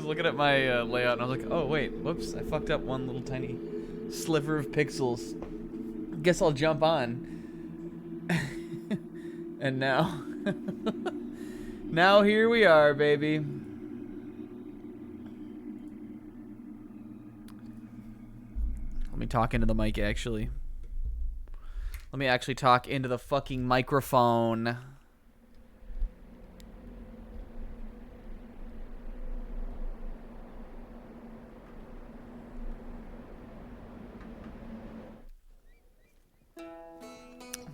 looking at my layout and I was like, oh wait, whoops, I fucked up one little tiny sliver of pixels. Guess I'll jump on. And now, now here we are, baby. Let me talk into the mic, actually. Let me actually talk into the fucking microphone.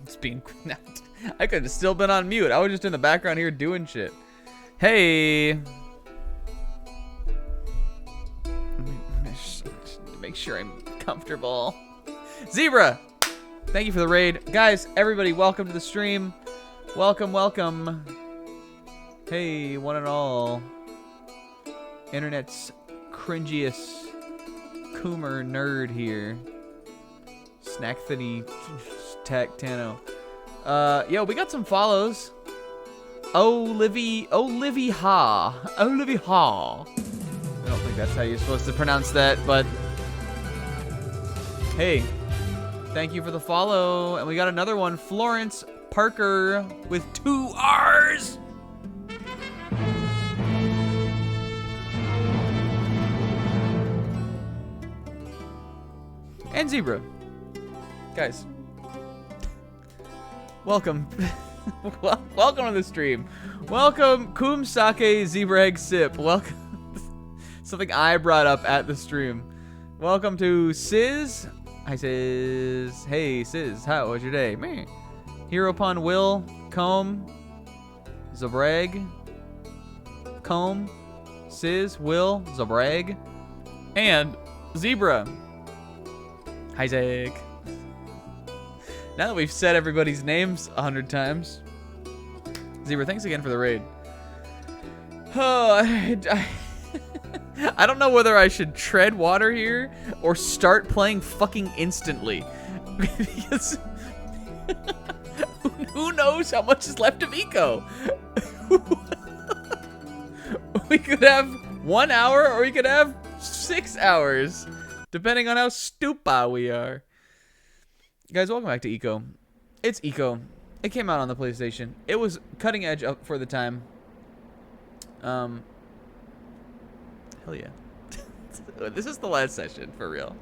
It's being... I could have still been on mute. I was just in the background here doing shit. Hey! Make sure I'm comfortable. Zebra! Thank you for the raid. Guys, everybody, welcome to the stream. Welcome, welcome. Hey, one and all. Internet's cringiest Coomer nerd here. Snackthity Tactano. Yo, we got some follows. Olivia Ha. Olivia Ha. I don't think that's how you're supposed to pronounce that, but hey, thank you for the follow. And we got another one, Florence Parker with 2 R's. And Zebra. Guys, welcome. Welcome to the stream. Welcome, Kumsake Zebra Egg Sip. Welcome. Something I brought up at the stream. Welcome to Sizz. Hi, Sizz. Hey, Sizz. How was your day? Me. Hero Pun Will. Comb. Zabrag. Comb. Sizz. Will. Zabrag. And Zebra. Hi, Zach. Now that we've said everybody's names 100 times. Zebra, thanks again for the raid. Oh, I don't know whether I should tread water here or start playing fucking instantly. Because who knows how much is left of Eco? We could have 1 hour or we could have 6 hours, depending on how stupid we are. Guys, welcome back to Eco. It's Eco. It came out on the PlayStation. It was cutting edge up for the time. Hell yeah. This is the last session, for real.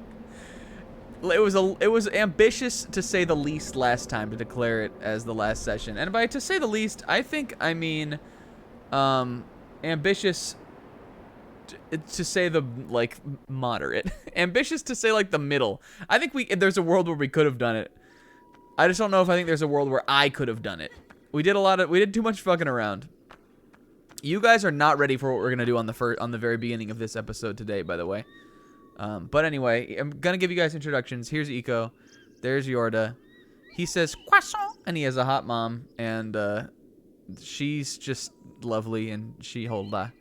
It was ambitious, to say the least, last time to declare it as the last session. And by to say the least, I think I mean ambitious to say the, like, moderate. Ambitious to say, like, the middle. I think there's a world where we could have done it. I just don't know if I think there's a world where I could have done it. We did too much fucking around. You guys are not ready for what we're gonna do on the very beginning of this episode today, by the way. But anyway, I'm gonna give you guys introductions. Here's Eco. There's Yorda. He says Quaso, and he has a hot mom, and she's just lovely, and she holda.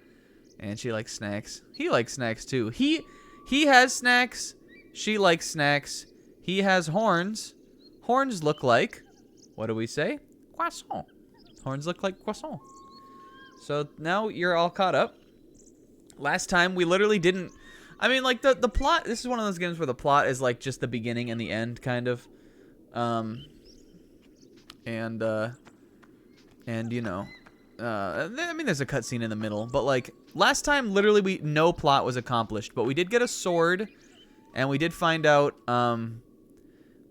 And she likes snacks. He likes snacks too. He has snacks. She likes snacks. He has horns. Horns look like, what do we say? Croissant. Horns look like croissant. So now you're all caught up. Last time we literally didn't. I mean, like the plot. This is one of those games where the plot is like just the beginning and the end, kind of. And you know. I mean, there's a cutscene in the middle, but like last time, literally, no plot was accomplished, but we did get a sword, and we did find out,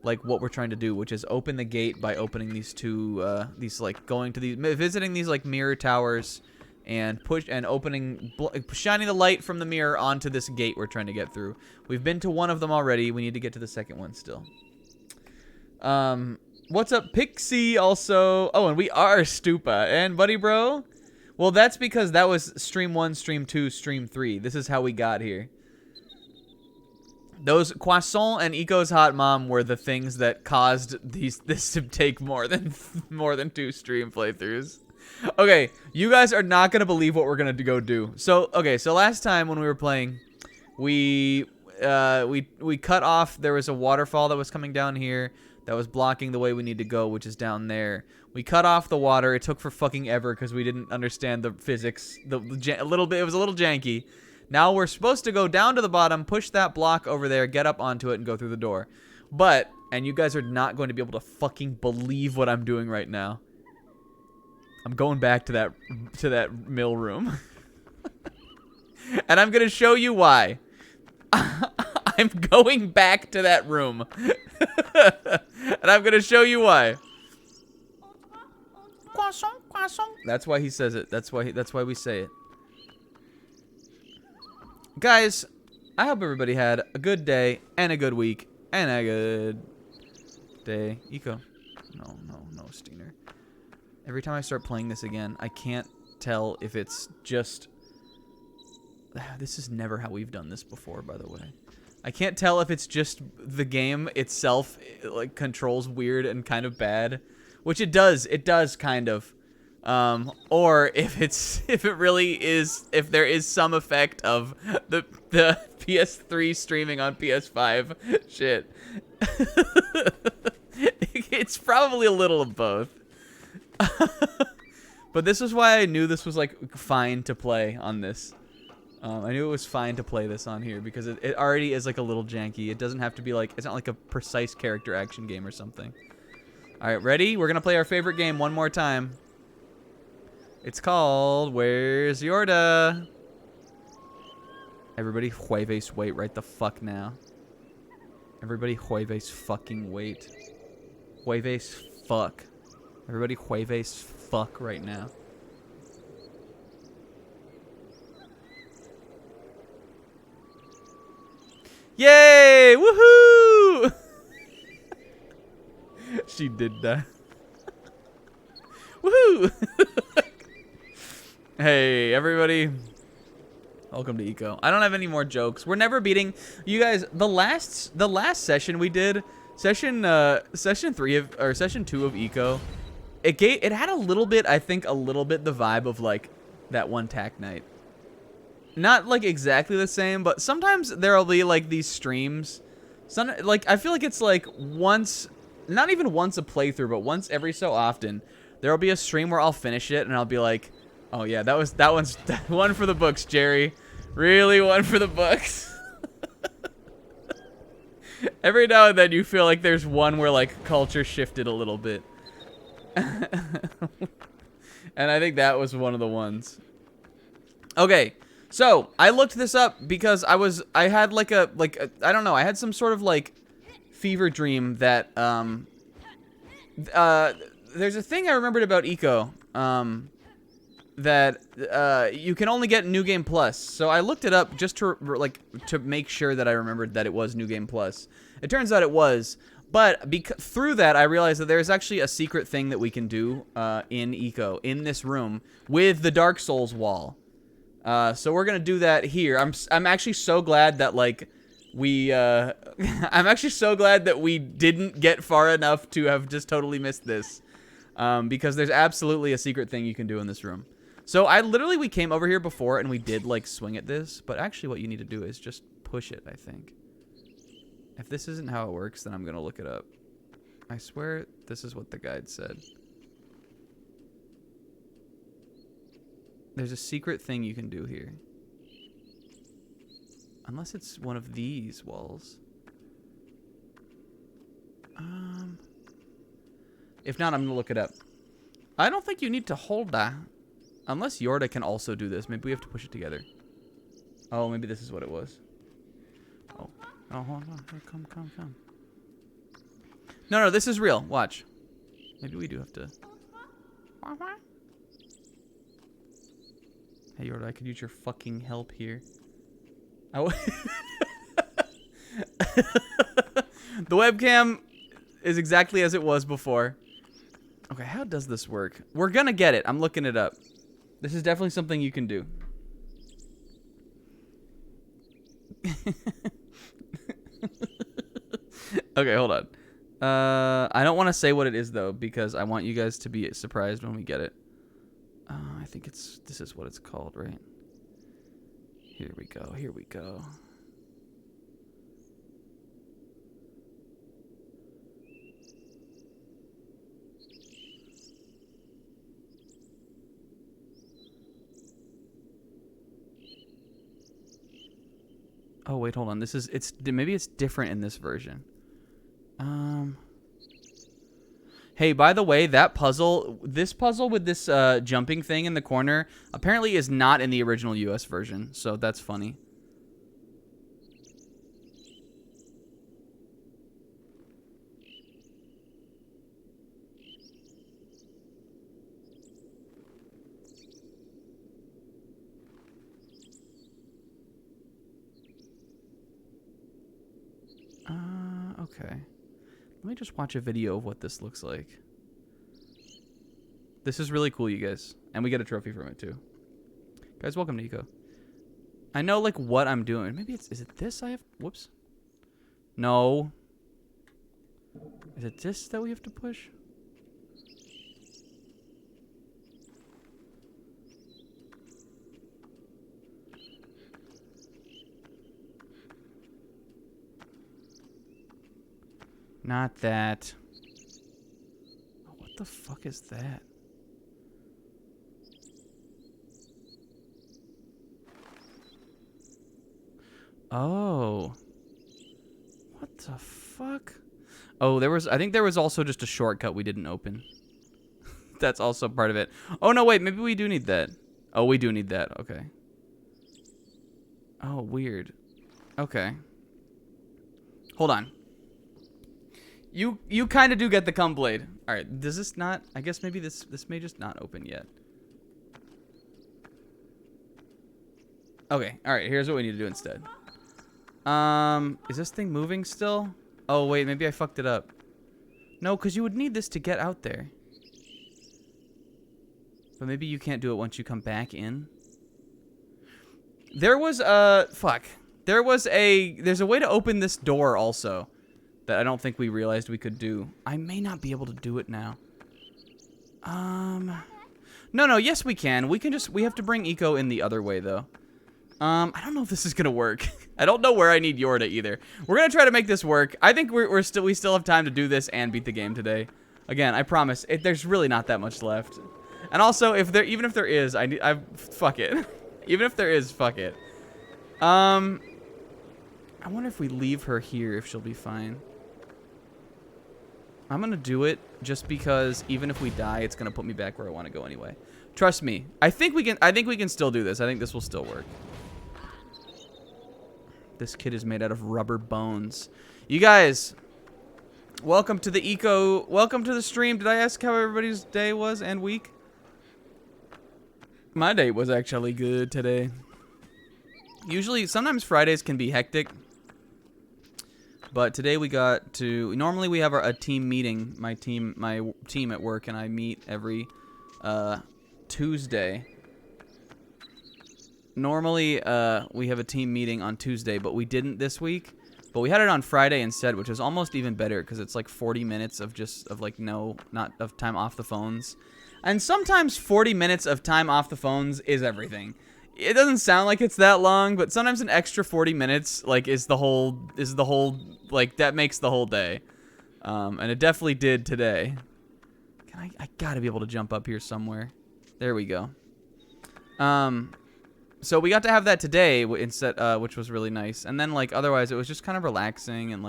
like what we're trying to do, which is open the gate by opening these two, visiting these like mirror towers, and shining the light from the mirror onto this gate we're trying to get through. We've been to one of them already. We need to get to the second one still. What's up, Pixie, also? Oh, and we are Stupa. And, buddy bro? Well, that's because that was Stream 1, Stream 2, Stream 3. This is how we got here. Those Croissant and Eco's hot mom were the things that caused this to take more than 2 stream playthroughs. Okay, you guys are not going to believe what we're going to go do. So, okay, so last time when we were playing, we cut off. There was a waterfall that was coming down here that was blocking the way we need to go, which is down there. We cut off the water. It took for fucking ever because we didn't understand the physics. It was a little janky. Now we're supposed to go down to the bottom, push that block over there, get up onto it, and go through the door. But, and you guys are not going to be able to fucking believe what I'm doing right now. I'm going back to that mill room. And I'm going to show you why. I'm going back to that room. And I'm going to show you why. Quaso, Quaso. That's why he says it. That's why we say it. Guys, I hope everybody had a good day and a good week and a good day. Eco. No, Steener. Every time I start playing this again, I can't tell if it's just... This is never how we've done this before, by the way. I can't tell if it's just the game itself, like, controls weird and kind of bad. Which it does. It does, kind of. Or if it really is, if there is some effect of the PS3 streaming on PS5 shit. It's probably a little of both. But this is why I knew this was like fine to play on this. I knew it was fine to play this on here because it already is like a little janky. It doesn't have to be like, it's not like a precise character action game or something. Alright, ready? We're gonna play our favorite game one more time. It's called Where's Yorda? Everybody Jueves wait right the fuck now. Everybody Jueves fucking wait. Jueves fuck. Everybody Jueves fuck right now. Yay! Woohoo! She did that. Woohoo! Hey, everybody. Welcome to Eco. I don't have any more jokes. We're never beating you guys. The last session we did, session 3 of or session 2 of Eco, it had a little bit, I think a little bit the vibe of like that one tack night. Not like exactly the same, but sometimes there'll be like these streams. Like I feel like it's like once, not even once a playthrough, but once every so often, there'll be a stream where I'll finish it and I'll be like, oh yeah, that one's one for the books, Jerry. Really one for the books. Every now and then you feel like there's one where like culture shifted a little bit. And I think that was one of the ones. Okay, so I looked this up because I had like a I don't know, I had some sort of like fever dream that there's a thing I remembered about Eco that you can only get New Game Plus. So I looked it up just to make sure that I remembered that it was New Game Plus. It turns out it was, but through that I realized that there's actually a secret thing that we can do in Eco in this room with the Dark Souls wall. So we're gonna do that here. I'm actually so glad that like we I'm actually so glad that we didn't get far enough to have just totally missed this. Because there's absolutely a secret thing you can do in this room. So we came over here before and we did like swing at this, but actually what you need to do is just push it, I think. If this isn't how it works, then I'm gonna look it up. I swear this is what the guide said. There's a secret thing you can do here. Unless it's one of these walls. If not, I'm gonna look it up. I don't think you need to hold that. Unless Yorda can also do this. Maybe we have to push it together. Oh, maybe this is what it was. Oh, hold on. Come. No, this is real. Watch. Maybe we do have to. Hey, Yorda, I could use your fucking help here. The webcam is exactly as it was before. Okay, how does this work? We're gonna get it. I'm looking it up. This is definitely something you can do. Okay, hold on. I don't want to say what it is though, because I want you guys to be surprised when we get it. I think this is what it's called, right? Here we go. Oh, wait, hold on. Maybe it's different in this version. Hey, by the way, this puzzle with this jumping thing in the corner apparently is not in the original US version, so that's funny. Okay. Let me just watch a video of what this looks like. This is really cool, you guys. And we get a trophy from it, too. Guys, welcome to Eco. I know, like, what I'm doing. Maybe is it this I have? Whoops. No. Is it this that we have to push? Not that. Oh, what the fuck is that? Oh. What the fuck? Oh, I think there was also just a shortcut we didn't open. That's also part of it. Oh, no, wait, maybe we do need that. Oh, we do need that. Okay. Oh, weird. Okay. Hold on. You kind of do get the cum blade. All right, does this not? I guess maybe this may just not open yet. Okay, all right. Here's what we need to do instead. Is this thing moving still? Oh wait, maybe I fucked it up. No, because you would need this to get out there. But maybe you can't do it once you come back in. There was fuck. There's a way to open this door also. That I don't think we realized we could do. I may not be able to do it now. No, yes we can. We have to bring Eco in the other way though. I don't know if this is gonna work. I don't know where I need Yorda either. We're gonna try to make this work. I think we still have time to do this and beat the game today. Again, I promise. There's really not that much left. And also, even if there is, fuck it. Even if there is, fuck it. I wonder if we leave her here, if she'll be fine. I'm gonna do it just because even if we die, it's gonna put me back where I want to go anyway. Trust me. I think we can still do this. I think this will still work. This kid is made out of rubber bones. You guys, welcome to the welcome to the stream. Did I ask how everybody's day was and week? My day was actually good today. Sometimes Fridays can be hectic. But today normally we have a team meeting, my team at work, and I meet every Tuesday. Normally we have a team meeting on Tuesday, but we didn't this week. But we had it on Friday instead, which is almost even better because it's like 40 minutes of not of time off the phones. And sometimes 40 minutes of time off the phones is everything. It doesn't sound like it's that long, but sometimes an extra 40 minutes is the whole that makes the whole day. And it definitely did today. I gotta be able to jump up here somewhere. There we go. So we got to have that today instead, which was really nice. And then otherwise it was just kind of relaxing and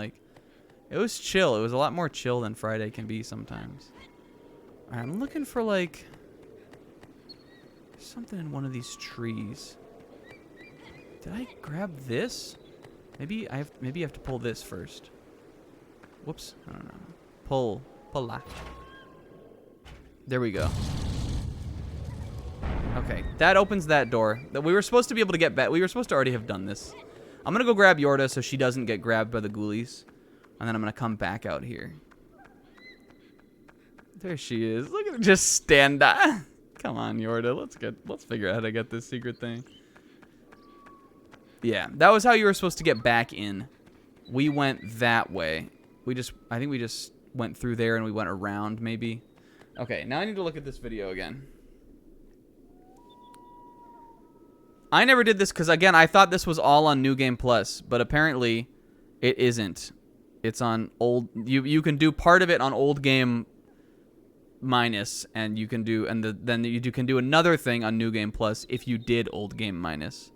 it was chill. It was a lot more chill than Friday can be sometimes. All right, I'm looking for something in one of these trees. Did I grab this? Maybe you have to pull this first. Whoops. I don't know. Pull that. There we go. Okay, that opens that door. We were supposed to be able to get back. We were supposed to already have done this. I'm gonna go grab Yorda so she doesn't get grabbed by the ghoulies, and then I'm gonna come back out here. There she is. Look at her just stand up. Come on, Yorda. Let's figure out how to get this secret thing. Yeah, that was how you were supposed to get back in. We went that way. I think we just went through there and we went around maybe. Okay, now I need to look at this video again. I never did this because again, I thought this was all on New Game Plus, but apparently it isn't. It's on old. You can do part of it on Old Game Minus, and you can do then you can do another thing on New Game Plus if you did Old Game Minus.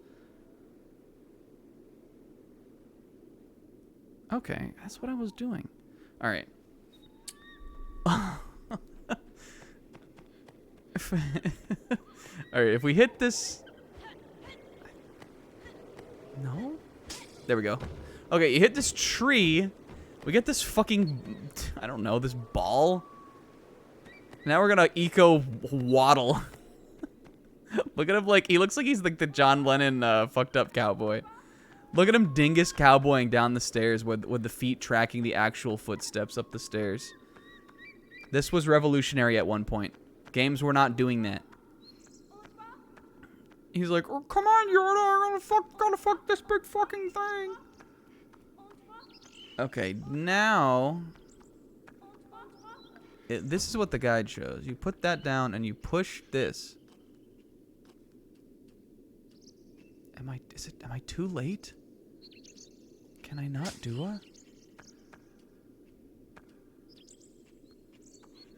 Okay, that's what I was doing. All right. All right, if we hit this... No? There we go. Okay, you hit this tree. We get this fucking... I don't know, this ball. Now we're gonna eco waddle. Look at him like... He looks like he's like the John Lennon fucked up cowboy. Look at him dingus cowboying down the stairs with the feet tracking the actual footsteps up the stairs. This was revolutionary at one point. Games were not doing that. He's like, oh, come on, Yoda, I'm gonna fuck this big fucking thing. Okay, now... this is what the guide shows. You put that down and you push this. Am I too late? Can I not do a...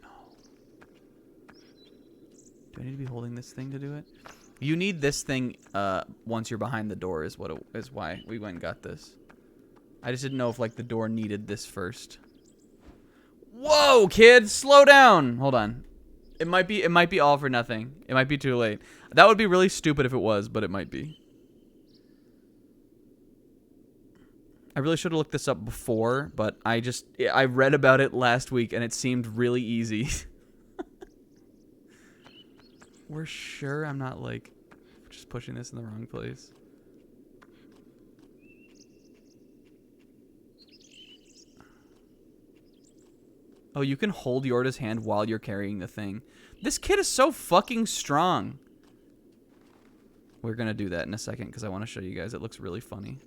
No. Do I need to be holding this thing to do it? You need this thing once you're behind the door is why we went and got this. I just didn't know if like the door needed this first. Whoa, kid, slow down. Hold on. It might be all for nothing. It might be too late. That would be really stupid if it was, but it might be. I really should have looked this up before, but I read about it last week and it seemed really easy. We're sure I'm not like just pushing this in the wrong place. Oh, you can hold Yorda's hand while you're carrying the thing. This kid is so fucking strong. We're gonna do that in a second because I want to show you guys. It looks really funny.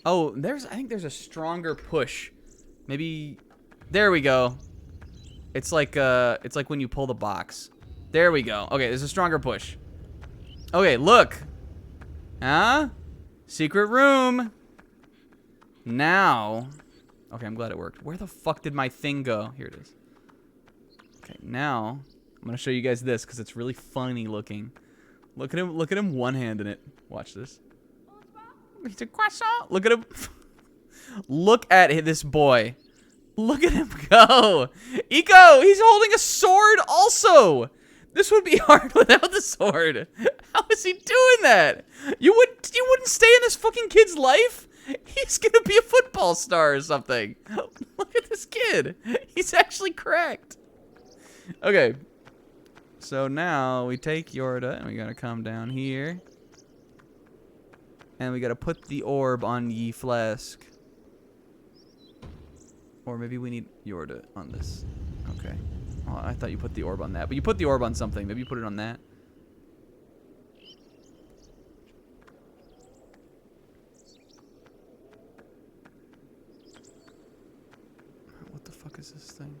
Oh, I think there's a stronger push. Maybe, there we go. It's like when you pull the box. There we go. Okay, there's a stronger push. Okay, look. Huh? Secret room. Now. Okay, I'm glad it worked. Where the fuck did my thing go? Here it is. Okay, now I'm gonna show you guys this because it's really funny looking. Look at him one-handing it. Watch this. He's a Quaso. Look at him. Look at this boy. Look at him go. Eco, he's holding a sword also. This would be hard without the sword. How is he doing that? You wouldn't stay in this fucking kid's life? He's gonna be a football star or something. Look at this kid. He's actually cracked. Okay. So now we take Yorda and we gotta come down here. And we gotta put the orb on ye flask. Or maybe we need Yorda on this. Okay. Oh, I thought you put the orb on that. But you put the orb on something. Maybe you put it on that. What the fuck is this thing?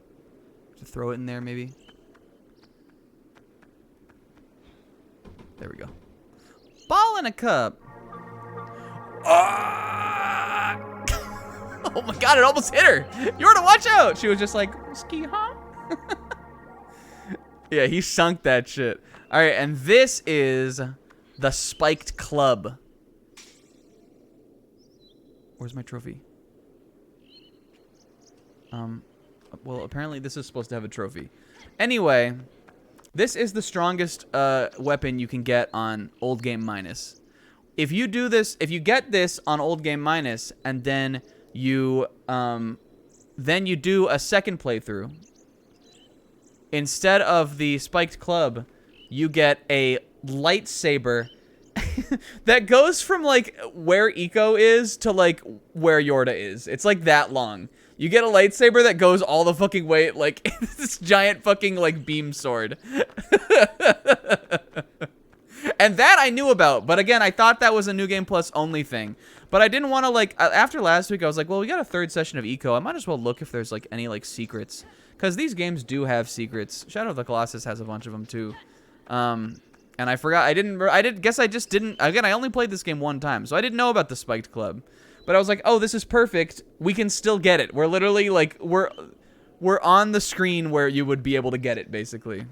To throw it in there, maybe? There we go. Ball in a cup. Oh my god, it almost hit her. Yorda, watch out. She was just like, ski, huh? Yeah, he sunk that shit. All right, and this is the spiked club. Where's my trophy? Well, apparently this is supposed to have a trophy. Anyway, this is the strongest weapon you can get on Old Game Minus. If you do this, if you get this on Old Game Minus, and then you do a second playthrough, instead of the spiked club, you get a lightsaber that goes from like where Eco is to like where Yorda is. It's like that long. You get a lightsaber that goes all the fucking way, like this giant fucking like beam sword. And that I knew about, but again, I thought that was a New Game Plus only thing. But I didn't want to, like, after last week, I was like, well, we got a third session of Eco. I might as well look if there's, like, any, like, secrets. Because these games do have secrets. Shadow of the Colossus has a bunch of them, too. And I forgot, I just didn't, again, I only played this game one time, so I didn't know about the Spiked Club. But I was like, oh, this is perfect. We can still get it. We're literally, like, we're on the screen where you would be able to get it, basically.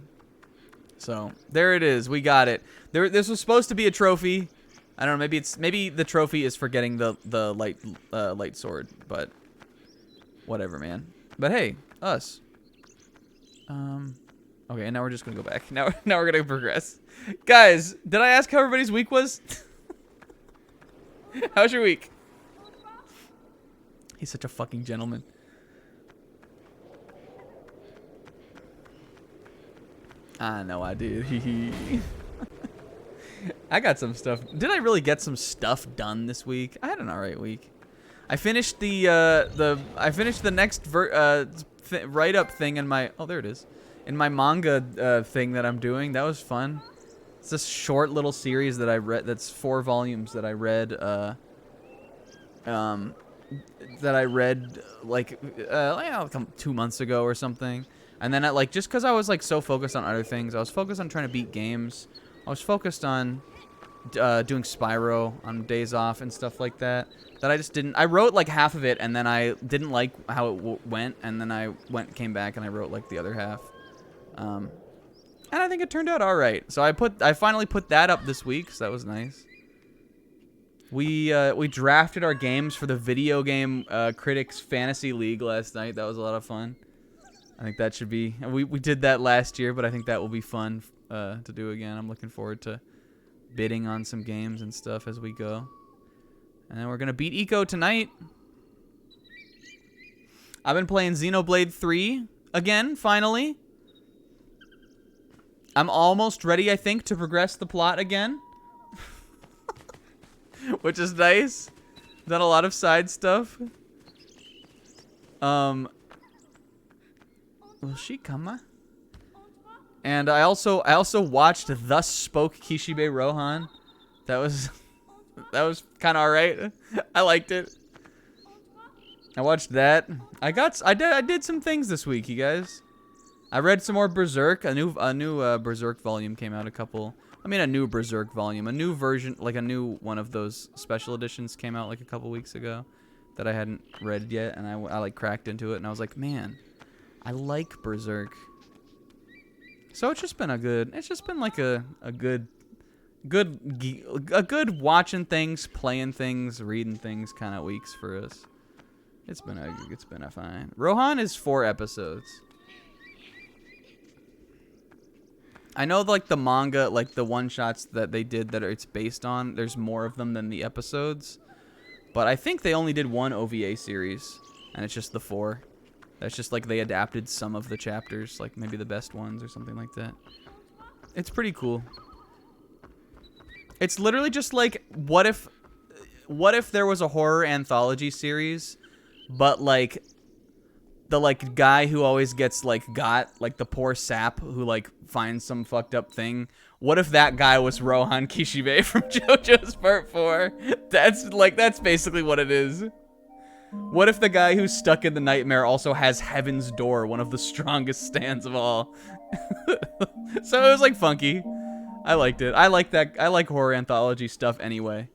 So there it is. We got it. This was supposed to be a trophy. I don't know. Maybe the trophy is for getting the light sword, but whatever, man. But hey, us. Okay, and now we're just gonna go back. Now we're gonna progress. Guys, did I ask how everybody's week was? How's your week? He's such a fucking gentleman. I know I did. I got some stuff. Did I really get some stuff done this week? I had an alright week. I finished I finished the next write-up thing in my there it is. In my manga thing that I'm doing. That was fun. It's this short little series that I read. That's 4 volumes that I read. Like 2 months ago or something. And then just because I was like so focused on other things, I was focused on trying to beat games. I was focused on doing Spyro on days off and stuff like that. That I just didn't. I wrote like half of it, and then I didn't like how it went, and then I came back and I wrote like the other half. And I think it turned out all right. So I finally put that up this week, so that was nice. We drafted our games for the video game critics fantasy league last night. That was a lot of fun. I think that should be. We did that last year, but I think that will be fun to do again. I'm looking forward to bidding on some games and stuff as we go. And then we're gonna beat Eco tonight. I've been playing Xenoblade 3 again, finally. I'm almost ready, I think, to progress the plot again. Which is nice. Done a lot of side stuff. Will she come? And I also watched Thus Spoke Kishibe Rohan. That was kind of alright. I liked it. I watched that. I did some things this week, you guys. I read some more Berserk. A new Berserk volume came out a new Berserk volume. A new version, like a new one of those special editions came out like a couple weeks ago that I hadn't read yet, and I like cracked into it and I was like, "Man, I like Berserk." So it's just been like a good watching things, playing things, reading things kind of weeks for us. It's been a fine. Rohan is 4 episodes. I know like the manga, like the one-shots that they did that it's based on, there's more of them than the episodes. But I think they only did 1 OVA series, and it's just the 4. That's just like they adapted some of the chapters, like maybe the best ones or something like that. It's pretty cool. It's literally just like, what if there was a horror anthology series, but like the like guy who always gets like the poor sap who like finds some fucked up thing. What if that guy was Rohan Kishibe from JoJo's Part 4? That's basically what it is. What if the guy who's stuck in the nightmare also has Heaven's Door, one of the strongest stands of all? So it was like funky. I liked it. I like that. I like horror anthology stuff anyway.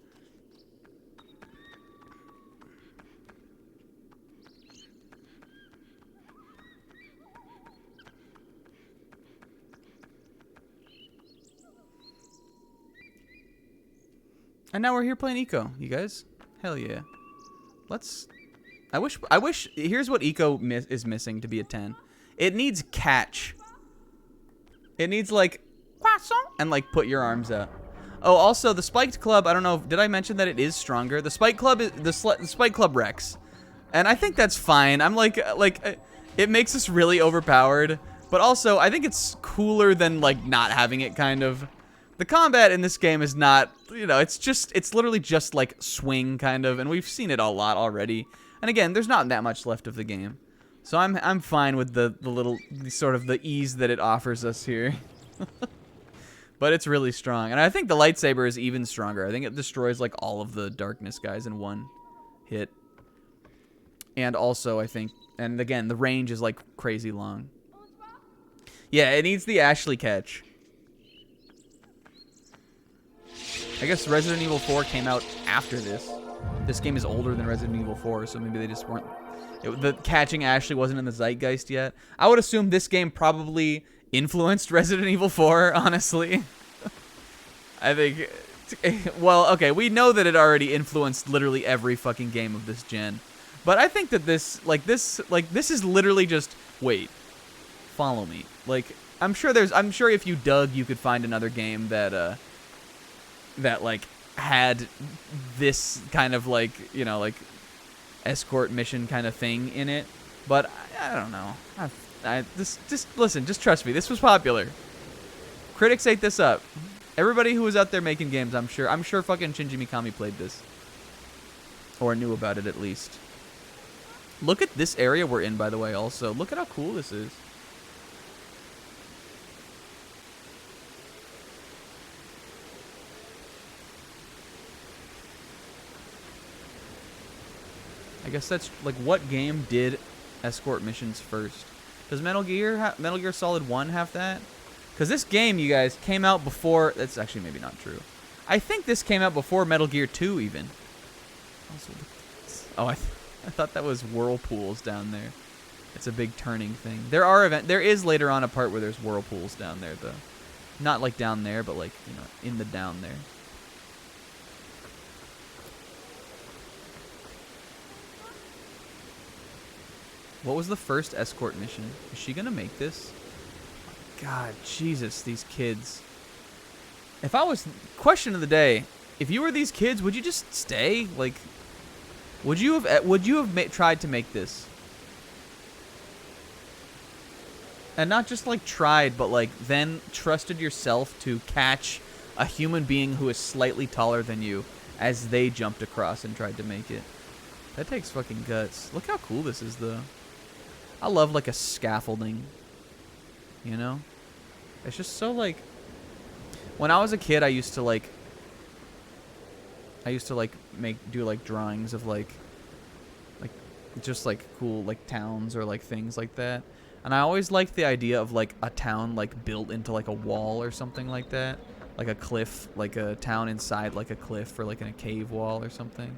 And now we're here playing Eco, you guys. Hell yeah. I wish, here's what Eco is missing to be a 10. It needs catch. It needs like, Quaso, and like put your arms out. Oh, also the Spiked Club, I don't know, did I mention that it is stronger? The Spike Club, the Spike Club wrecks. And I think that's fine. I'm like, it makes us really overpowered. But also, I think it's cooler than like not having it kind of. The combat in this game is not, it's literally just like swing kind of, and we've seen it a lot already. And again, there's not that much left of the game. So I'm fine with the sort of the ease that it offers us here. But it's really strong. And I think the lightsaber is even stronger. I think it destroys like all of the darkness guys in one hit. And also I think, and again, the range is like crazy long. Yeah, it needs the Ashley catch. I guess Resident Evil 4 came out after this. This game is older than Resident Evil 4, so maybe they just weren't. The catching Ashley wasn't in the zeitgeist yet. I would assume this game probably influenced Resident Evil 4, honestly. I think, well, okay, we know that it already influenced literally every fucking game of this gen. But I think that this is literally just, wait, follow me. Like, I'm sure if you dug, you could find another game that, like, had this kind of, like, you know, like, escort mission kind of thing in it. But, I don't know. Just listen, just trust me. This was popular. Critics ate this up. Everybody who was out there making games, I'm sure fucking Shinji Mikami played this. Or knew about it, at least. Look at this area we're in, by the way, also. Look at how cool this is. I guess that's, like, what game did escort missions first? Does Metal Gear Solid 1 have that? Because this game, you guys, came out before... That's actually maybe not true. I think this came out before Metal Gear 2, even. Oh, I thought that was whirlpools down there. It's a big turning thing. There is later on a part where there's whirlpools down there, though. Not, like, down there, but, like, you know, in the down there. What was the first escort mission? Is she gonna make this? God, Jesus, these kids. If I was... Question of the day. If you were these kids, would you just stay? Like, would you have tried to make this? And not just, like, tried, but, like, then trusted yourself to catch a human being who is slightly taller than you as they jumped across and tried to make it. That takes fucking guts. Look how cool this is, though. I love, like, a scaffolding. You know? It's just so, like... When I was a kid, I used to, like, do, like, drawings of, like, just, like, cool, like, towns or, like, things like that. And I always liked the idea of, like, a town, like, built into, like, a wall or something like that. Like a cliff, like a town inside, like, a cliff or, like, in a cave wall or something.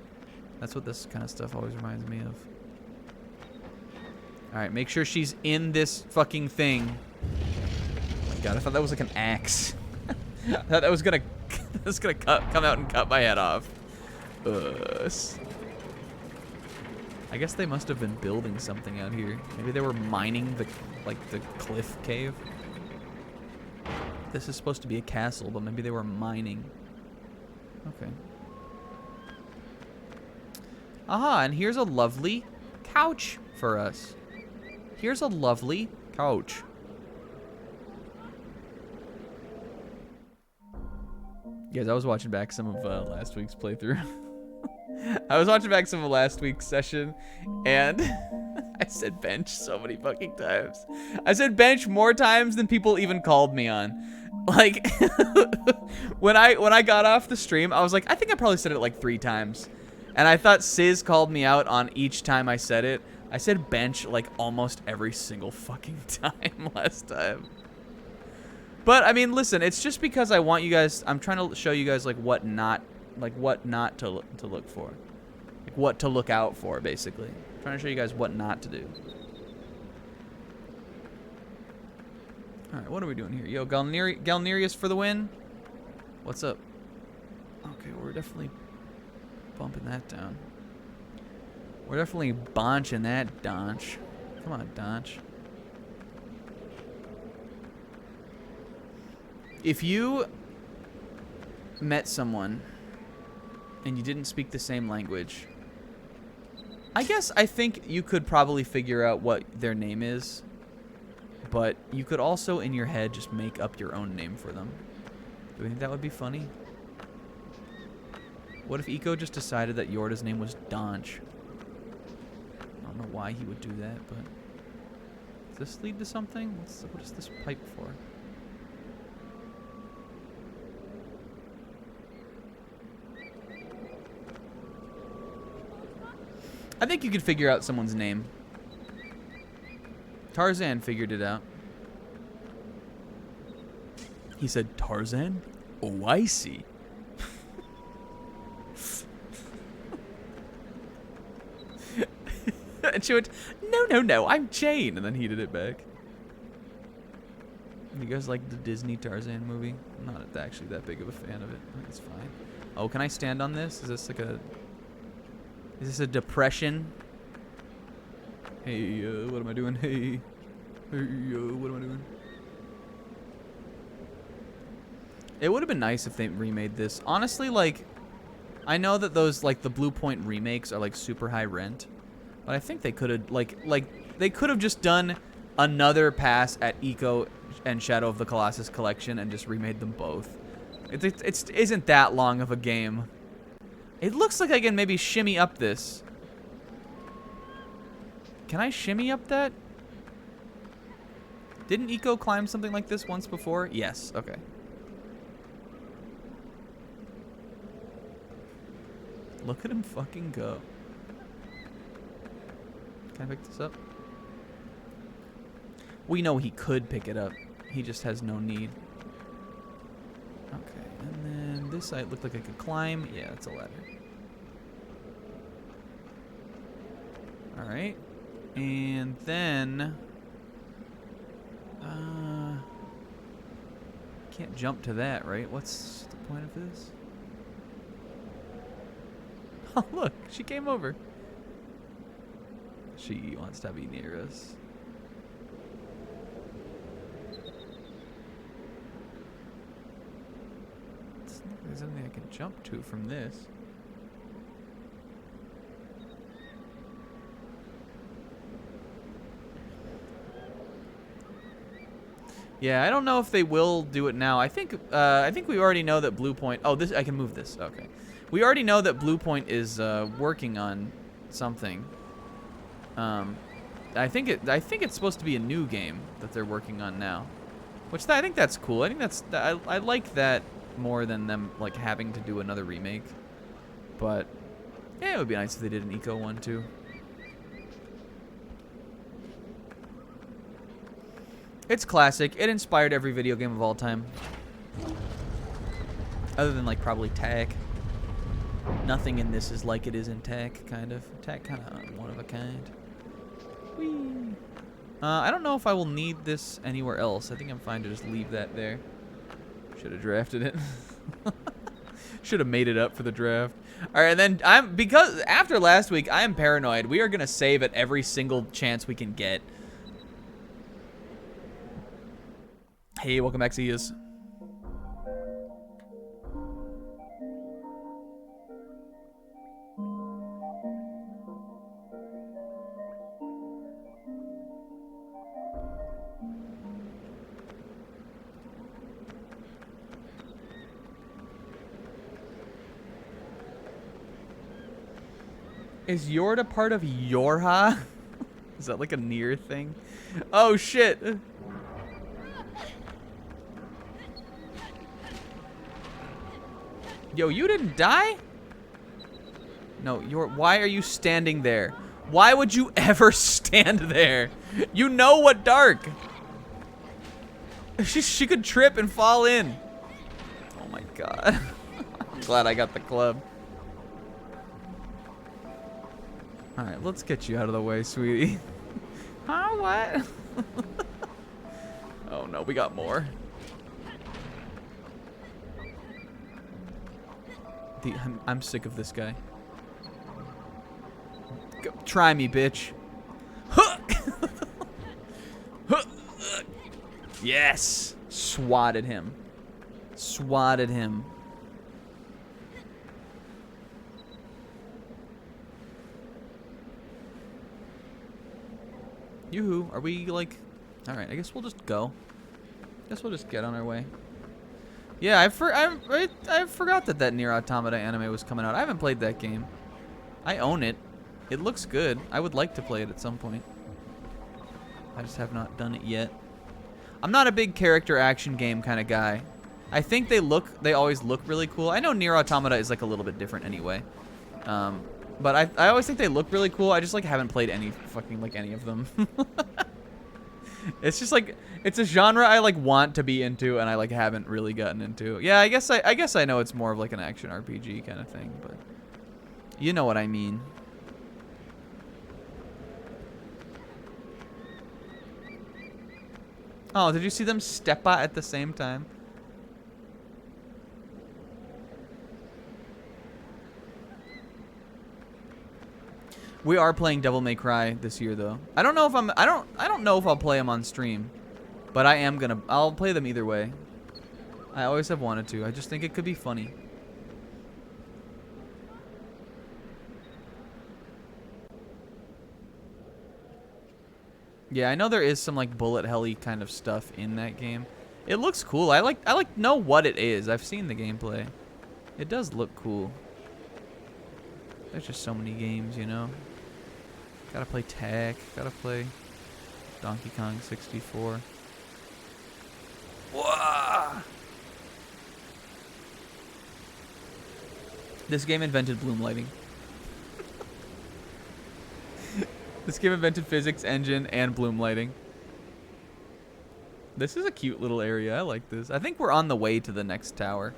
That's what this kind of stuff always reminds me of. Alright, make sure she's in this fucking thing. Oh my god, I thought that was like an axe. I thought that was gonna come out and cut my head off. I guess they must have been building something out here. Maybe they were mining the cliff cave. This is supposed to be a castle, but maybe they were mining. Okay. Aha, and here's a lovely couch for us. Here's a lovely couch. Guys, I was watching back some of last week's playthrough. I was watching back some of last week's session, and I said bench so many fucking times. I said bench more times than people even called me on. Like, when I got off the stream, I was like, I think I probably said it like 3 times. And I thought Sizz called me out on each time I said it. I said bench like almost every single fucking time last time. But I mean, listen, it's just because I want you guys, I'm trying to show you guys like what not to look for. Like what to look out for, basically. I'm trying to show you guys what not to do. Alright, what are we doing here? Yo, Galnerius for the win? What's up? Okay, we're definitely bumping that down. We're definitely bonching that, Donch. Come on, Donch. If you met someone and you didn't speak the same language, I think you could probably figure out what their name is, but you could also in your head just make up your own name for them. Do you think that would be funny? What if Eco just decided that Yorda's name was Donch? I don't know why he would do that, but... Does this lead to something? What is this pipe for? I think you could figure out someone's name. Tarzan figured it out. He said, Tarzan? Oh, I see. And she went, no, I'm Jane. And then he did it back. You guys like the Disney Tarzan movie? I'm not actually that big of a fan of it. I think it's fine. Oh, can I stand on this? Is this like a... Is this a depression? Hey, what am I doing? Hey. Hey, what am I doing? It would have been nice if they remade this. Honestly, like... I know that those, like, the Blue Point remakes are, like, super high rent. But I think they could have, like, they could have just done another pass at Eco and Shadow of the Colossus collection and just remade them both. It isn't that long of a game. It looks like I can maybe shimmy up this. Can I shimmy up that? Didn't Eco climb something like this once before? Yes, okay. Look at him fucking go. Can I pick this up? We know he could pick it up. He just has no need. Okay, and then this side looked like I could climb. Yeah, that's a ladder. Alright. And then... can't jump to that, right? What's the point of this? Oh, look, she came over. She wants to be near us. It's not like there's anything I can jump to from this. Yeah, I don't know if they will do it now. I think we already know that Blue Point. Oh, this I can move this. Okay. We already know that Blue Point is working on something. I think it's supposed to be a new game that they're working on now, which I think that's cool. I think I like that more than them like having to do another remake. But yeah, it would be nice if they did an Eco one too. It's classic. It inspired every video game of all time, other than like probably Tag. Nothing in this is like it is in Tag, kind of. Tag kind of one of a kind. Whee! I don't know if I will need this anywhere else. I think I'm fine to just leave that there. Should have drafted it. Should have made it up for the draft. All right, and then because after last week, I am paranoid. We are gonna save at every single chance we can get. Hey, welcome back to Ias. Is Yorda part of Yorha? Is that like a near thing? Oh shit! Yo, you didn't die? No, why are you standing there? Why would you ever stand there? You know what dark? She could trip and fall in. Oh my god. I'm glad I got the club. Alright, let's get you out of the way, sweetie. Huh, what? Oh no, we got more. I'm sick of this guy. Go, try me, bitch. Yes! Swatted him. Swatted him. Yoo-hoo, are we like... Alright, I guess we'll just go. Guess we'll just get on our way. Yeah, I forgot that Nier Automata anime was coming out. I haven't played that game. I own it. It looks good. I would like to play it at some point. I just have not done it yet. I'm not a big character action game kind of guy. I think they always look really cool. I know Nier Automata is like a little bit different anyway. But I always think they look really cool. I just like haven't played any of them. It's just like it's a genre I like want to be into and I like haven't really gotten into. Yeah, I guess I know it's more of like an action RPG kind of thing, but you know what I mean. Oh, did you see them step at the same time? We are playing Devil May Cry this year, though. I don't know if I don't know if I'll play them on stream, but I'll play them either way. I always have wanted to. I just think it could be funny. Yeah, I know there is some like bullet helly kind of stuff in that game. It looks cool. I like know what it is. I've seen the gameplay. It does look cool. There's just so many games, you know. Gotta play Tag. Gotta play Donkey Kong 64. Whoa! This game invented bloom lighting. This game invented physics engine and bloom lighting. This is a cute little area. I like this. I think we're on the way to the next tower.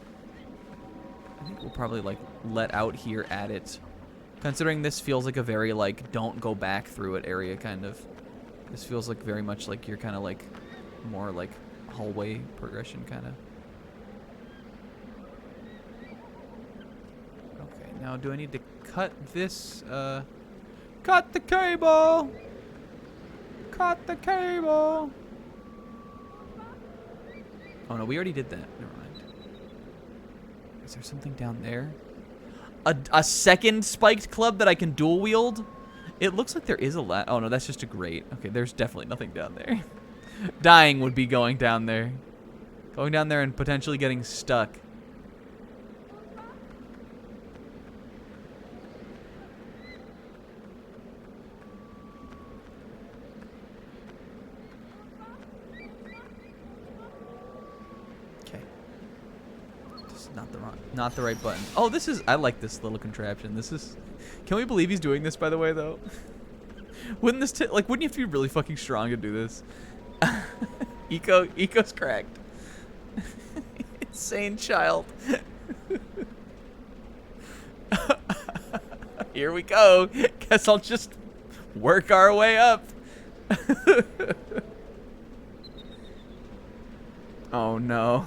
I think we'll probably like let out here at it. Considering this feels like a very like don't go back through it area kind of. This feels like very much like you're kind of like more like hallway progression kind of. Okay, now do I need to cut this? Cut the cable! Cut the cable! Oh no, we already did that. Never mind. Is there something down there? A second spiked club that I can dual wield? It looks like there is a lot. Oh no, that's just a grate. Okay, there's definitely nothing down there. Dying would be going down there. Going down there and potentially getting stuck. Not the right button. Oh, this is... I like this little contraption. This is... Can we believe he's doing this, by the way, though? Wouldn't this... like, wouldn't you have to be really fucking strong to do this? Eco's cracked. Insane child. Here we go. Guess I'll just work our way up. Oh, no.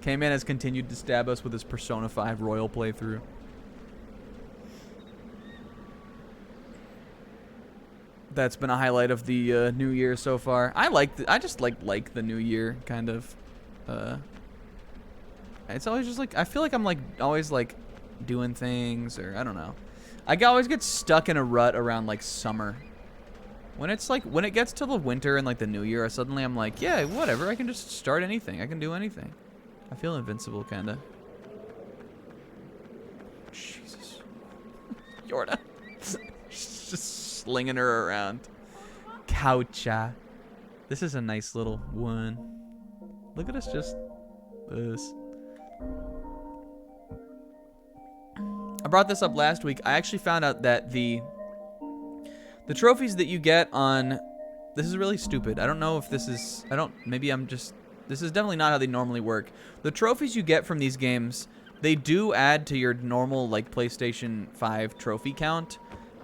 K-Man has continued to stab us with his Persona 5 Royal playthrough. That's been a highlight of the new year so far. I just like the new year kind of. It's always just like I feel like I'm like always like doing things or I don't know. I always get stuck in a rut around like summer. When it's like when it gets to the winter and like the new year, suddenly I'm like, yeah, whatever. I can just start anything. I can do anything. I feel invincible, kinda. Jesus. Yorda. Just slinging her around. Coucha. This is a nice little one. Look at us just... this. I brought this up last week. I actually found out that the trophies that you get on... This is really stupid. I don't know if this is... Maybe I'm just... This is definitely not how they normally work. The trophies you get from these games, they do add to your normal like PlayStation 5 trophy count,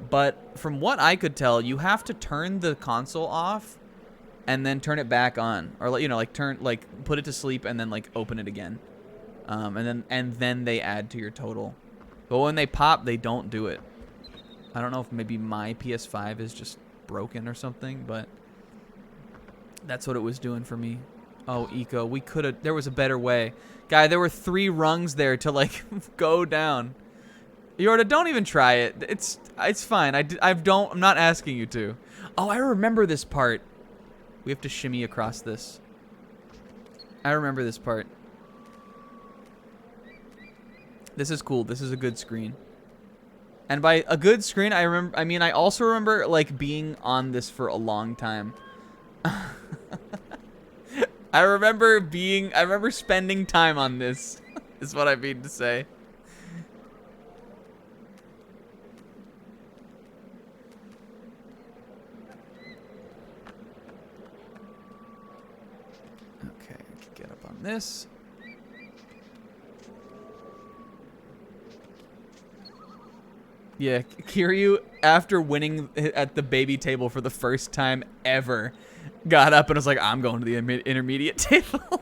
but from what I could tell, you have to turn the console off and then turn it back on, or you know, like put it to sleep and then like open it again, and then they add to your total. But when they pop, they don't do it. I don't know if maybe my PS5 is just broken or something, but that's what it was doing for me. Oh, Eco, we could have... There was a better way. Guy, there were 3 rungs there to, like, go down. Yorda, don't even try it. It's fine. I'm not asking you to. Oh, I remember this part. We have to shimmy across this. I remember this part. This is cool. This is a good screen. And by a good screen, I also remember, like, being on this for a long time. I remember spending time on this, is what I mean to say. Okay, get up on this. Yeah, Kiryu, after winning at the baby table for the first time ever, got up and was like, I'm going to the intermediate table.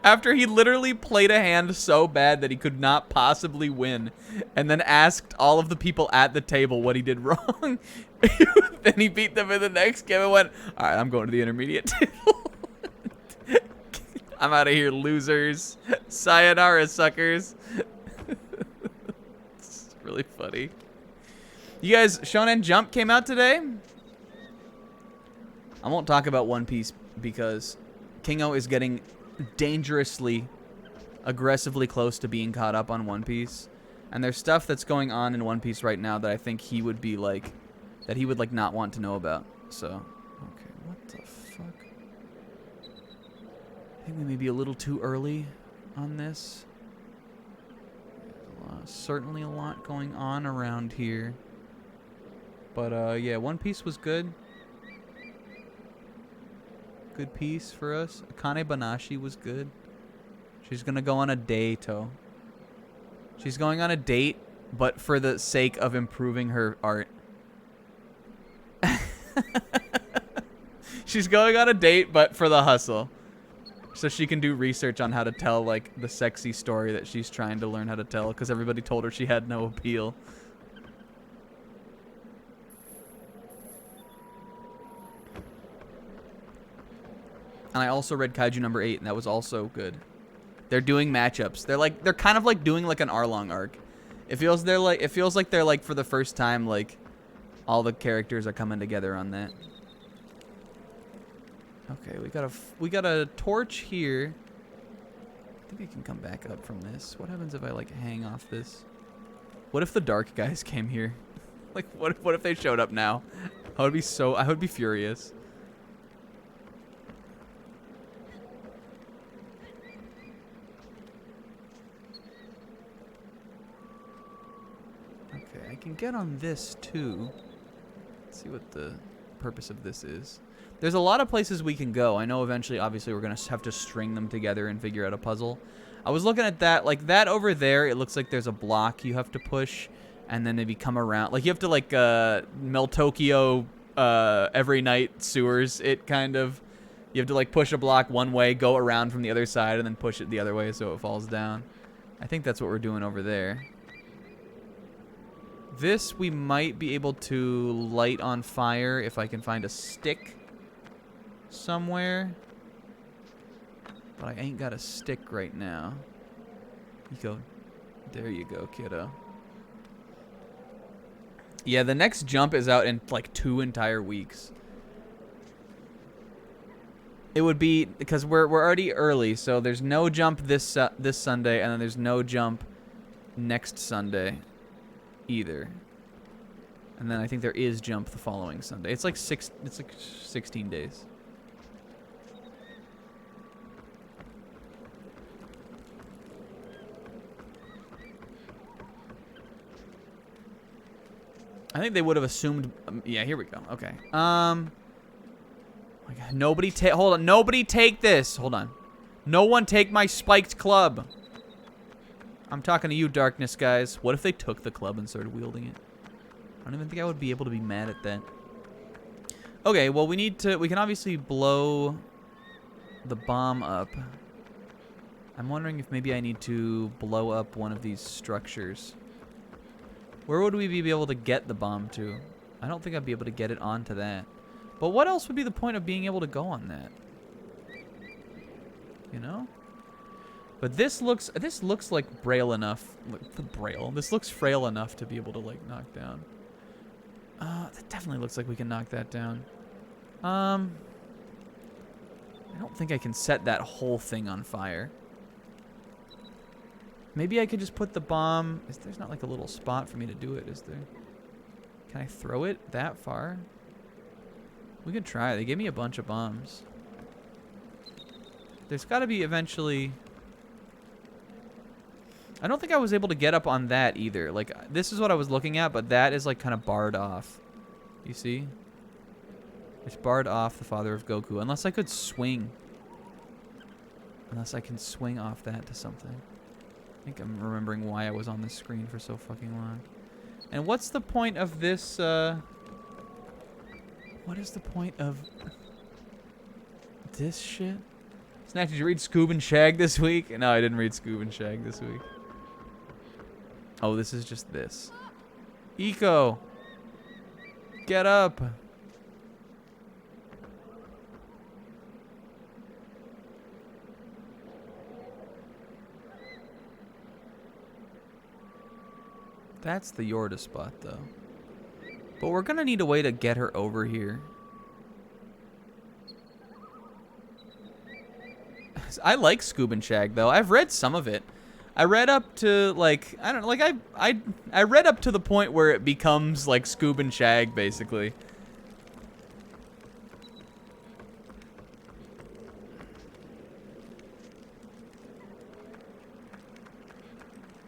After he literally played a hand so bad that he could not possibly win, and then asked all of the people at the table what he did wrong. Then he beat them in the next game and went, all right, I'm going to the intermediate table. I'm out of here, losers. Sayonara, suckers. It's really funny. You guys, Shonen Jump came out today. I won't talk about One Piece because Kingo is getting dangerously, aggressively close to being caught up on One Piece. And there's stuff that's going on in One Piece right now that I think he would be like, that he would like not want to know about. So, okay, what the fuck? I think we may be a little too early on this. There's certainly a lot going on around here. But, yeah, One Piece was good. Good piece for us. Akane Banashi was good. She's gonna go on a date, oh. She's going on a date, but for the sake of improving her art. She's going on a date, but for the hustle. So she can do research on how to tell, like, the sexy story that she's trying to learn how to tell, because everybody told her she had no appeal. And I also read Kaiju number 8, and that was also good. They're doing matchups. They're kind of like doing like an Arlong arc. It feels like they're like for the first time, like all the characters are coming together on that. Okay, we got a torch here. I think I can come back up from this. What happens if I like hang off this? What if the dark guys came here? Like what if they showed up now? I would be furious. Okay, I can get on this too. Let's see what the purpose of this is. There's a lot of places we can go. I know eventually, obviously, we're going to have to string them together and figure out a puzzle. I was looking at that. Like, that over there, it looks like there's a block you have to push, and then maybe come around. Like, you have to, like, Mel Tokyo every night sewers it, kind of. You have to, like, push a block one way, go around from the other side, and then push it the other way so it falls down. I think that's what we're doing over there. This we might be able to light on fire if I can find a stick somewhere. But I ain't got a stick right now. You go. There you go, kiddo. Yeah, the next jump is out in like 2 entire weeks. It would be because we're already early, so there's no jump this Sunday, and then there's no jump next Sunday either. And then I think there is jump the following Sunday. It's like 16 days. I think they would have assumed. Yeah, here we go. Okay. My God, nobody take. Hold on. Nobody take this. Hold on. No one take my spiked club. I'm talking to you, darkness guys. What if they took the club and started wielding it? I don't even think I would be able to be mad at that. Okay. Well, we need to. We can obviously blow the bomb up. I'm wondering if maybe I need to blow up one of these structures. Where would we be able to get the bomb to? I don't think I'd be able to get it onto that. But what else would be the point of being able to go on that? You know? But this looks like braille enough. Braille. This looks frail enough to be able to like knock down. That definitely looks like we can knock that down. I don't think I can set that whole thing on fire. Maybe I could just put the bomb. There's not like a little spot for me to do it, is there? Can I throw it that far? We could try. They gave me a bunch of bombs. There's got to be eventually. I don't think I was able to get up on that either. Like, this is what I was looking at, but that is like kind of barred off. You see? It's barred off the father of Goku. Unless I could swing. Unless I can swing off that to something. I think I'm remembering why I was on this screen for so fucking long. And what's the point of this, what is the point of this shit? Snack, did you read Scoob and Shag this week? No, I didn't read Scoob and Shag this week. Oh, this is just this. Eco! Get up! That's the Yorda spot, though. But we're gonna need a way to get her over here. I like Scoob and Shag, though. I've read some of it. I read up to, like, I don't know, like, I read up to the point where it becomes, like, Scoob and Shag, basically.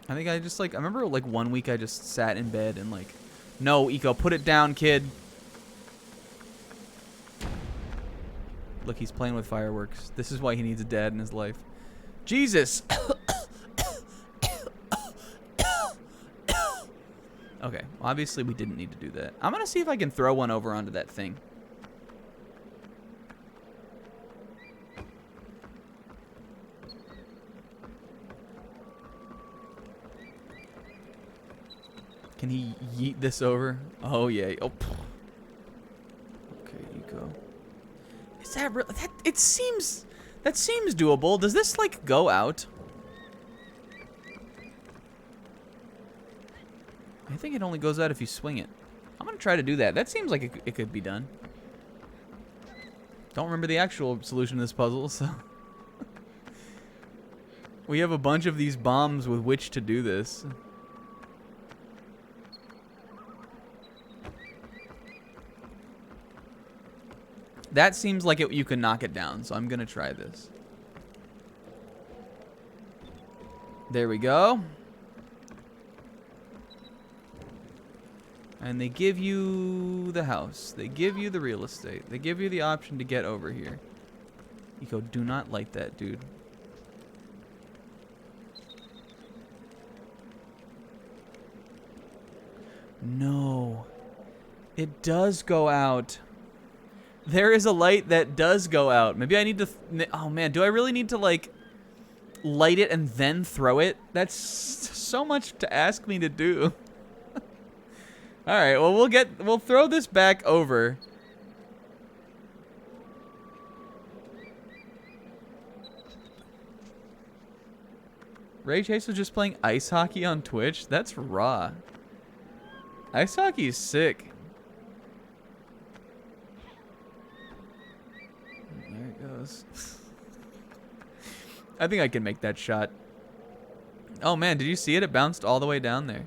I think I just, like, I remember, like, one week I just sat in bed and, like, no, Eco, put it down, kid. Look, he's playing with fireworks. This is why he needs a dad in his life. Jesus! Okay, obviously we didn't need to do that. I'm gonna see if I can throw one over onto that thing. Can he yeet this over? Oh, yeah. Oh. Okay, Eco. Is that real? That seems doable. Does this, like, go out? I think it only goes out if you swing it. I'm gonna try to do that. That seems like it could be done. Don't remember the actual solution to this puzzle, so... We have a bunch of these bombs with which to do this. That seems like you can knock it down, so I'm gonna try this. There we go. And they give you the house. They give you the real estate. They give you the option to get over here. Eco, do not light that, dude. No. It does go out. There is a light that does go out. Maybe I need to... Oh, man. Do I really need to, like, light it and then throw it? That's so much to ask me to do. All right. Well, we'll throw this back over. Ray Chase was just playing ice hockey on Twitch? That's raw. Ice hockey is sick. There it goes. I think I can make that shot. Oh man, did you see it? It bounced all the way down there.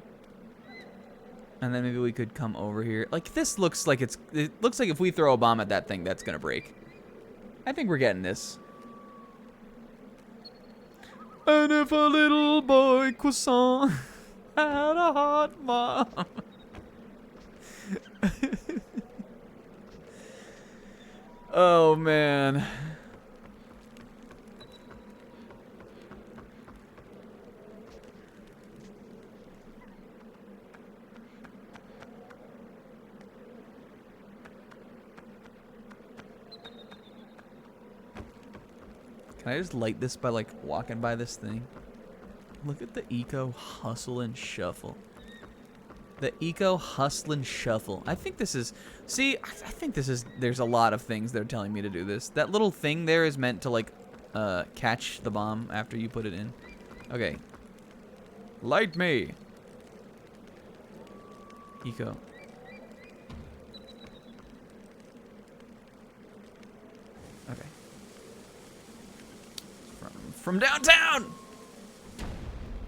And then maybe we could come over here. Like, this looks like it looks like if we throw a bomb at that thing, that's gonna break. I think we're getting this. And if a little boy Quaso had a hot mom. Oh man. Can I just light this by, like, walking by this thing? Look at the Eco hustle and shuffle. The Eco hustle and shuffle. I think this is... See, I think this is... There's a lot of things that are telling me to do this. That little thing there is meant to, like, catch the bomb after you put it in. Okay. Light me. Eco. Okay. From downtown!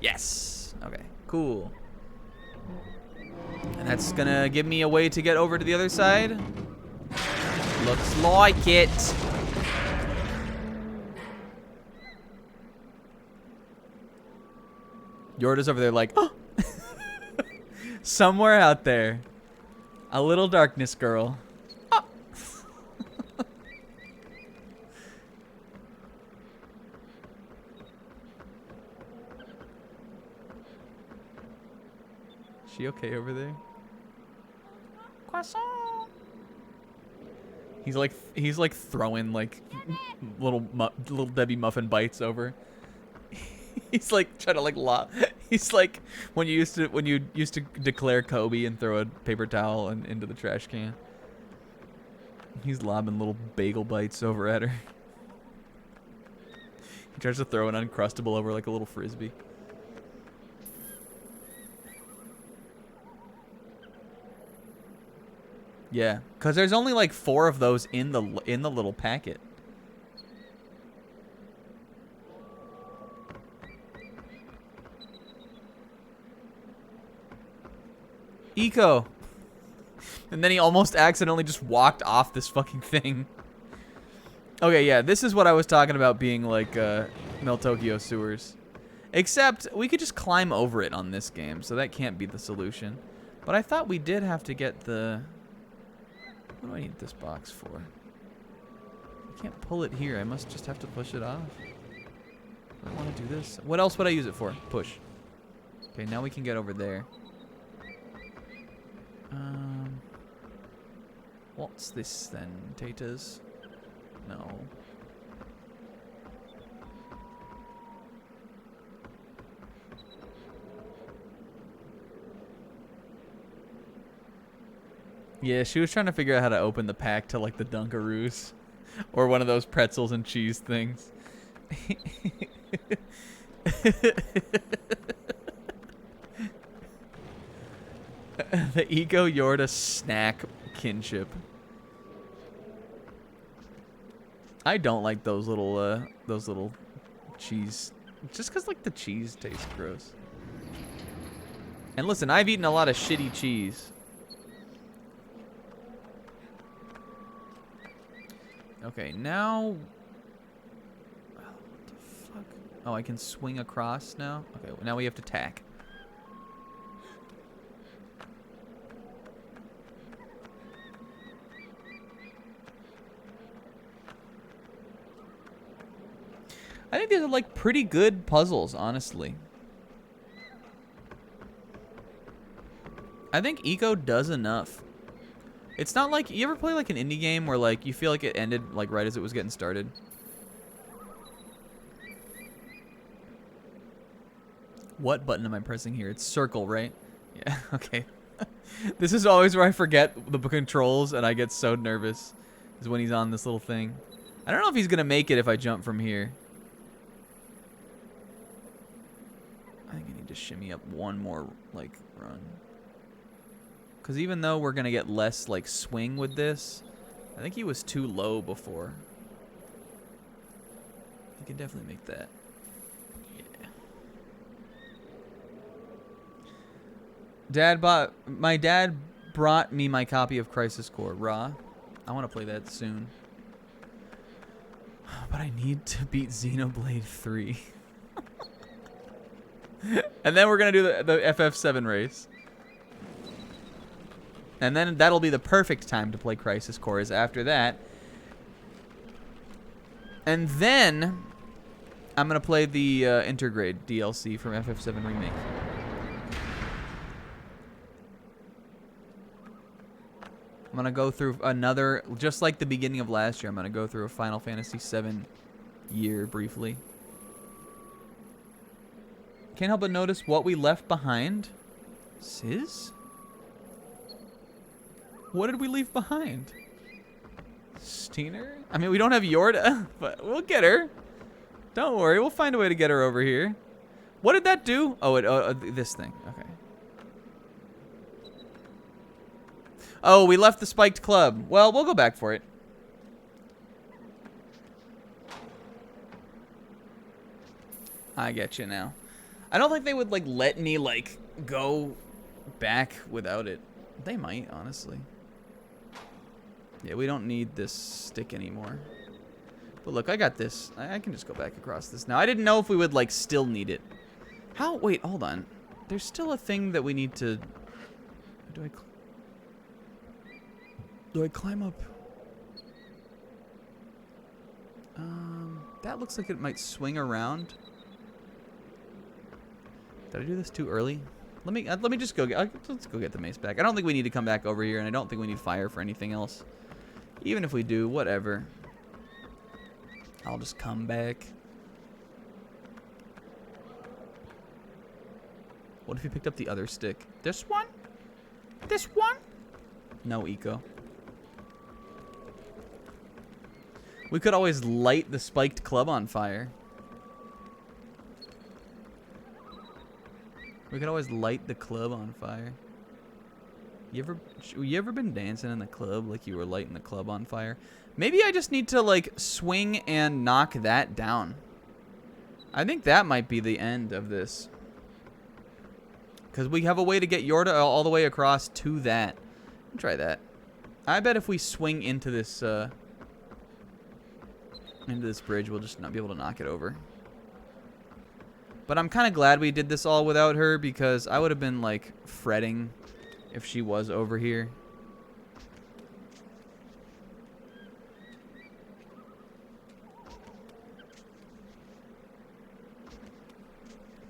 Yes. Okay, cool. And that's gonna give me a way to get over to the other side. Looks like it. Yorda's over there like, oh. Somewhere out there. A little darkness girl. Oh. She okay over there? Quaso. He's like throwing like little Debbie muffin bites over. He's like trying to like lob. He's like when you used to declare Kobe and throw a paper towel into the trash can. He's lobbing little bagel bites over at her. He tries to throw an Uncrustable over like a little frisbee. Yeah, because there's only like 4 of those in the little packet. Eco. And then he almost accidentally just walked off this fucking thing. Okay, yeah, this is what I was talking about being like Mel Tokyo sewers. Except we could just climb over it on this game, so that can't be the solution. But I thought we did have to get the... What do I need this box for? I can't pull it here. I must just have to push it off. I don't want to do this. What else would I use it for? Push. Okay, now we can get over there. What's this then? Taters? No. Yeah, she was trying to figure out how to open the pack to like the Dunkaroos. Or one of those pretzels and cheese things. The Eco Yorda snack kinship. I don't like those little cheese, just because like the cheese tastes gross. And listen, I've eaten a lot of shitty cheese. Okay, now. What the fuck? Oh, I can swing across now. Okay, well, now we have to tack. I think these are like pretty good puzzles, honestly. I think Eco does enough. It's not like, you ever play like an indie game where like you feel like it ended like right as it was getting started? What button am I pressing here? It's circle, right? Yeah, okay. This is always where I forget the controls and I get so nervous. Is when he's on this little thing. I don't know if he's gonna make it if I jump from here. I think I need to shimmy up one more like run. Because even though we're going to get less, like, swing with this, I think he was too low before. He can definitely make that. Yeah. My dad brought me my copy of Crisis Core, Raw. I want to play that soon. But I need to beat Xenoblade 3. And then we're going to do the FF7 race. And then that'll be the perfect time to play Crisis Core is after that. And then I'm going to play the Intergrade DLC from FF7 Remake. I'm going to go through another, just like the beginning of last year, I'm going to go through a Final Fantasy VII year briefly. Can't help but notice what we left behind. Sis? What did we leave behind? Steiner? I mean, we don't have Yorda, but we'll get her. Don't worry, we'll find a way to get her over here. What did that do? Oh, this thing. Okay. Oh, we left the spiked club. Well, we'll go back for it. I get you now. I don't think they would, like, let me, like, go back without it. They might, honestly. Yeah, we don't need this stick anymore. But look, I got this. I can just go back across this now. I didn't know if we would, like, still need it. How? Wait, hold on. There's still a thing that we need to... Do I climb up? That looks like it might swing around. Did I do this too early? Let me just go get... let's go get the mace back. I don't think we need to come back over here, and I don't think we need fire for anything else. Even if we do, whatever. I'll just come back. What if he picked up the other stick? This one? This one? No eco. We could always light the spiked club on fire. We could always light the club on fire. You ever been dancing in the club like you were lighting the club on fire? Maybe I just need to like swing and knock that down. I think that might be the end of this. Because we have a way to get Yorda all the way across to that. Try that. I bet if we swing into this bridge, we'll just not be able to knock it over. But I'm kind of glad we did this all without her, because I would have been like fretting if she was over here.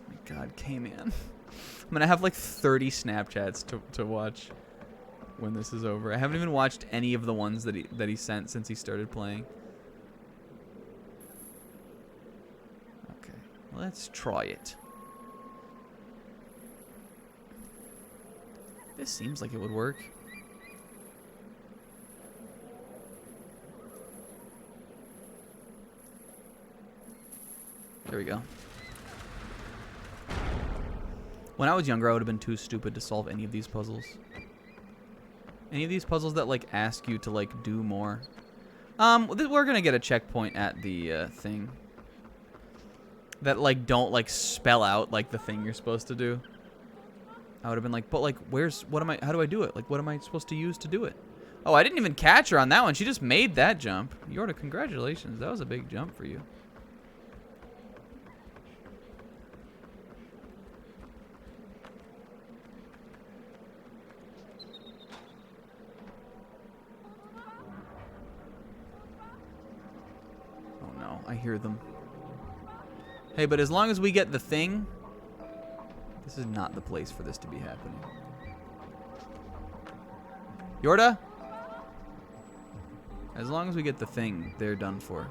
Oh my God, K-Man. I'm gonna have like 30 Snapchats to watch when this is over. I haven't even watched any of the ones that he sent since he started playing. Okay, let's try it. This seems like it would work. There we go. When I was younger, I would have been too stupid to solve any of these puzzles. Any of these puzzles that like ask you to like do more. We're gonna get a checkpoint at the thing. That like don't like spell out like the thing you're supposed to do. I would have been like, but like, how do I do it? Like, what am I supposed to use to do it? Oh, I didn't even catch her on that one. She just made that jump. Yorda, congratulations. That was a big jump for you. Oh no, I hear them. Hey, but as long as we get the thing, this is not the place for this to be happening. Yorda? As long as we get the thing, they're done for.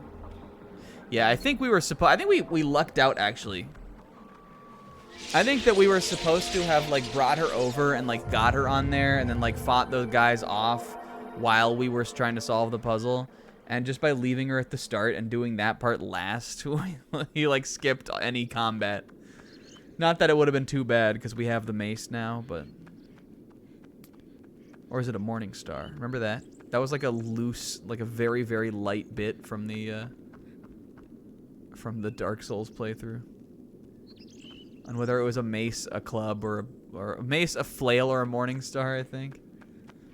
Yeah, I think we were supposed... I think we lucked out, actually. I think that we were supposed to have, like, brought her over and, like, got her on there and then, like, fought those guys off while we were trying to solve the puzzle. And just by leaving her at the start and doing that part last, he, like, skipped any combat. Not that it would have been too bad, because we have the mace now, but... Or is it a morning star? Remember that? That was like a loose, like a very, very light bit from the Dark Souls playthrough. And whether it was a mace, a club, or a mace, a flail, or a morning star, I think.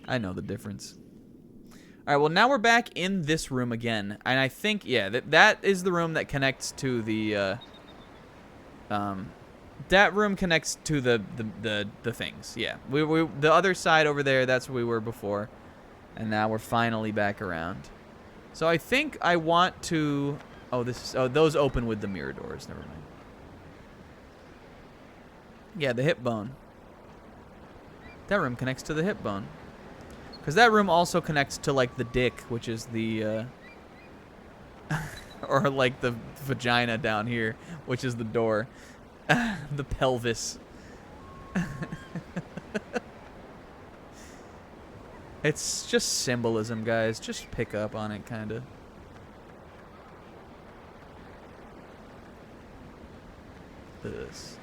I know the difference. Alright, well now we're back in this room again. And I think, yeah, that is the room that connects to the, that room connects to the things. Yeah, we the other side over there. That's where we were before, and now we're finally back around. So I think I want to. Oh, those open with the mirror doors. Never mind. Yeah, the hip bone. That room connects to the hip bone, because that room also connects to like the dick, which is the or like the vagina down here, which is the door. The pelvis. It's just symbolism, guys. Just pick up on it, kind of. This.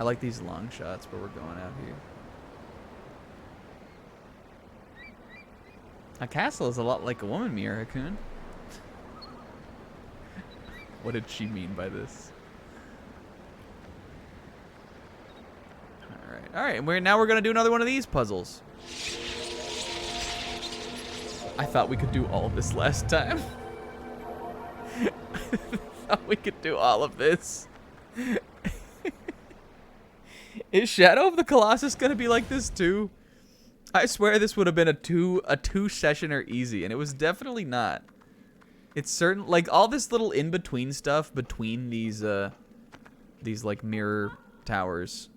I like these long shots where we're going out here. A castle is a lot like a woman, Mira-kun. What did she mean by this? All right. Now we're gonna do another one of these puzzles. I thought we could do all of this last time. I thought we could do all of this. Is Shadow of the Colossus gonna be like this too? I swear this would have been a two sessioner easy, and it was definitely not. It's certain, like all this little in between stuff between these like mirror towers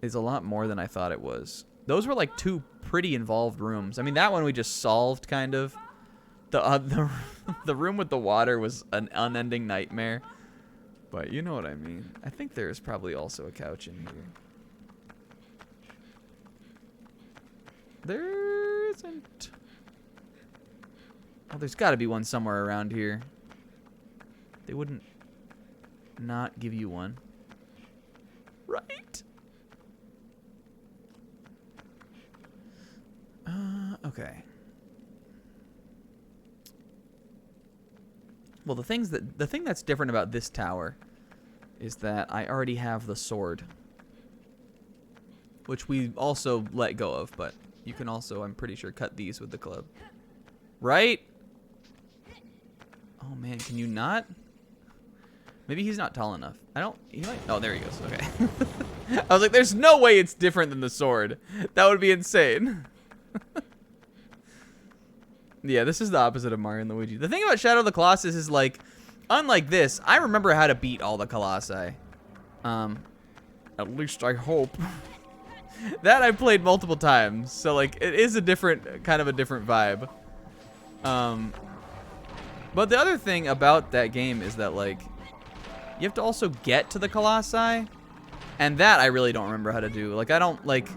is a lot more than I thought it was. Those were like 2 pretty involved rooms. I mean, that one we just solved, kind of. The room with the water was an unending nightmare. But you know what I mean. I think there's probably also a couch in here. There isn't. Oh, there's got to be one somewhere around here. They wouldn't not give you one. Right? Okay. Well, the thing that's different about this tower is that I already have the sword, which we also let go of, but you can also, I'm pretty sure, cut these with the club. Right? Oh man, can you not? Maybe he's not tall enough. He might, oh, there he goes, okay. I was like, there's no way it's different than the sword. That would be insane. Yeah, this is the opposite of Mario and Luigi. The thing about Shadow of the Colossus is, like, unlike this, I remember how to beat all the Colossi. At least I hope. That I played multiple times, so, like, it is a different, kind of a different vibe. But the other thing about that game is that, like, you have to also get to the Colossi, and that I really don't remember how to do. Like, I don't, like...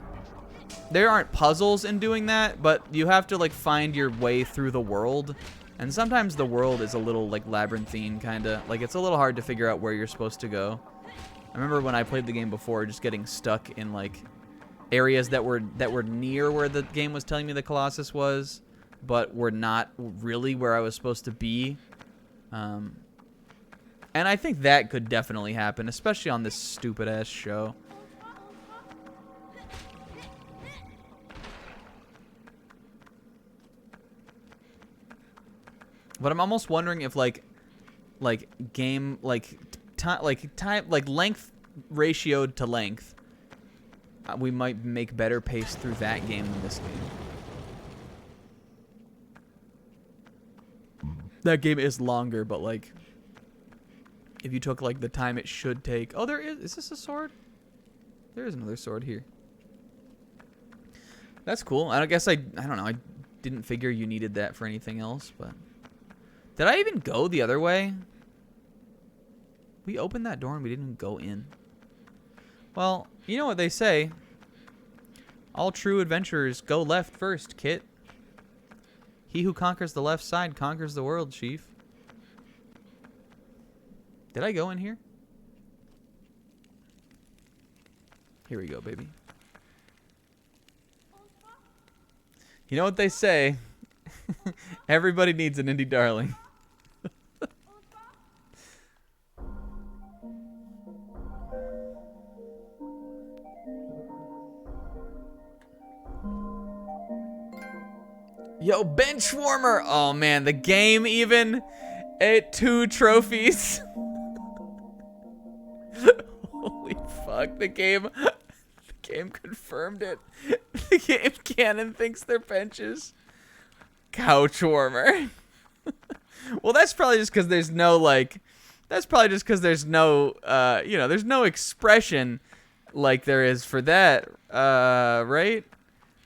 There aren't puzzles in doing that, but you have to, like, find your way through the world. And sometimes the world is a little, like, labyrinthine, kind of. Like, it's a little hard to figure out where you're supposed to go. I remember when I played the game before, just getting stuck in, like, areas that were near where the game was telling me the Colossus was, but were not really where I was supposed to be. And I think that could definitely happen, especially on this stupid-ass show. But I'm almost wondering if like game time length ratioed to length, we might make better pace through that game than this game. That game is longer, but like if you took like the time it should take. Oh, there is this a sword? There is another sword here. That's cool. I guess I don't know. I didn't figure you needed that for anything else, but did I even go the other way? We opened that door and we didn't go in. Well, you know what they say. All true adventurers go left first, Kit. He who conquers the left side conquers the world, Chief. Did I go in here? Here we go, baby. You know what they say. Everybody needs an indie darling. Yo, bench warmer. Oh man, the game even at 2 trophies. Holy fuck, the game confirmed it. The game canon thinks they're benches. Couch warmer. Well, that's probably just because there's no like. That's probably just because there's no you know, there's no expression like there is for that, right?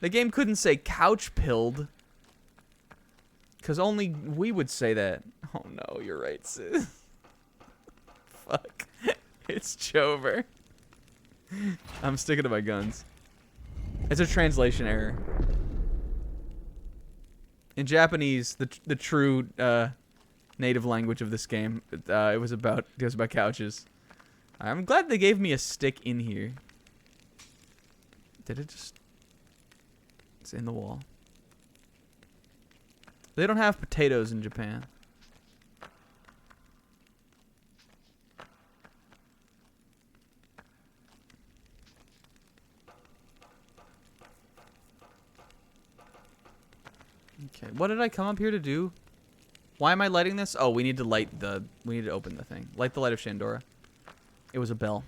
The game couldn't say couch pilled. Because only we would say that. Oh no, you're right, sis. Fuck. It's Chover. I'm sticking to my guns. It's a translation error. In Japanese, the true native language of this game, it was about couches. I'm glad they gave me a stick in here. Did it just... It's in the wall. They don't have potatoes in Japan. Okay, what did I come up here to do? Why am I lighting this? Oh, we need to open the thing. Light the light of Shandora. It was a bell.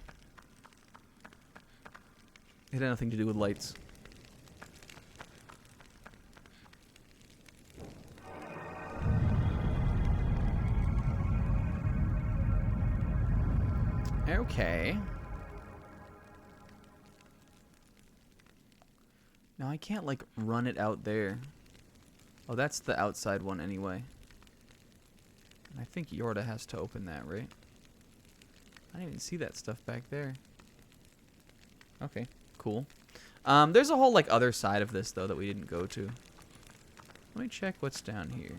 It had nothing to do with lights. Okay. No, I can't, like, run it out there. Oh, that's the outside one anyway. And I think Yorda has to open that, right? I didn't even see that stuff back there. Okay, cool. There's a whole, like, other side of this, though, that we didn't go to. Let me check what's down here.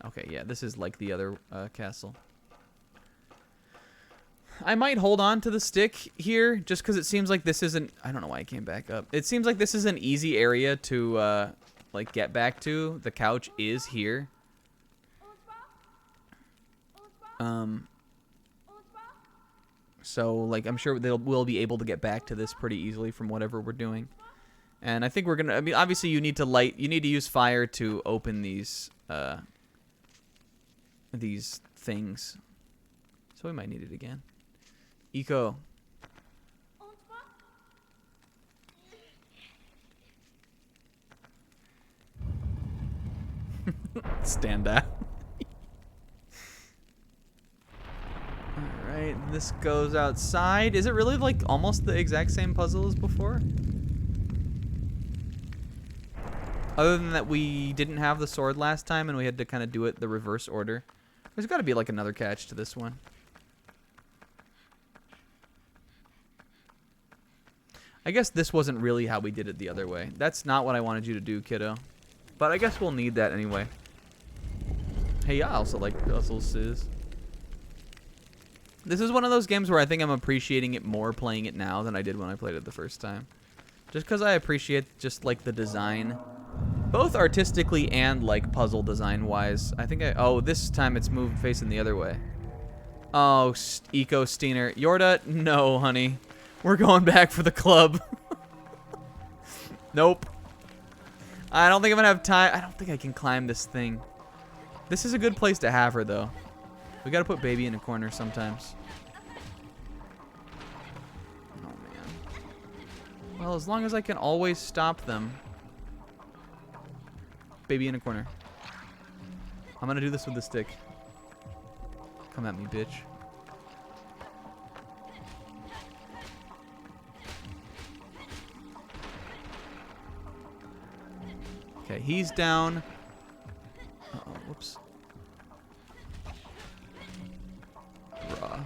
Okay, yeah, this is like the other castle. I might hold on to the stick here, just because it seems like this isn't... I don't know why I came back up. It seems like this is an easy area to, like, get back to. The couch is here. So, like, I'm sure we'll be able to get back to this pretty easily from whatever we're doing. And I think we're gonna... I mean, obviously you need to use fire to open these things. So we might need it again. Eco. Stand out. Alright, this goes outside. Is it really like almost the exact same puzzle as before? Other than that we didn't have the sword last time and we had to kind of do it the reverse order. There's got to be like another catch to this one. I guess this wasn't really how we did it the other way. That's not what I wanted you to do, kiddo. But I guess we'll need that anyway. Hey, I also like puzzles, sis. This is one of those games where I think I'm appreciating it more playing it now than I did when I played it the first time. Just because I appreciate just like the design. Both artistically and like puzzle design wise. I think oh, this time it's moved facing the other way. Oh, Eco Steener. Yorda, no, honey. We're going back for the club. Nope. I don't think I'm gonna have time. I don't think I can climb this thing. This is a good place to have her, though. We gotta put baby in a corner sometimes. Oh, man. Well, as long as I can always stop them. Baby in a corner. I'm gonna do this with the stick. Come at me, bitch. Okay, he's down. Uh-oh, whoops. Raw.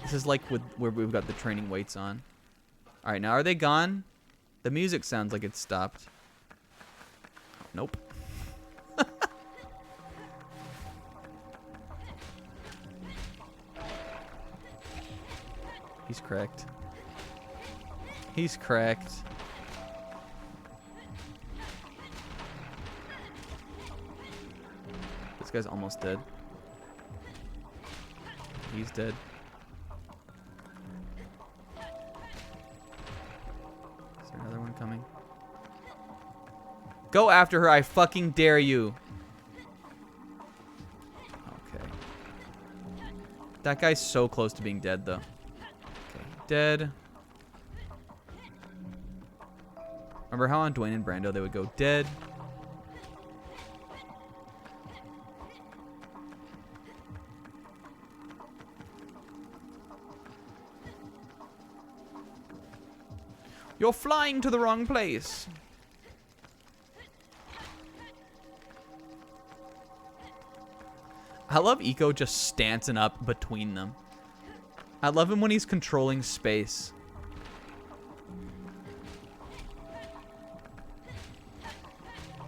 This is like with where we've got the training weights on. Alright, now are they gone? The music sounds like it's stopped. Nope. He's cracked. He's cracked. This guy's almost dead. He's dead. Is there another one coming? Go after her, I fucking dare you. Okay. That guy's so close to being dead, though. Okay, dead. Remember how on Dwayne and Brando they would go dead? You're flying to the wrong place. I love Eco just stancing up between them. I love him when he's controlling space.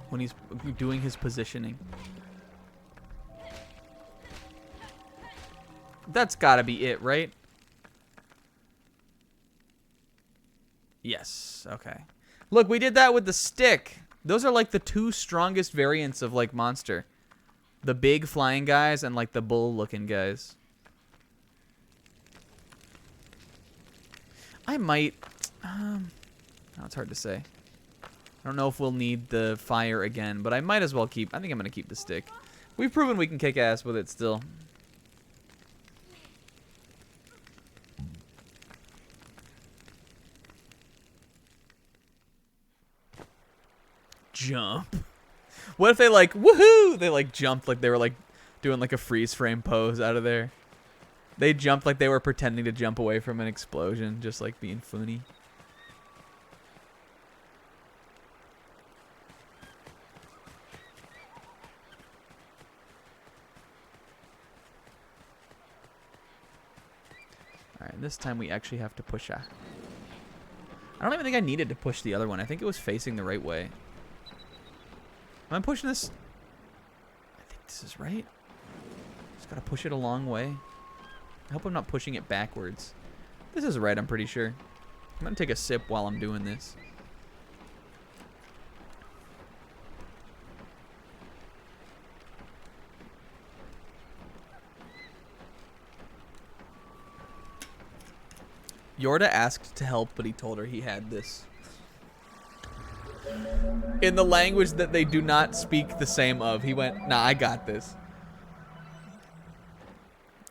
When he's doing his positioning. That's gotta be it, right? Yes, okay. Look, we did that with the stick. Those are like the two strongest variants of like monster. The big flying guys and like the bull looking guys. I might, no, it's hard to say. I don't know if we'll need the fire again, but I might as well keep, I think I'm gonna keep the stick. We've proven we can kick ass with it still. Jump. What if they like, woohoo! They like jumped like they were like doing like a freeze frame pose out of there. They jumped like they were pretending to jump away from an explosion, just like being funny. Alright, this time we actually have to push a... I don't even think I needed to push the other one. I think it was facing the right way. Am I pushing this? I think this is right. Just gotta push it a long way. I hope I'm not pushing it backwards. This is right, I'm pretty sure. I'm gonna take a sip while I'm doing this. Yorda asked to help, but he told her he had this. In the language that they do not speak the same of. He went, nah, I got this.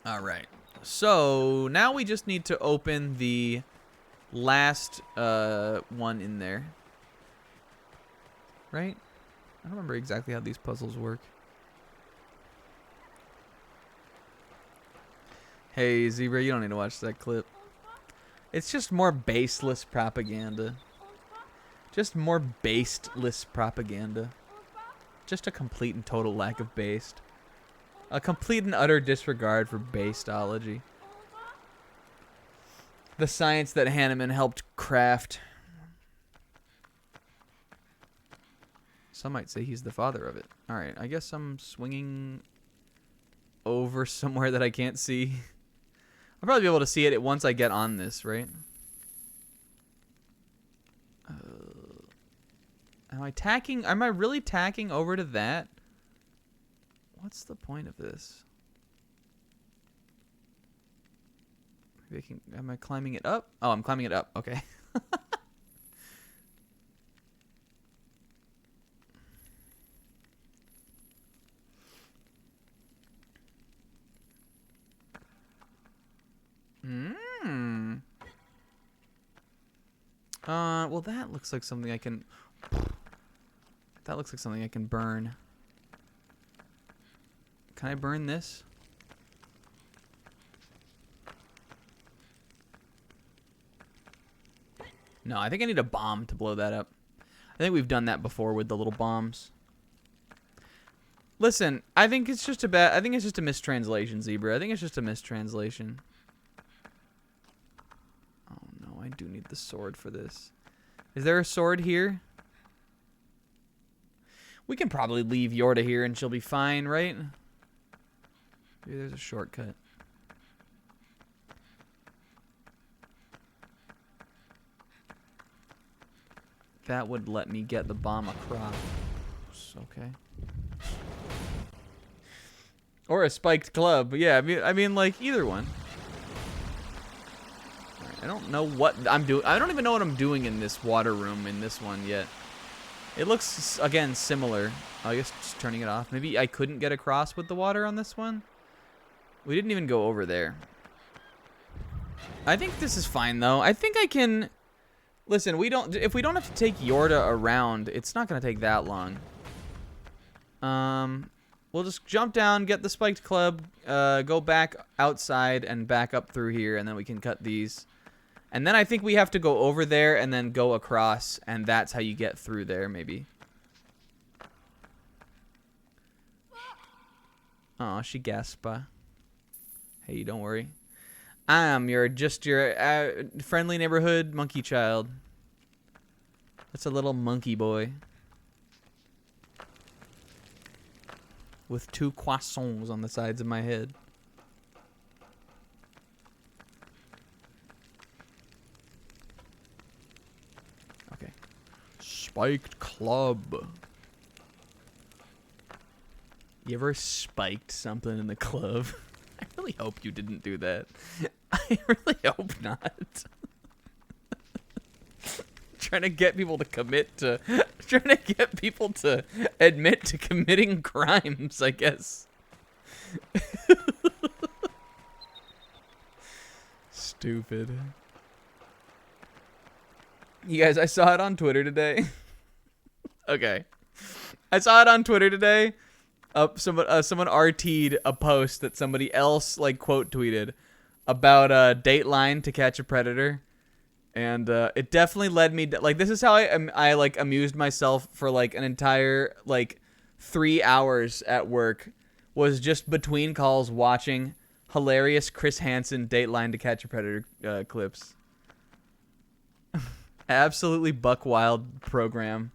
Alright. So, now we just need to open the last one in there. Right? I don't remember exactly how these puzzles work. Hey, Zebra, you don't need to watch that clip. It's just more baseless propaganda. Just more baseless propaganda. Just a complete and total lack of based. A complete and utter disregard for basedology. The science that Hanneman helped craft. Some might say he's the father of it. Alright, I guess I'm swinging over somewhere that I can't see. I'll probably be able to see it once I get on this, right? Am I tacking? Am I really tacking over to that? What's the point of this? Maybe I can, am I climbing it up? Oh, I'm climbing it up. Okay. Well, that looks like something I can... That looks like something I can burn. Can I burn this? No, I think I need a bomb to blow that up. I think we've done that before with the little bombs. Listen, I think it's just a mistranslation, Zebra. I think it's just a mistranslation. Oh no, I do need the sword for this. Is there a sword here? We can probably leave Yorda here and she'll be fine, right? Maybe there's a shortcut. That would let me get the bomb across. Okay. Or a spiked club. Yeah, I mean like either one. Right, I don't know what I'm doing. I don't even know what I'm doing in this water room in this one yet. It looks, again, similar. Oh, I guess just turning it off. Maybe I couldn't get across with the water on this one. We didn't even go over there. I think this is fine, though. I think I can... Listen, if we don't have to take Yorda around, it's not going to take that long. We'll just jump down, get the spiked club, go back outside and back up through here, and then we can cut these. And then I think we have to go over there and then go across, and that's how you get through there, maybe. Oh, she gasped. Hey, don't worry. I'm your friendly neighborhood monkey child. That's a little monkey boy. With 2 croissants on the sides of my head. Okay. Spiked club. You ever spiked something in the club? I really hope you didn't do that. I really hope not. Trying to get people to commit to... Trying to get people to admit to committing crimes, I guess. Stupid. You guys, I saw it on Twitter today. Okay. I saw it on Twitter today. Someone RT'd a post that somebody else, like, quote tweeted. about Dateline to Catch a Predator. And it definitely led me to, like, this is how I like amused myself for like an entire like 3 hours at work, was just between calls watching hilarious Chris Hansen Dateline to Catch a Predator clips. Absolutely buck wild program.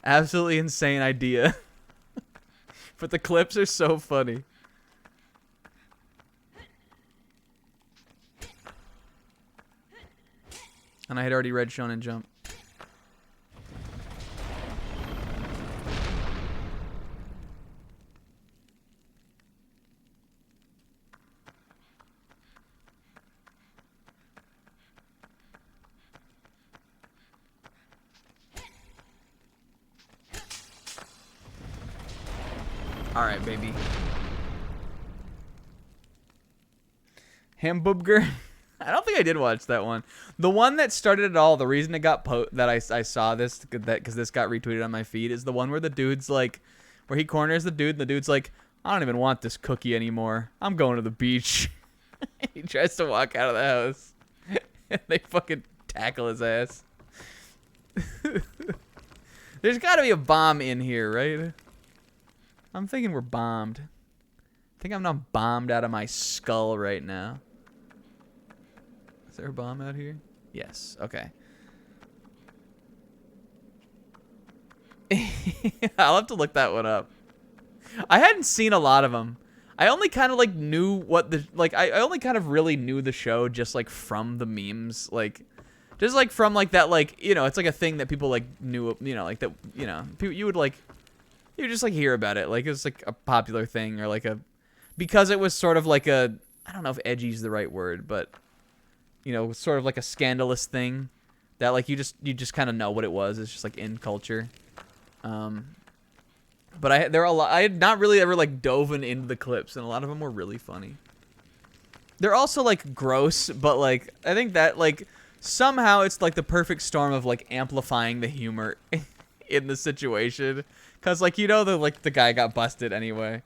Absolutely insane idea. But the clips are so funny. And I had already read Shonen Jump. Alright, baby. Hambubger. I don't think I did watch that one. The one that started it all, the reason it got that I saw this, because this got retweeted on my feed, is the one where the dude's like, where he corners the dude, and the dude's like, I don't even want this cookie anymore. I'm going to the beach. He tries to walk out of the house. And they fucking tackle his ass. There's got to be a bomb in here, right? I'm thinking we're bombed. I think I'm not bombed out of my skull right now. Is there a bomb out here? Yes. Okay. I'll have to look that one up. I hadn't seen a lot of them. I only kind of like knew what the I only kind of really knew the show just like from the memes, like just like from like that, like, you know, it's like a thing that people like knew, you know, like that, you know, people, you would just like hear about it, like it's like a popular thing, or like a, because it was sort of like a, I don't know if edgy is the right word, but you know, sort of like a scandalous thing that like you just kind of know what it was. It's just like in culture. But I had not really ever like dove into the clips, and a lot of them were really funny. They're also like gross, but like I think that like somehow it's like the perfect storm of like amplifying the humor in the situation, cause like, you know, the guy got busted anyway.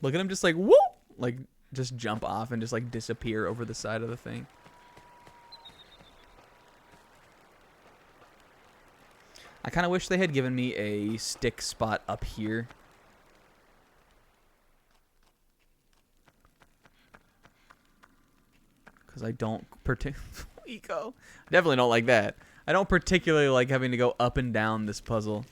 Look at him just like whoop, like just jump off and just like disappear over the side of the thing. I kind of wish they had given me a stick spot up here. Because I don't Eco. I definitely don't like that. I don't particularly like having to go up and down this puzzle.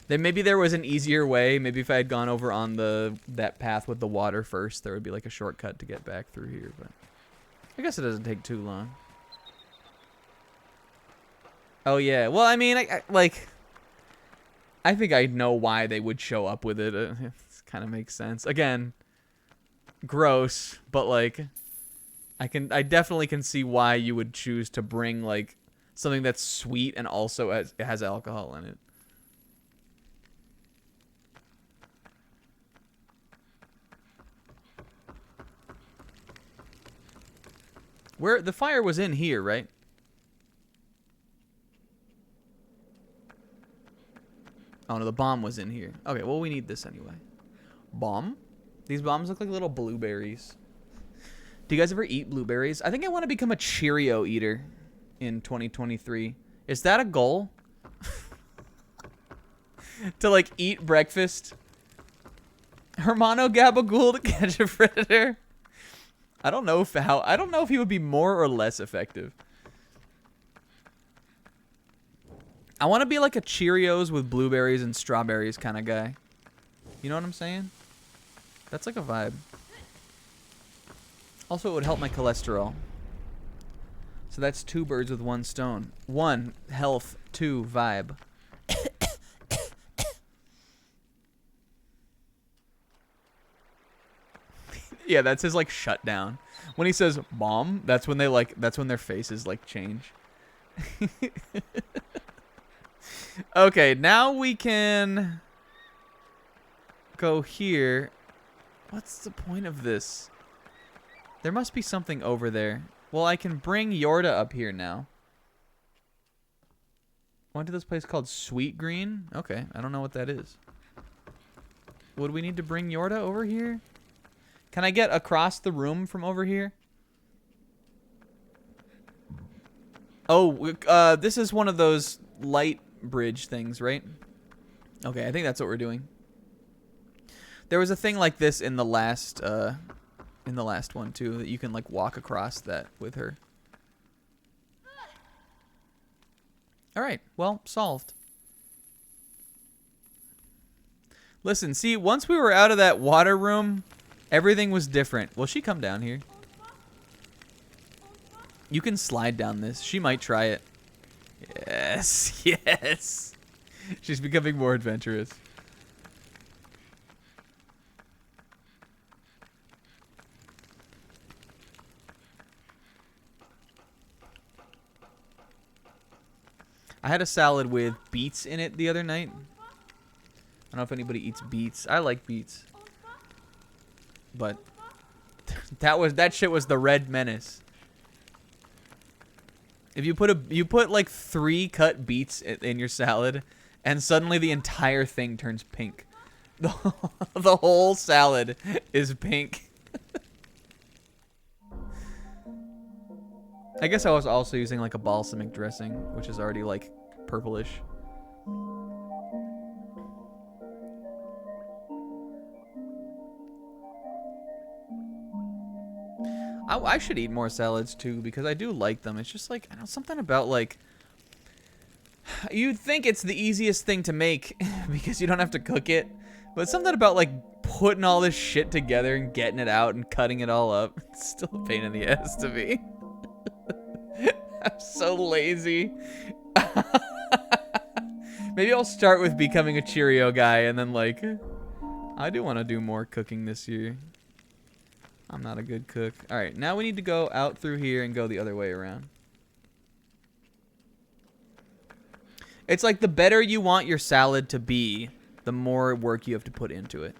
Then maybe there was an easier way. Maybe if I had gone over on that path with the water first, there would be like a shortcut to get back through here. But I guess it doesn't take too long. Oh yeah. Well, I mean, I think I know why they would show up with it. It kind of makes sense. Again, gross, but like, I definitely can see why you would choose to bring like something that's sweet and also it has alcohol in it. Where the fire was in here, right? Oh no, the bomb was in here. Okay, well, we need this anyway. Bomb? These bombs look like little blueberries. Do you guys ever eat blueberries? I think I want to become a Cheerio eater in 2023. Is that a goal? To like eat breakfast? Hermano Gabagool to catch a predator? I don't know if he would be more or less effective. I want to be like a Cheerios with blueberries and strawberries kind of guy. You know what I'm saying? That's like a vibe. Also, it would help my cholesterol. So that's 2 birds with 1 stone. 1, health. 2, vibe. Yeah, that's his like shutdown. When he says bomb, that's when their faces like change. Okay, now we can go here. What's the point of this? There must be something over there. Well, I can bring Yorda up here now. Went to this place called Sweet Green. Okay, I don't know what that is. Would we need to bring Yorda over here? Can I get across the room from over here? Oh, this is one of those light bridge things, right? Okay, I think that's what we're doing. There was a thing like this in the last one too, that you can like walk across that with her. All right, well, solved. Listen, see, once we were out of that water room, everything was different. Will she come down here? You can slide down this. She might try it. Yes, yes. She's becoming more adventurous. I had a salad with beets in it the other night. I don't know if anybody eats beets. I like beets. But that shit was the red menace. If you put like 3 cut beets in your salad, and suddenly the entire thing turns pink. The whole salad is pink. I guess I was also using like a balsamic dressing, which is already like purplish. I should eat more salads too, because I do like them. It's just like, I don't know, something about like, you'd think it's the easiest thing to make because you don't have to cook it, but something about like putting all this shit together and getting it out and cutting it all up, it's still a pain in the ass to me. I'm so lazy. Maybe I'll start with becoming a Cheerio guy and then like, I do want to do more cooking this year. I'm not a good cook. All right, now we need to go out through here and go the other way around. It's like the better you want your salad to be, the more work you have to put into it.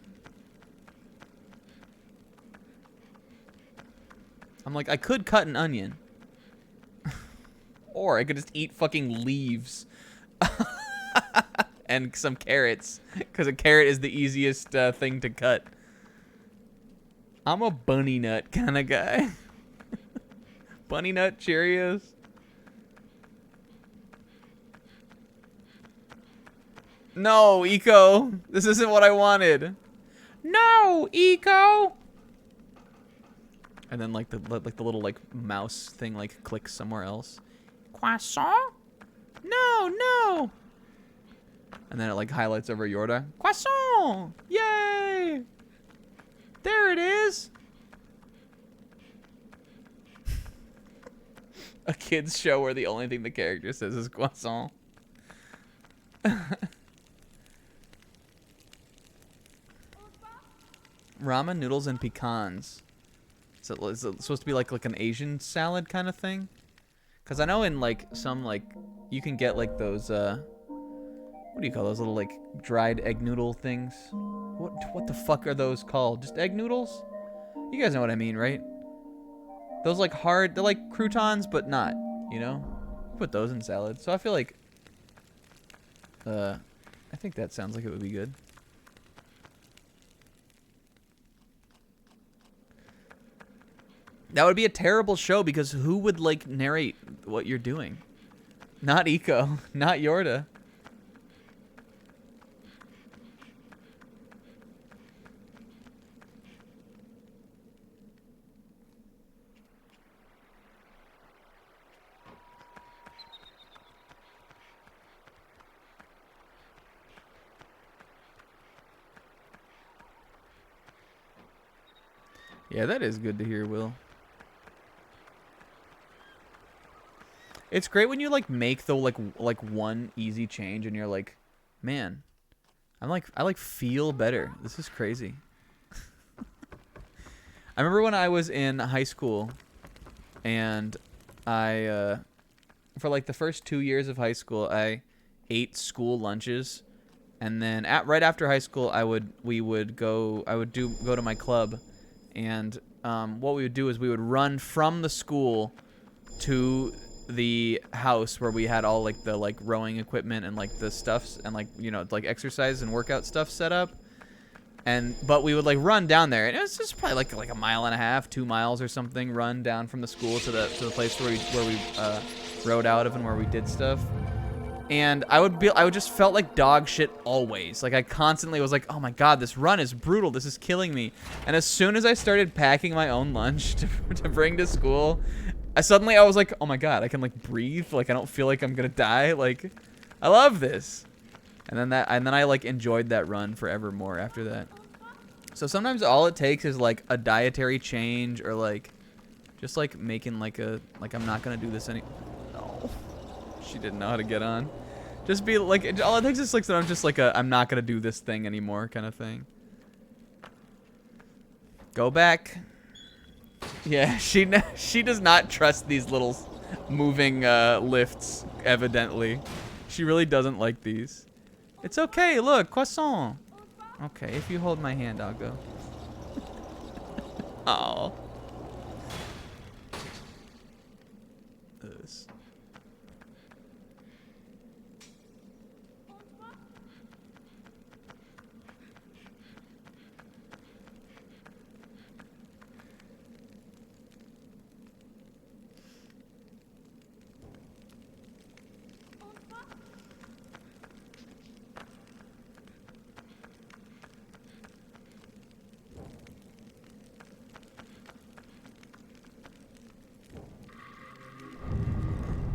I'm like, I could cut an onion. Or I could just eat fucking leaves. And some carrots. Because a carrot is the easiest thing to cut. I'm a bunny nut kind of guy. Bunny nut Cheerios. No, Eco. This isn't what I wanted. No, Eco. And then like the little like mouse thing like clicks somewhere else. Quaso? No, no. And then it like highlights over Yorda. Quaso! Yay! There it is. A kid's show where the only thing the character says is croissant. Ramen noodles and pecans. So is it supposed to be like an Asian salad kind of thing? Because I know in like some like you can get like those what do you call those little like dried egg noodle things? What the fuck are those called? Just egg noodles? You guys know what I mean, right? Those like hard, they're like croutons, but not, you know? Put those in salad. So I feel like, I think that sounds like it would be good. That would be a terrible show because who would like narrate what you're doing? Not Eco, not Yorda. Yeah, that is good to hear, Will. It's great when you like make the like one easy change and you're like, man, I feel better. This is crazy. I remember when I was in high school and I for like the first 2 years of high school, I ate school lunches, and then right after high school, I would go to my club. And what we would do is we would run from the school to the house where we had all like the like rowing equipment and like the stuffs and like, you know, like exercise and workout stuff set up. But we would like run down there, and it was just probably like a mile and a half, 2 miles or something, run down from the school to the place where we rode out of and where we did stuff. And I would just felt like dog shit always. Like I constantly was like, oh my god, this run is brutal. This is killing me. And as soon as I started packing my own lunch to bring to school, I was like, oh my god, I can like breathe. Like I don't feel like I'm gonna die. Like I love this. And then I like enjoyed that run forevermore after that. So sometimes all it takes is like a dietary change or like just like making like I'm not gonna do this any. No, she didn't know how to get on. Just be like, all it takes is like that I'm just like I'm not gonna do this thing anymore kind of thing. Go back. Yeah, she does not trust these little moving lifts. Evidently, she really doesn't like these. It's okay, look, croissant. Okay, if you hold my hand, I'll go. Oh. This.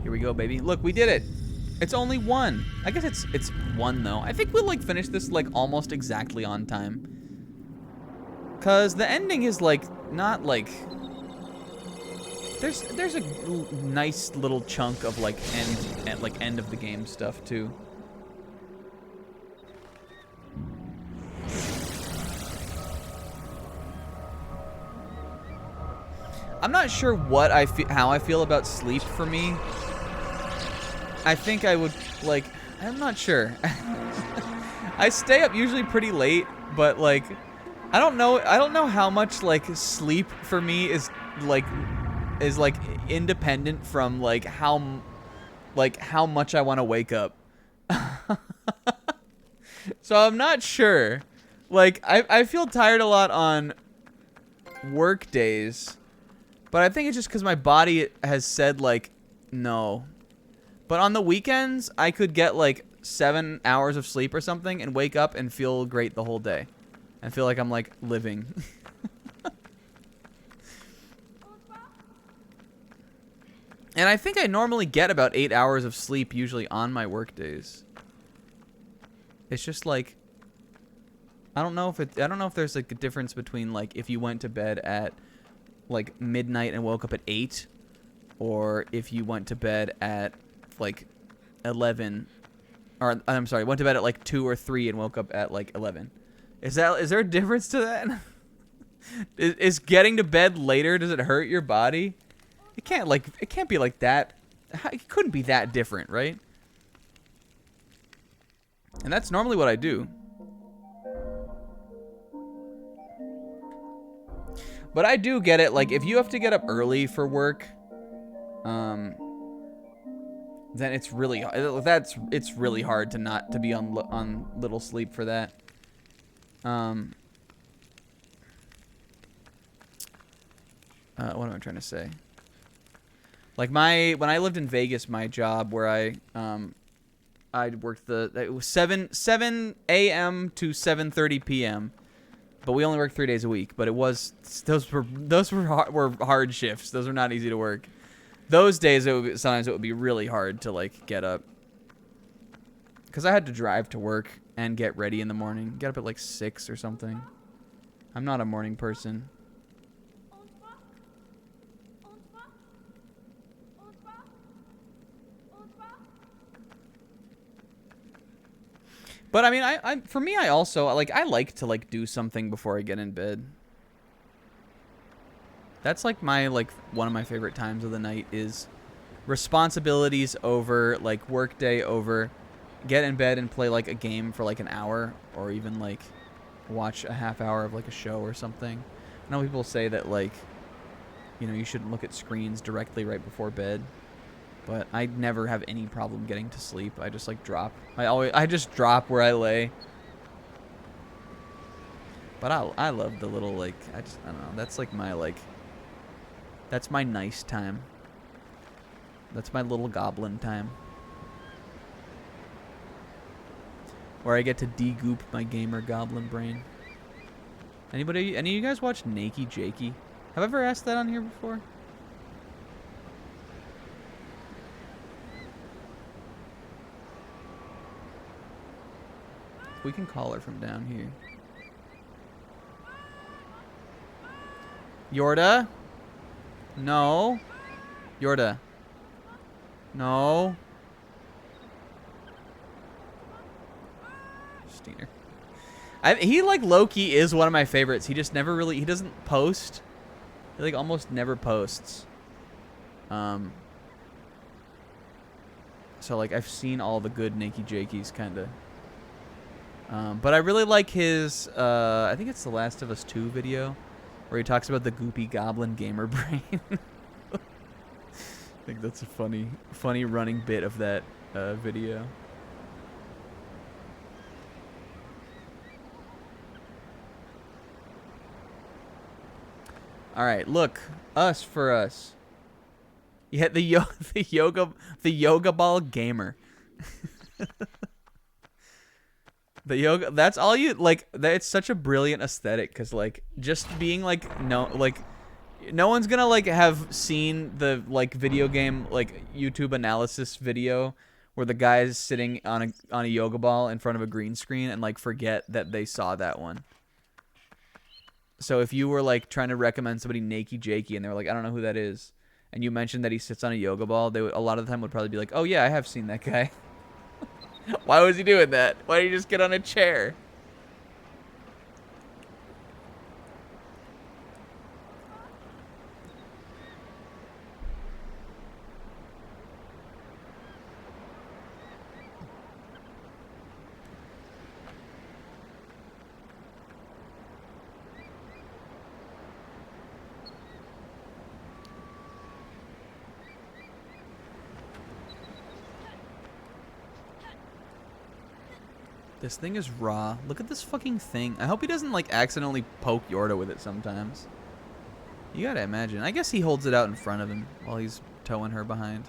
Here we go, baby. Look, we did it. It's only one. I guess it's one though. I think we'll like finish this like almost exactly on time. Cause the ending is like not like there's a nice little chunk of like end of the game stuff too. I'm not sure what how I feel about sleep for me. I think I would like, I'm not sure. I stay up usually pretty late, but like I don't know how much like sleep for me is like independent from like how much I want to wake up. So I'm not sure. Like I feel tired a lot on work days, but I think it's just because my body has said like no. But on the weekends, I could get like 7 hours of sleep or something and wake up and feel great the whole day. And feel like I'm like living. And I think I normally get about 8 hours of sleep usually on my work days. It's just like I don't know if there's like a difference between like if you went to bed at like midnight and woke up at 8, or if you went to bed at like 11, or I'm sorry, went to bed at like 2 or 3 and woke up at like 11. Is there a difference to that? is getting to bed later, does it hurt your body? It can't be like that. It couldn't be that different, right? And that's normally what I do. But I do get it, like if you have to get up early for work, then it's really hard to not to be on little sleep for that. What am I trying to say? Like when I lived in Vegas, my job where I worked it was 7 a.m. to 7:30 p.m. But we only worked 3 days a week. But those were hard shifts. Those were not easy to work. Those days, sometimes it would be really hard to like get up, because I had to drive to work and get ready in the morning. Get up at like 6 or something. I'm not a morning person. But I mean, for me, I also I like to like do something before I get in bed. That's like one of my favorite times of the night is responsibilities over, like work day over, get in bed and play like a game for like an hour, or even like watch a half hour of like a show or something. I know people say that like, you know, you shouldn't look at screens directly right before bed, But I never have any problem getting to sleep. I just like drop. I just drop where I lay. But I love the little like I don't know. That's like my that's my nice time. That's my little goblin time. Where I get to de-goop my gamer goblin brain. Any of you guys watch Nakey Jakey? Have I ever asked that on here before? We can call her from down here. Yorda? No. Yorda. No. Steiner. He like low-key is one of my favorites. He just never really, he doesn't post. He like almost never posts. So like I've seen all the good Nakey Jakeys kinda. But I really like his I think it's the Last of Us 2 video where he talks about the goopy goblin gamer brain. I think that's a funny running bit of that video. All right, look, us for us. Yeah, the yoga ball gamer. The yoga, that's all you like. It's such a brilliant aesthetic because like just being like no one's gonna like have seen the like video game like YouTube analysis video where the guy's sitting on a yoga ball in front of a green screen and like forget that they saw that one. So if you were like trying to recommend somebody Nakey Jakey and they were like, I don't know who that is, and you mentioned that he sits on a yoga ball, they would, a lot of the time would probably be like, oh yeah, I have seen that guy. Why was he doing that? Why did he just get on a chair? This thing is raw. Look at this fucking thing. I hope he doesn't like accidentally poke Yorda with it sometimes. You gotta imagine. I guess he holds it out in front of him while he's towing her behind.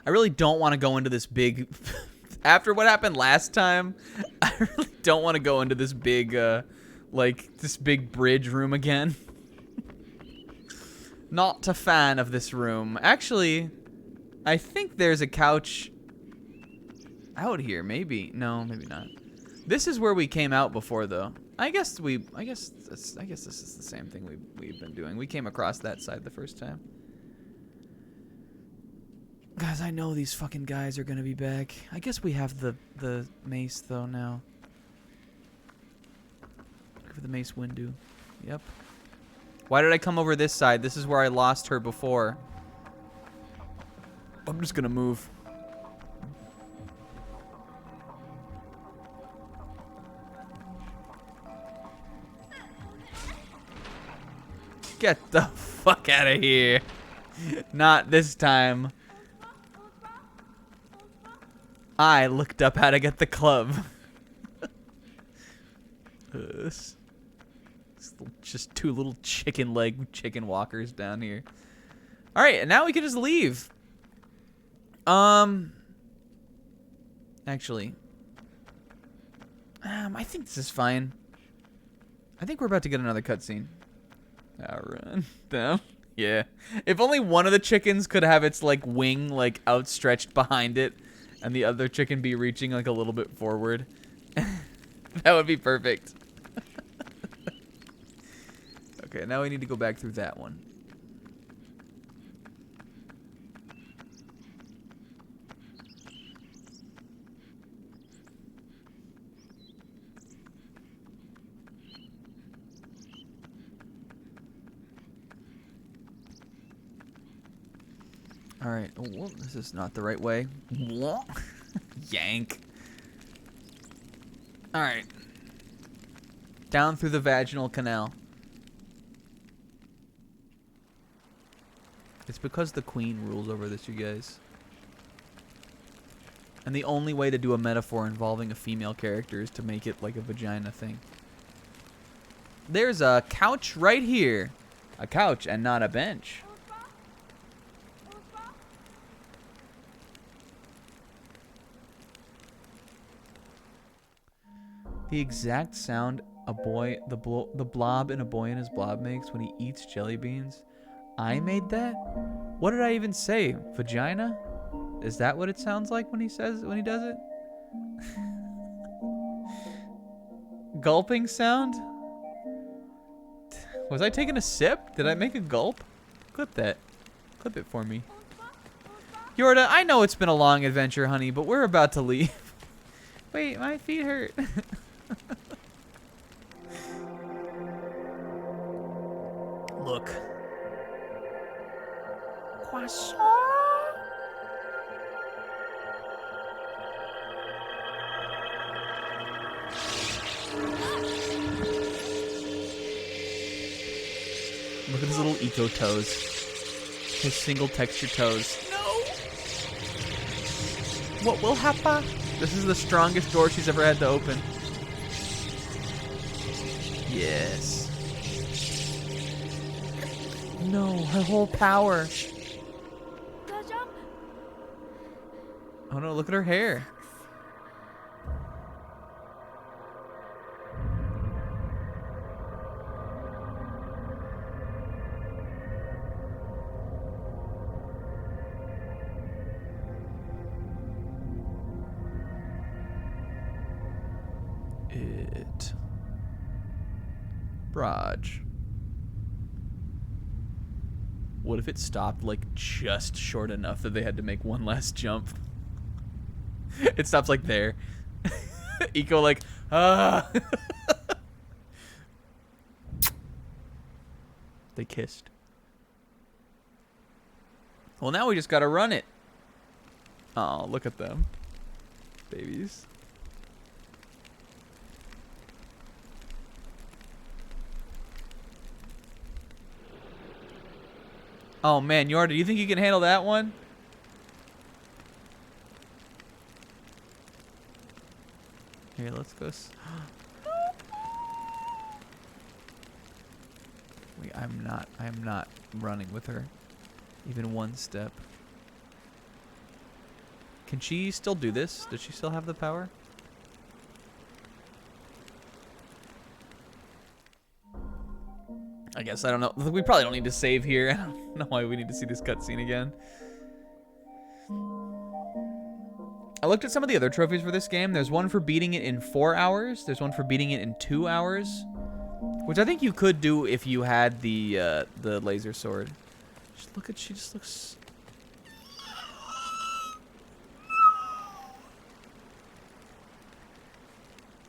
I really don't want to go into this big... After what happened last time, I really don't want to go into this big, like, this big bridge room again. Not a fan of this room. Actually, I think there's a couch... out here, maybe. No, maybe not. This is where we came out before, though. I guess this is the same thing we've been doing. We came across that side the first time. Guys, I know these fucking guys are gonna be back. I guess we have the mace though now. Look for the mace window. Yep. Why did I come over this side? This is where I lost her before. I'm just gonna move. Get the fuck out of here. Not this time. I looked up how to get the club. Just two little chicken walkers down here. All right, and now we can just leave. Actually, I think this is fine. I think we're about to get another cutscene. I'll run down. Yeah. If only one of the chickens could have its like wing like outstretched behind it, and the other chicken be reaching like a little bit forward, that would be perfect. Okay, now we need to go back through that one. All right. Oh, well, this is not the right way. Yank. All right. Down through the vaginal canal. It's because the queen rules over this, you guys. And the only way to do a metaphor involving a female character is to make it like a vagina thing. There's a couch right here. A couch and not a bench. The exact sound the blob in A Boy and His Blob makes when he eats jelly beans. I made that? What did I even say? Vagina? Is that what it sounds like when he does it? Gulping sound? Was I taking a sip? Did I make a gulp? Clip that. Clip it for me. Yorda, I know it's been a long adventure, honey, but we're about to leave. Wait, my feet hurt. Look. Quaso. Look at his little eco toes. His single texture toes. No! What will happen? This is the strongest door she's ever had to open. Yes. No, her whole power. Oh no, look at her hair. Raj. What if it stopped like just short enough that they had to make one last jump? It stops like there. Eco like, ah. They kissed. Well, now we just gotta run it. Oh, look at them. Babies. Oh man, Yorda, do you think you can handle that one? Here, let's go. Wait, I am not running with her. Even one step. Can she still do this? Does she still have the power? I guess, I don't know. We probably don't need to save here. I don't know why we need to see this cutscene again. I looked at some of the other trophies for this game. There's one for beating it in 4 hours. There's one for beating it in 2 hours. Which I think you could do if you had the laser sword. Just look at, she just looks...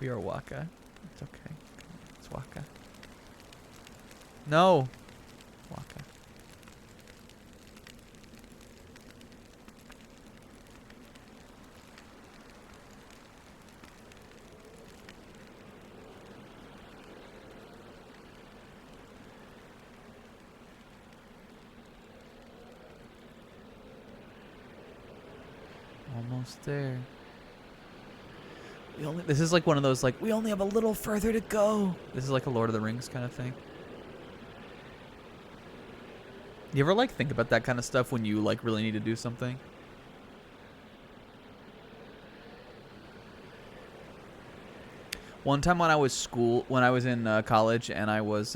We are Waka. It's okay. It's Waka. No. Waka. Almost there. This is like one of those, like, we only have a little further to go. This is like a Lord of the Rings kind of thing. You ever, like, think about that kind of stuff when you, like, really need to do something? One time when I was in college and I was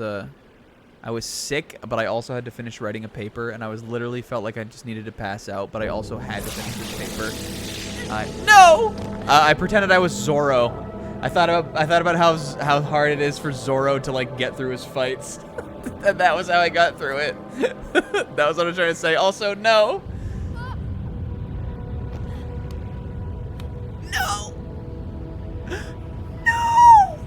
sick, but I also had to finish writing a paper, and I literally felt like I just needed to pass out, but I also had to finish this paper. No! I pretended I was Zorro. I thought about how hard it is for Zorro to, like, get through his fights. And that was how I got through it. That was what I was trying to say. Also, no. No. No.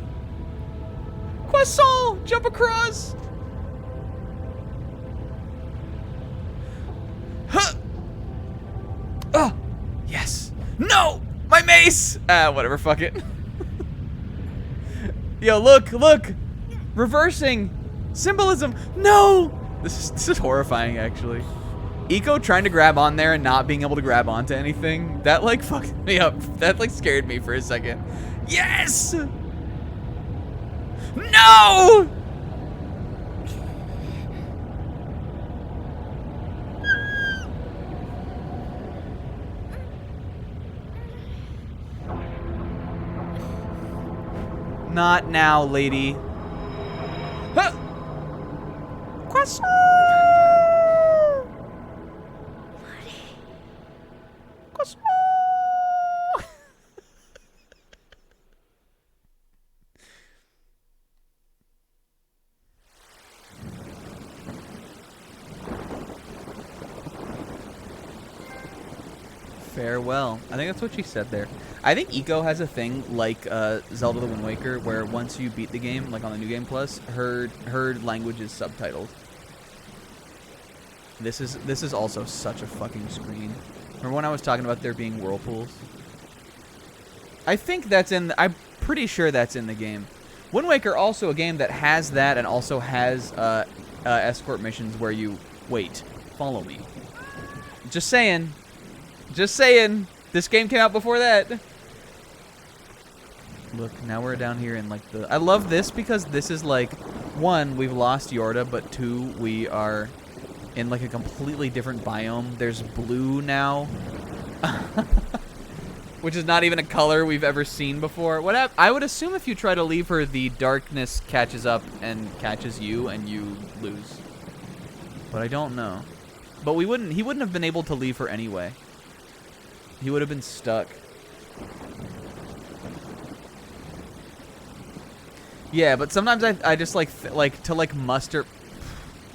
Quaso, jump across. Huh. Oh, yes. No, my mace. Whatever. Fuck it. Yo, look. Reversing. Symbolism! No! This is horrifying, actually. Eco trying to grab on there and not being able to grab onto anything, that like fucked me up. That like scared me for a second. Yes! No! Not now, lady. Huh! Quaso! Quaso! Farewell. I think that's what she said there. I think Eco has a thing like Zelda the Wind Waker, where once you beat the game, like on the New Game Plus, her language is subtitled. This is also such a fucking screen. Remember when I was talking about there being whirlpools? I think that's in. I'm pretty sure that's in the game. Wind Waker also a game that has that and also has escort missions where you wait, follow me. Just saying. Just saying. This game came out before that. Look, now we're down here in like the... I love this because this is like, one, we've lost Yorda, but two, we are in like a completely different biome. There's blue now. Which is not even a color we've ever seen before. What I would assume if you try to leave her, the darkness catches up and catches you and you lose. But I don't know. But he wouldn't have been able to leave her anyway. He would have been stuck. Yeah, but sometimes I just like to muster.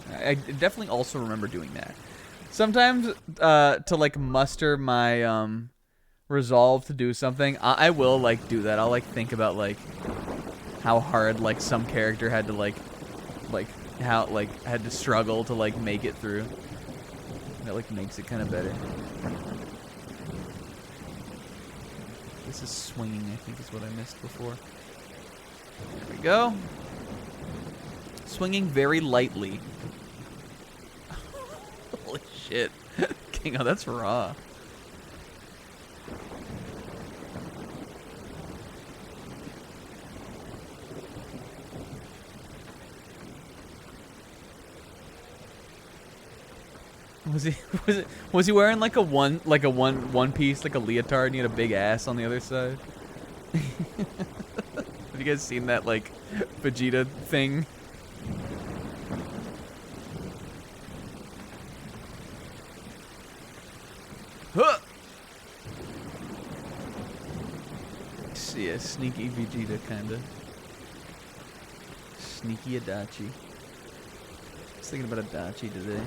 I definitely also remember doing that. Sometimes to like muster my resolve to do something, I will like do that. I'll like think about like how hard like some character had to like how like had to struggle to like make it through. That like makes it kind of better. This is swinging, I think is what I missed before. There we go. Swinging very lightly. Holy shit. Kingo, that's raw. Was he wearing like a one piece, like a leotard, and he had a big ass on the other side? Have you guys seen that like Vegeta thing? Huh! See a sneaky Vegeta kinda. Sneaky Adachi. I was thinking about Adachi today.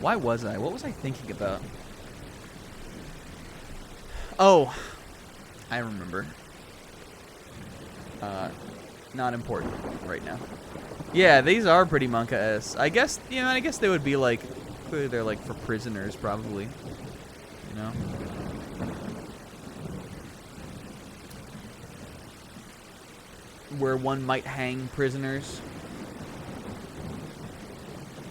Why was I? What was I thinking about? Oh, I remember. Not important right now. Yeah, these are pretty Monka-esque. I guess, you know, I guess they would be like, clearly they're like for prisoners probably, you know? Where one might hang prisoners.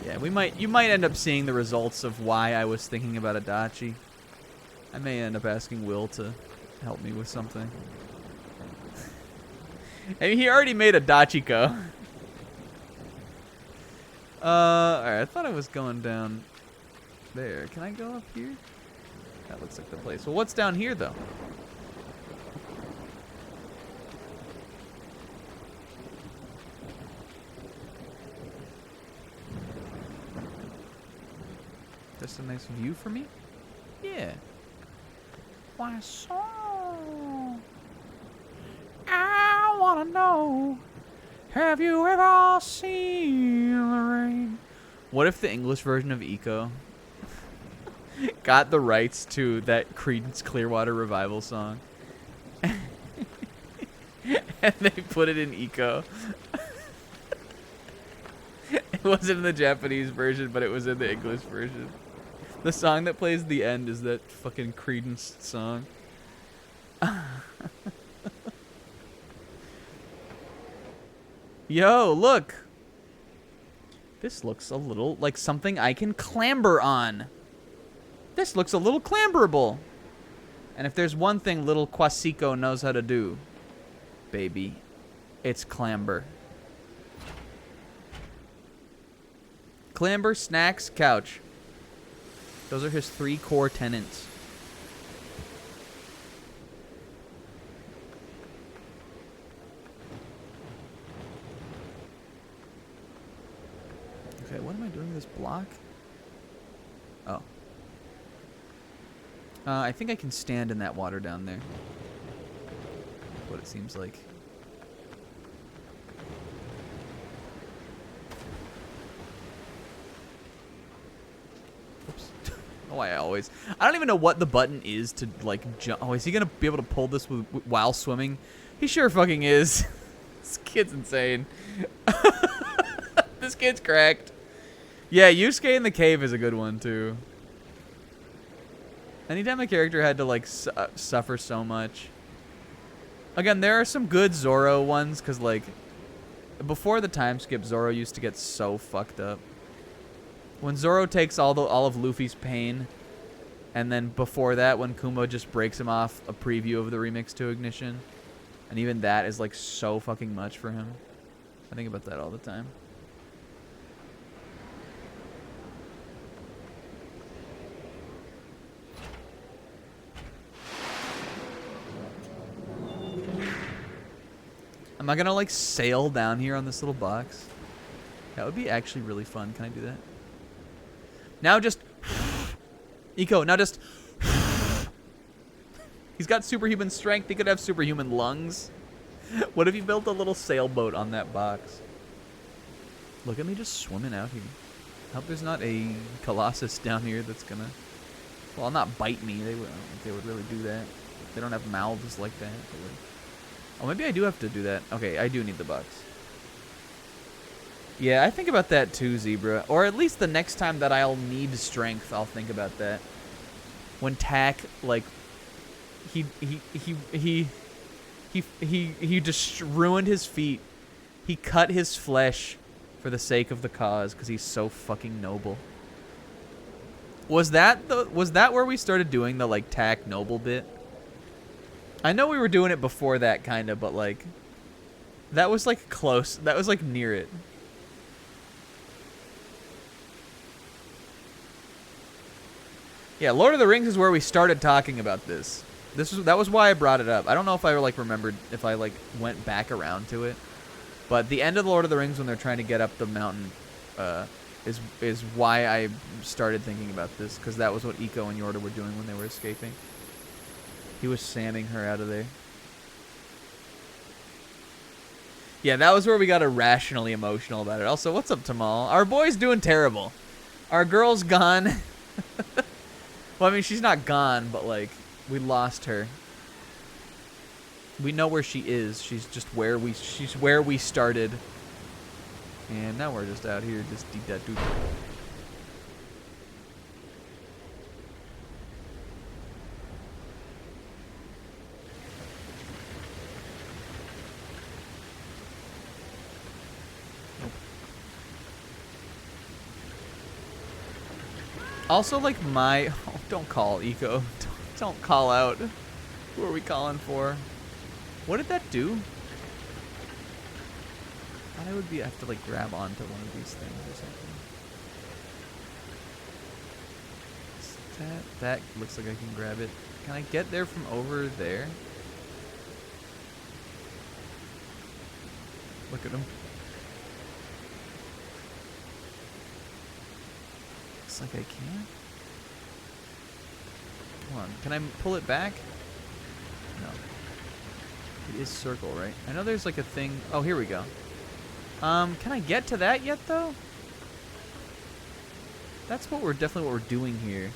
Yeah, you might end up seeing the results of why I was thinking about Adachi. I may end up asking Will to help me with something. I mean, he already made a Dachiko. Alright, I thought I was going down there. Can I go up here? That looks like the place. Well, what's down here, though? Just a nice view for me? Yeah. Quaso. I wanna know, have you ever seen the rain? What if the English version of Eco got the rights to that Creedence Clearwater Revival song? And they put it in Eco. It wasn't in the Japanese version, but it was in the English version. The song that plays at the end is that fucking Creedence song. Yo, look! This looks a little like something I can clamber on. This looks a little clamberable. And if there's one thing little Quasico knows how to do, baby, it's clamber. Clamber, snacks, couch. Those are his 3 core tenets. Okay, what am I doing with this block? Oh. I think I can stand in that water down there. That's what it seems like. Oops. Oh, I don't even know what the button is to, like, jump. Oh, is he gonna be able to pull this while swimming? He sure fucking is. This kid's insane. This kid's cracked. Yeah, Yusuke in the cave is a good one, too. Anytime a character had to, like, suffer so much. Again, there are some good Zoro ones, because, like, before the time skip, Zoro used to get so fucked up. When Zoro takes all of Luffy's pain, and then before that, when Kuma just breaks him off a preview of the remix to Ignition, and even that is, like, so fucking much for him. I think about that all the time. Am I gonna, like, sail down here on this little box? That would be actually really fun. Can I do that? Now just... Eco, now just... He's got superhuman strength. He could have superhuman lungs. What if you built a little sailboat on that box? Look at me just swimming out here. I hope there's not a Colossus down here that's gonna... Well, not bite me. I don't think they would really do that. They don't have mouths like that. Oh, maybe I do have to do that. Okay, I do need the box. Yeah, I think about that too, Zebra. Or at least the next time that I'll need strength, I'll think about that. When Tak, like, he just ruined his feet. He cut his flesh for the sake of the cause because he's so fucking noble. Was that where we started doing the, like, Tak noble bit? I know we were doing it before that, kind of, but, like, that was, like, close. That was, like, near it. Yeah, Lord of the Rings is where we started talking about this. That was why I brought it up. I don't know if I, like, remembered, if I, like, went back around to it. But the end of the Lord of the Rings when they're trying to get up the mountain is why I started thinking about this, because that was what Iko and Yorda were doing when they were escaping. He was samming her out of there. Yeah, that was where we got irrationally emotional about it. Also, what's up, Tamal? Our boy's doing terrible. Our girl's gone. Well, I mean, she's not gone, but, like, we lost her. We know where she is. She's just where we started. And now we're just out here just de-da-doo. Also, like, my... Oh, don't call, Eco. Don't call out. Who are we calling for? What did that do? I thought I would be... I have to, like, grab onto one of these things or something. That looks like I can grab it. Can I get there from over there? Look at him. Looks like I can. Come on. Can I pull it back? No. It is circle, right? I know there's like a thing. Oh, here we go. Can I get to that yet, though? That's what definitely what we're doing here.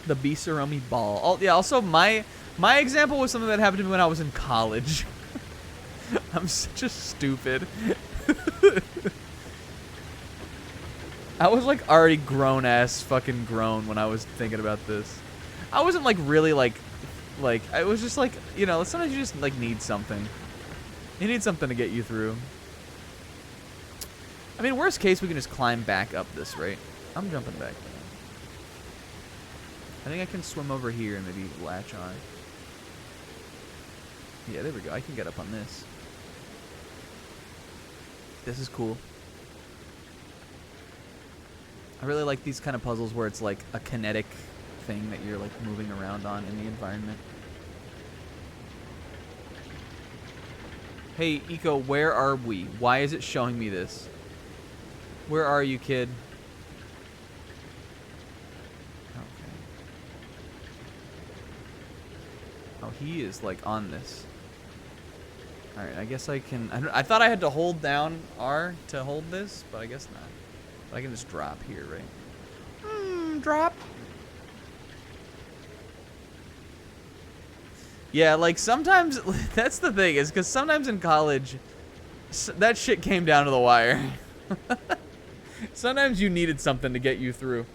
The Bisaromi ball. Oh, yeah, also my example was something that happened to me when I was in college. I'm such a stupid. I was like already grown-ass fucking grown when I was thinking about this. I wasn't like really like I was just like, you know, sometimes you just like need something. You need something to get you through. I mean, worst case, we can just climb back up this, right? I'm jumping back down. I think I can swim over here and maybe latch on. Yeah, there we go. I can get up on this. This is cool. I really like these kind of puzzles where it's like a kinetic thing that you're like moving around on in the environment. Hey, Eco, where are we? Why is it showing me this? Where are you, kid? Okay. Oh, he is like on this. Alright, I guess I can... I thought I had to hold down R to hold this, but I guess not. But I can just drop here, right? Drop. Yeah, like sometimes... That's the thing, is because sometimes in college, that shit came down to the wire. Sometimes you needed something to get you through.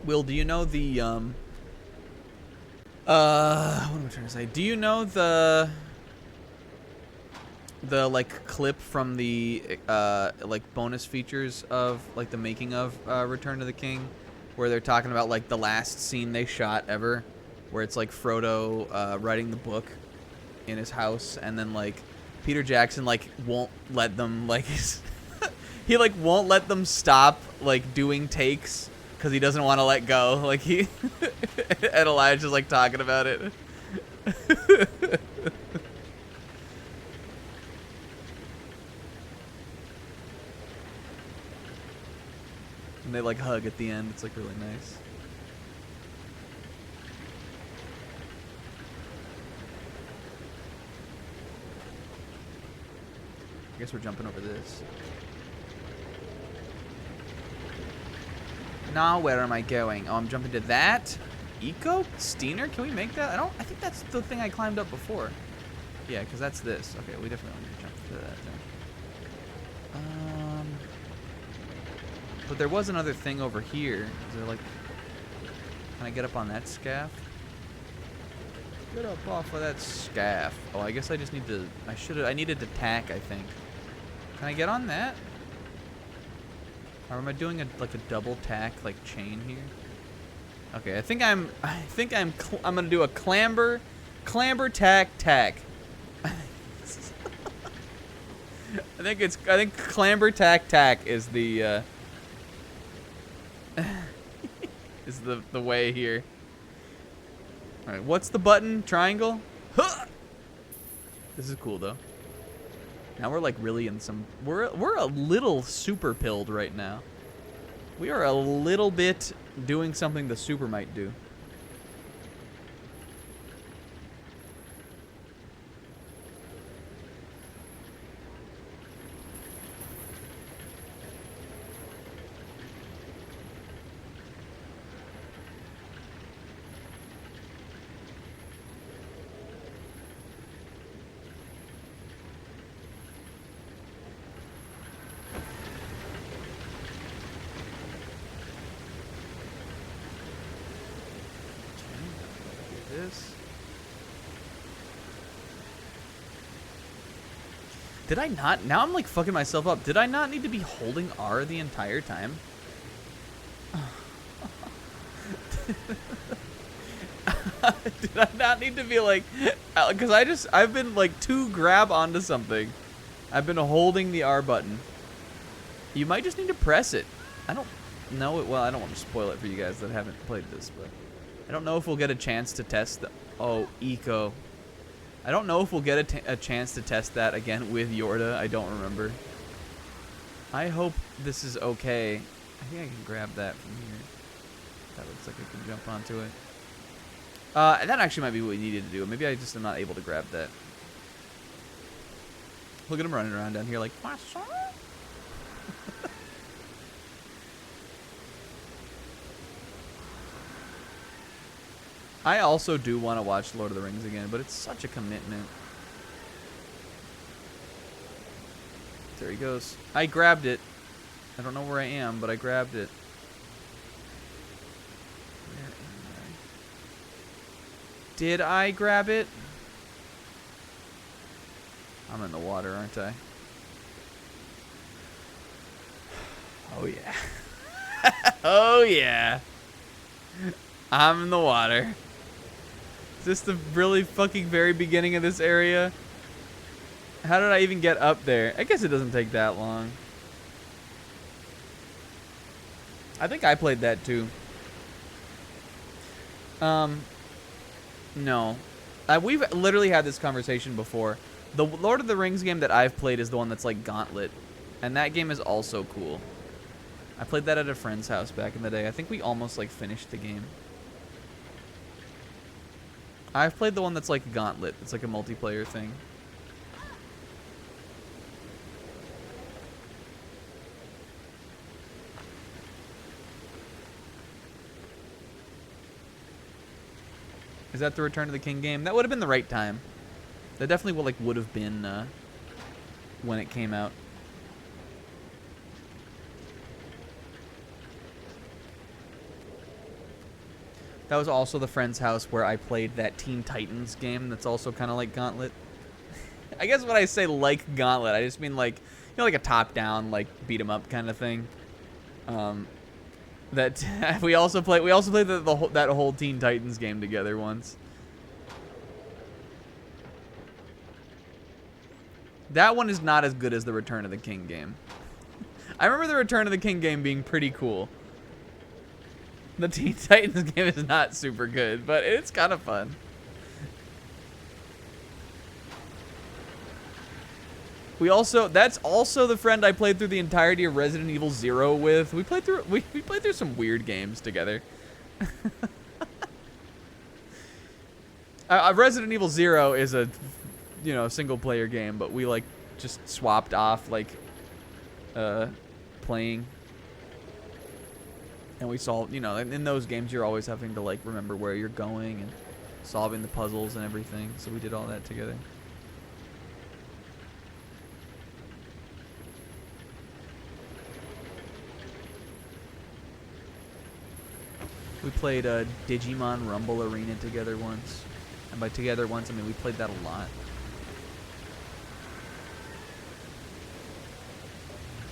Will, do you know the, what am I trying to say? Do you know the like, clip from the, like, bonus features of, like, the making of, Return to the King? Where they're talking about, like, the last scene they shot ever? Where it's, like, Frodo, writing the book in his house, and then, like, Peter Jackson, like, won't let them, like, he, like, won't let them stop, like, doing takes. Because he doesn't want to let go. Like, he... and Elijah's, like, talking about it. And they, like, hug at the end. It's, like, really nice. I guess we're jumping over this. Now where am I going? Oh, I'm jumping to that. Eco? Steiner? Can we make that? I think that's the thing I climbed up before. Yeah, because that's this. Okay, we definitely need to jump to that then. But there was another thing over here. Is there like... Can I get up on that scaff? Get up off of that scaff. Oh, I guess I just need to... I needed to tack, I think. Can I get on that? Or am I doing like a double tack like chain here? Okay, I think I'm gonna do a clamber tack. I think clamber tack is the is the way here. All right, what's the button? Triangle. Huh! This is cool though. Now we're like really in some... We're a little super pilled right now. We are a little bit doing something the super might do. Did I not? Now I'm like fucking myself up. Did I not need to be holding R the entire time? Did I not need to be like... Because I've been like to grab onto something. I've been holding the R button. You might just need to press it. I don't know it. Well, I don't want to spoil it for you guys that haven't played this, but... I don't know if we'll get a chance to test the... Oh, Eco. I don't know if we'll get a chance to test that again with Yorda. I don't remember. I hope this is okay. I think I can grab that from here. That looks like I can jump onto it. That actually might be what we needed to do. Maybe I just am not able to grab that. Look at him running around down here like, Quaso? I also do want to watch Lord of the Rings again, but it's such a commitment. There he goes. I grabbed it. I don't know where I am, but I grabbed it. Where am I? Did I grab it? I'm in the water, aren't I? Oh, yeah. Oh, yeah. I'm in the water. Is this the really fucking very beginning of this area? How did I even get up there? I guess it doesn't take that long. I think I played that too. No. We've literally had this conversation before. The Lord of the Rings game that I've played is the one that's like Gauntlet. And that game is also cool. I played that at a friend's house back in the day. I think we almost like finished the game. I've played the one that's like Gauntlet. It's like a multiplayer thing. Is that the Return of the King game? That would have been the right time. That definitely would have been when it came out. That was also the friend's house where I played that Teen Titans game that's also kind of like Gauntlet. I guess when I say like Gauntlet, I just mean like, you know, like a top-down, like beat 'em up kind of thing. That we also played that whole Teen Titans game together once. That one is not as good as the Return of the King game. I remember the Return of the King game being pretty cool. The Teen Titans game is not super good, but it's kind of fun. That's also the friend I played through the entirety of Resident Evil 0 with. We played through some weird games together. Resident Evil 0 is a, you know, single player game, but we like just swapped off like playing. And we solved, you know, in those games you're always having to like remember where you're going and solving the puzzles and everything. So we did all that together. We played Digimon Rumble Arena together once. And by together once, I mean we played that a lot.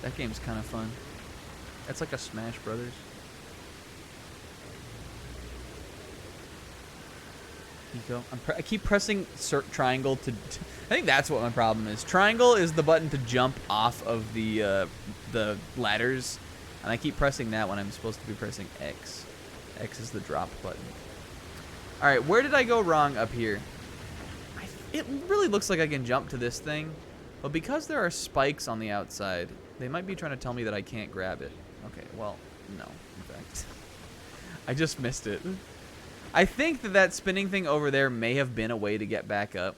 That game's kind of fun. It's like a Smash Brothers. Eco. I keep pressing triangle to... I think that's what my problem is. Triangle is the button to jump off of the ladders. And I keep pressing that when I'm supposed to be pressing X. X is the drop button. Alright, where did I go wrong up here? It really looks like I can jump to this thing. But because there are spikes on the outside, they might be trying to tell me that I can't grab it. Okay, well, no, in fact. I just missed it. I think that spinning thing over there may have been a way to get back up.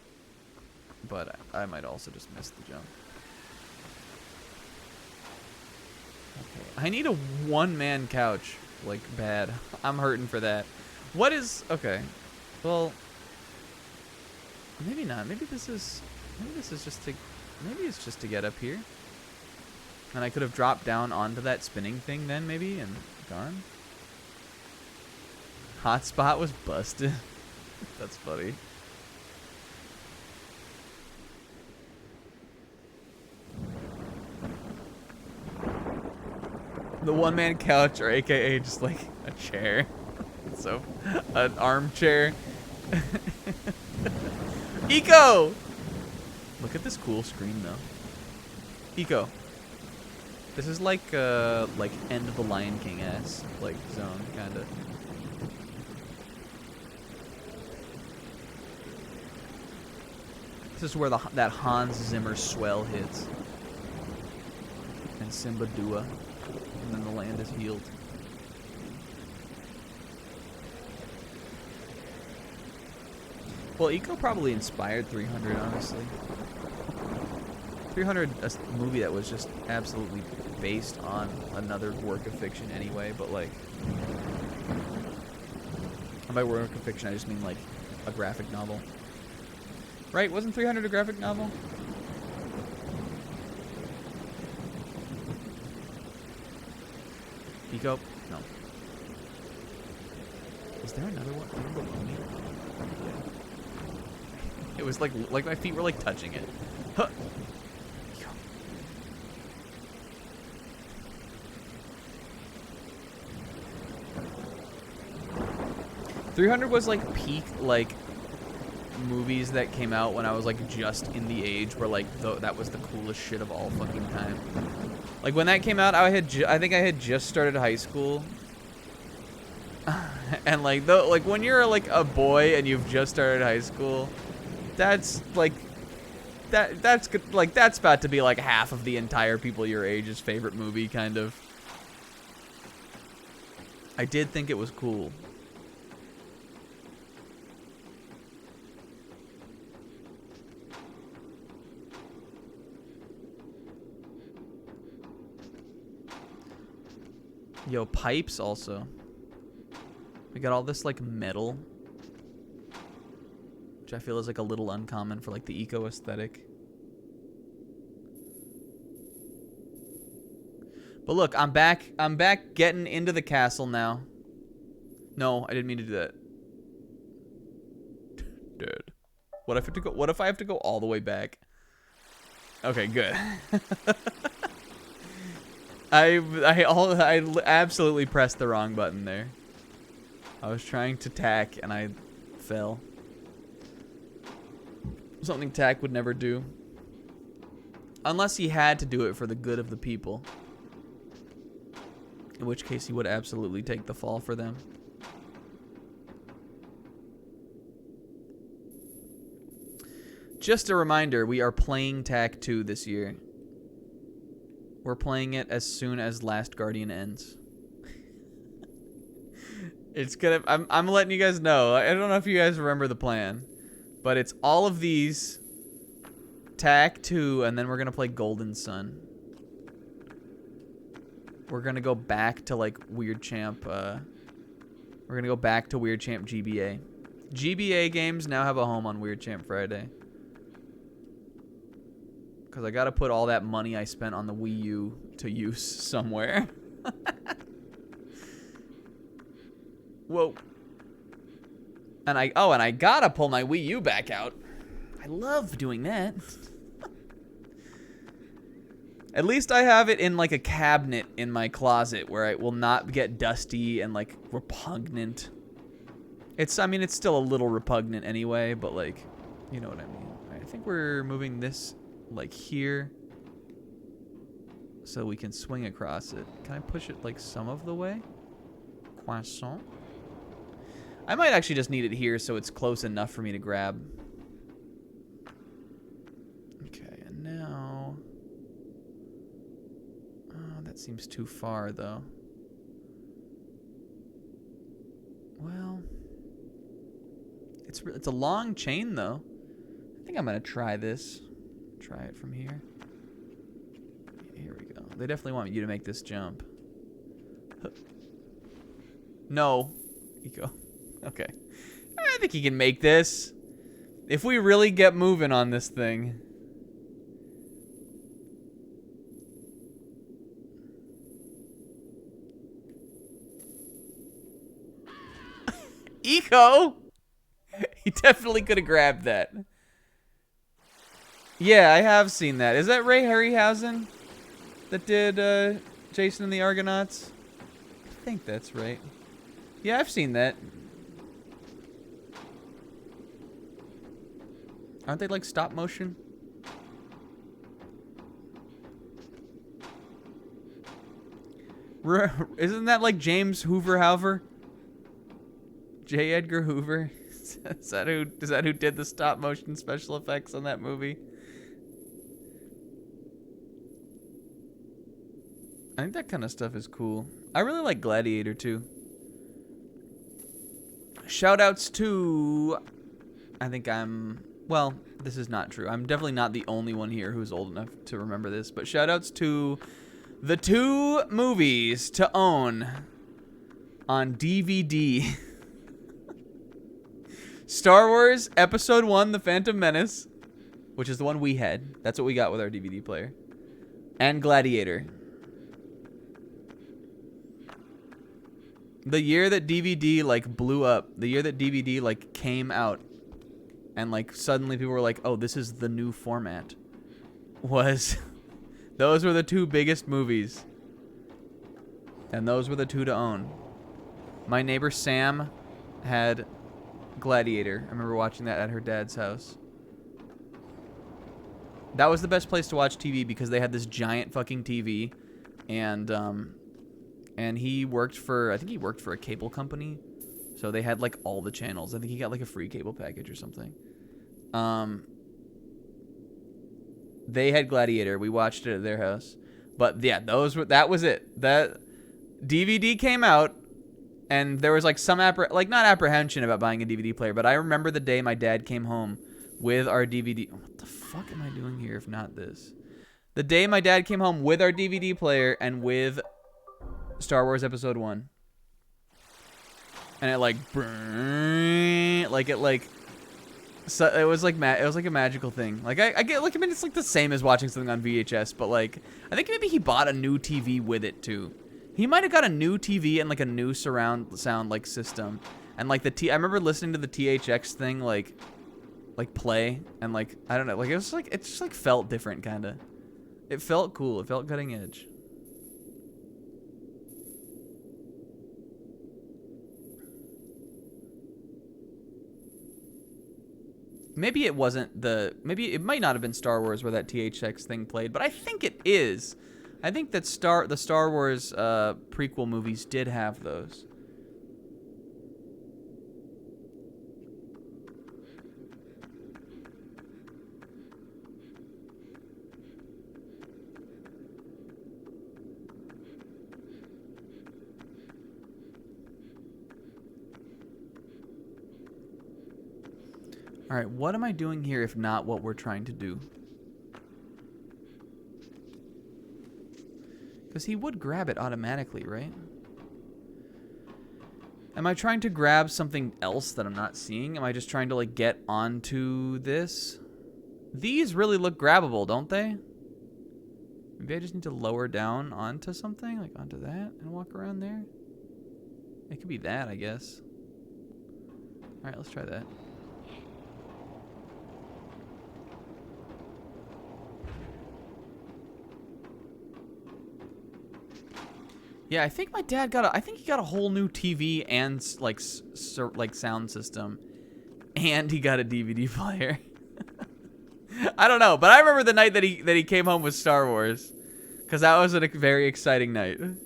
But I might also just miss the jump. Okay, I need a one-man couch. Like, bad. I'm hurting for that. What is... Okay. Well... Maybe not. Maybe this is just to... Maybe it's just to get up here. And I could have dropped down onto that spinning thing then, maybe, and gone. Hotspot was busted. That's funny. The one-man couch, or AKA just like a chair. So, an armchair. Eco! Look at this cool screen, though. Eco. This is like End of the Lion King-ass, like, zone, kinda. This is where that Hans Zimmer swell hits. And Simba Dua. And then the land is healed. Well, Eco probably inspired 300, honestly. 300, a movie that was just absolutely based on another work of fiction anyway, but like... And by work of fiction, I just mean like a graphic novel. Right? Wasn't 300 a graphic novel? Eco? No. Is there another one below me? Yeah. It was like my feet were like touching it. Huh. 300 was like peak like movies that came out when I was like just in the age where like that was the coolest shit of all fucking time. Like when that came out, I think I had just started high school. And like when you're like a boy and you've just started high school, that's like that's like that's about to be like half of the entire people your age's favorite movie kind of. I did think it was cool. Yo, pipes also. We got all this like metal, which I feel is like a little uncommon for like the eco aesthetic. But look, I'm back getting into the castle now. No, I didn't mean to do that. Dude. What if I have to go all the way back? Okay, good. I absolutely pressed the wrong button there. I was trying to tack and I fell. Something tack would never do. Unless he had to do it for the good of the people. In which case he would absolutely take the fall for them. Just a reminder, we are playing Tack 2 this year. We're playing it as soon as Last Guardian ends. It's gonna. I'm letting you guys know. I don't know if you guys remember the plan, but it's all of these, Tack 2, and then we're gonna play Golden Sun. We're gonna go back to like Weird Champ. We're gonna go back to Weird Champ GBA. GBA games now have a home on Weird Champ Friday. Because I gotta put all that money I spent on the Wii U to use somewhere. Whoa. And I gotta pull my Wii U back out. I love doing that. At least I have it in like a cabinet in my closet where it will not get dusty and like repugnant. I mean, it's still a little repugnant anyway, but like, you know what I mean. I think we're moving this like here so we can swing across it. Can I push it like some of the way? Quaso. I might actually just need it here so it's close enough for me to grab. Okay, and now... Oh, that seems too far though. Well... It's a long chain though. I think I'm gonna try this. Try it from here. Here we go. They definitely want you to make this jump. No. Eco. Okay. I think he can make this. If we really get moving on this thing. Eco! He definitely could have grabbed that. Yeah, I have seen that. Is that Ray Harryhausen that did Jason and the Argonauts? I think that's right. Yeah, I've seen that. Aren't they like stop motion? Isn't that like James Hoover? J. Edgar Hoover? Is that who did the stop motion special effects on that movie? I think that kind of stuff is cool. I really like Gladiator too. Shoutouts to... Well, this is not true. I'm definitely not the only one here who's old enough to remember this. But shoutouts to the 2 movies to own on DVD. Star Wars Episode 1, The Phantom Menace, which is the one we had. That's what we got with our DVD player. And Gladiator. The year that DVD like blew up, the year that DVD like came out, and like suddenly people were like, "Oh, this is the new format." Was those were the two biggest movies, and those were the two to own. My neighbor Sam had Gladiator. I remember watching that at her dad's house. That was the best place to watch TV because they had this giant fucking TV, and he worked for, I think he worked for a cable company, so they had like all the channels. I think he got like a free cable package or something. They had Gladiator. We watched it at their house, but yeah, that was it. That DVD came out, and there was like some not apprehension about buying a DVD player, but I remember the day my dad came home with our DVD. What the fuck am I doing here if not this? The day my dad came home with our DVD player and with Star Wars Episode 1. And it like so it was like a magical thing. Like I get like, I mean, it's like the same as watching something on VHS, but like I think maybe he bought a new TV with it too. He might have got a new TV and like a new surround sound like system. And like I remember listening to the THX thing like play, and like I don't know, like it just like felt different kind of. It felt cool. It felt cutting edge. Maybe it wasn't maybe it might not have been Star Wars where that THX thing played, but I think it is. I think that the Star Wars prequel movies did have those. All right, what am I doing here if not what we're trying to do? Because he would grab it automatically, right? Am I trying to grab something else that I'm not seeing? Am I just trying to like get onto this? These really look grabbable, don't they? Maybe I just need to lower down onto something, like onto that, and walk around there. It could be that, I guess. All right, let's try that. Yeah, I think my dad I think he got a whole new TV and like sound system, and he got a DVD player. I don't know, but I remember the night that he came home with Star Wars, because that was a very exciting night. And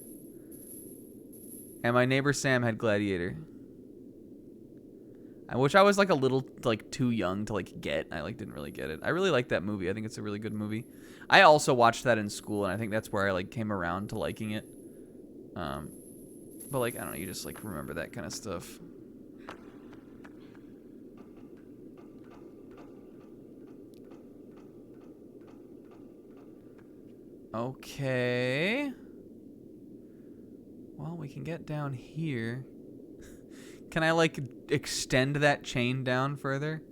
my neighbor Sam had Gladiator, which I was like a little like too young to like get. I like didn't really get it. I really like that movie. I think it's a really good movie. I also watched that in school, and I think that's where I like came around to liking it. But like, I don't know, you just like remember that kind of stuff. Okay. Well, we can get down here. Can I like extend that chain down further?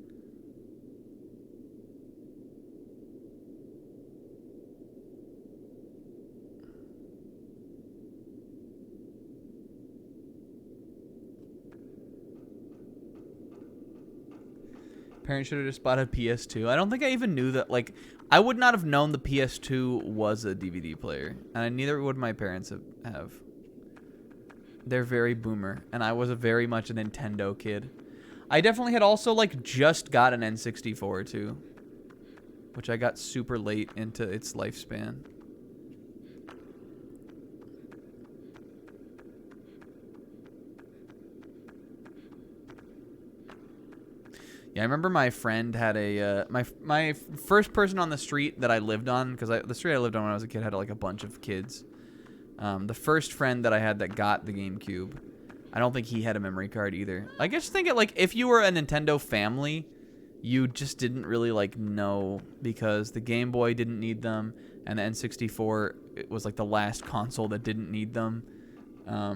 Parents should have just bought a PS2. I don't think I even knew that. Like, I would not have known the PS2 was a DVD player, and neither would my parents have. They're very boomer, and I was very much a Nintendo kid. I definitely had also like just got an N64 too, which I got super late into its lifespan. Yeah, I remember my friend had a my first person on the street that I lived on, because the street I lived on when I was a kid had like a bunch of kids. The first friend that I had that got the GameCube, I don't think he had a memory card either. I guess think it like if you were a Nintendo family, you just didn't really like know, because the Game Boy didn't need them, and the N64 it was like the last console that didn't need them. All